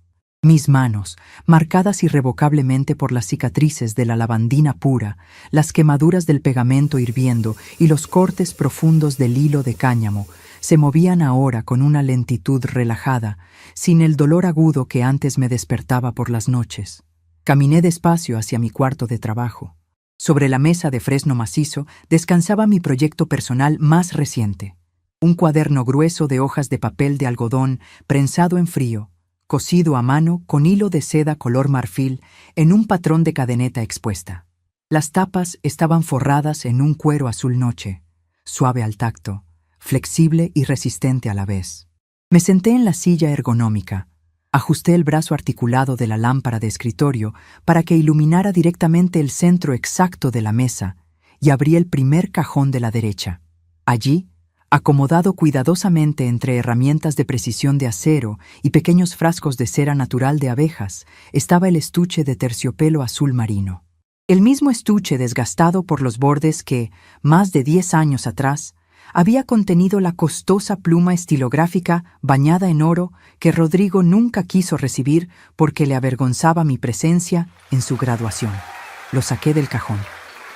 Mis manos, marcadas irrevocablemente por las cicatrices de la lavandina pura, las quemaduras del pegamento hirviendo y los cortes profundos del hilo de cáñamo, se movían ahora con una lentitud relajada, sin el dolor agudo que antes me despertaba por las noches. Caminé despacio hacia mi cuarto de trabajo. Sobre la mesa de fresno macizo descansaba mi proyecto personal más reciente. Un cuaderno grueso de hojas de papel de algodón prensado en frío, cosido a mano con hilo de seda color marfil en un patrón de cadeneta expuesta. Las tapas estaban forradas en un cuero azul noche, suave al tacto, flexible y resistente a la vez. Me senté en la silla ergonómica, ajusté el brazo articulado de la lámpara de escritorio para que iluminara directamente el centro exacto de la mesa y abrí el primer cajón de la derecha. Allí, acomodado cuidadosamente entre herramientas de precisión de acero y pequeños frascos de cera natural de abejas, estaba el estuche de terciopelo azul marino. El mismo estuche desgastado por los bordes que, más de 10 años atrás, había contenido la costosa pluma estilográfica bañada en oro que Rodrigo nunca quiso recibir porque le avergonzaba mi presencia en su graduación. Lo saqué del cajón.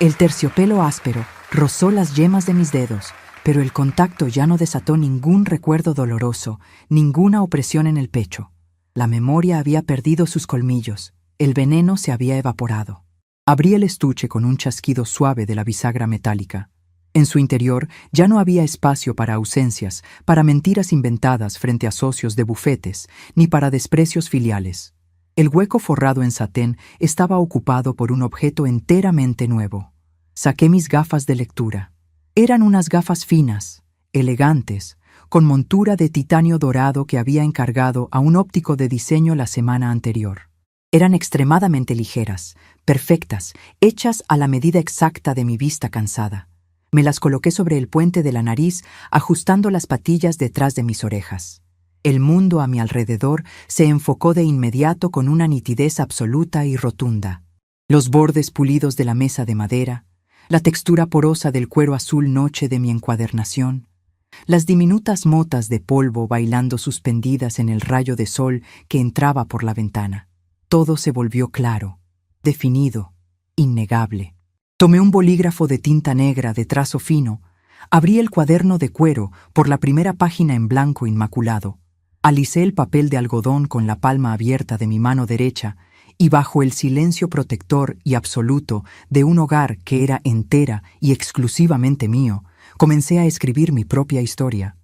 El terciopelo áspero rozó las yemas de mis dedos, pero el contacto ya no desató ningún recuerdo doloroso, ninguna opresión en el pecho. La memoria había perdido sus colmillos, el veneno se había evaporado. Abrí el estuche con un chasquido suave de la bisagra metálica. En su interior ya no había espacio para ausencias, para mentiras inventadas frente a socios de bufetes, ni para desprecios filiales. El hueco forrado en satén estaba ocupado por un objeto enteramente nuevo. Saqué mis gafas de lectura. Eran unas gafas finas, elegantes, con montura de titanio dorado que había encargado a un óptico de diseño la semana anterior. Eran extremadamente ligeras, perfectas, hechas a la medida exacta de mi vista cansada. Me las coloqué sobre el puente de la nariz, ajustando las patillas detrás de mis orejas. El mundo a mi alrededor se enfocó de inmediato con una nitidez absoluta y rotunda. Los bordes pulidos de la mesa de madera, la textura porosa del cuero azul noche de mi encuadernación, las diminutas motas de polvo bailando suspendidas en el rayo de sol que entraba por la ventana. Todo se volvió claro, definido, innegable. Tomé un bolígrafo de tinta negra de trazo fino, abrí el cuaderno de cuero por la primera página en blanco inmaculado, alisé el papel de algodón con la palma abierta de mi mano derecha y bajo el silencio protector y absoluto de un hogar que era entera y exclusivamente mío, comencé a escribir mi propia historia.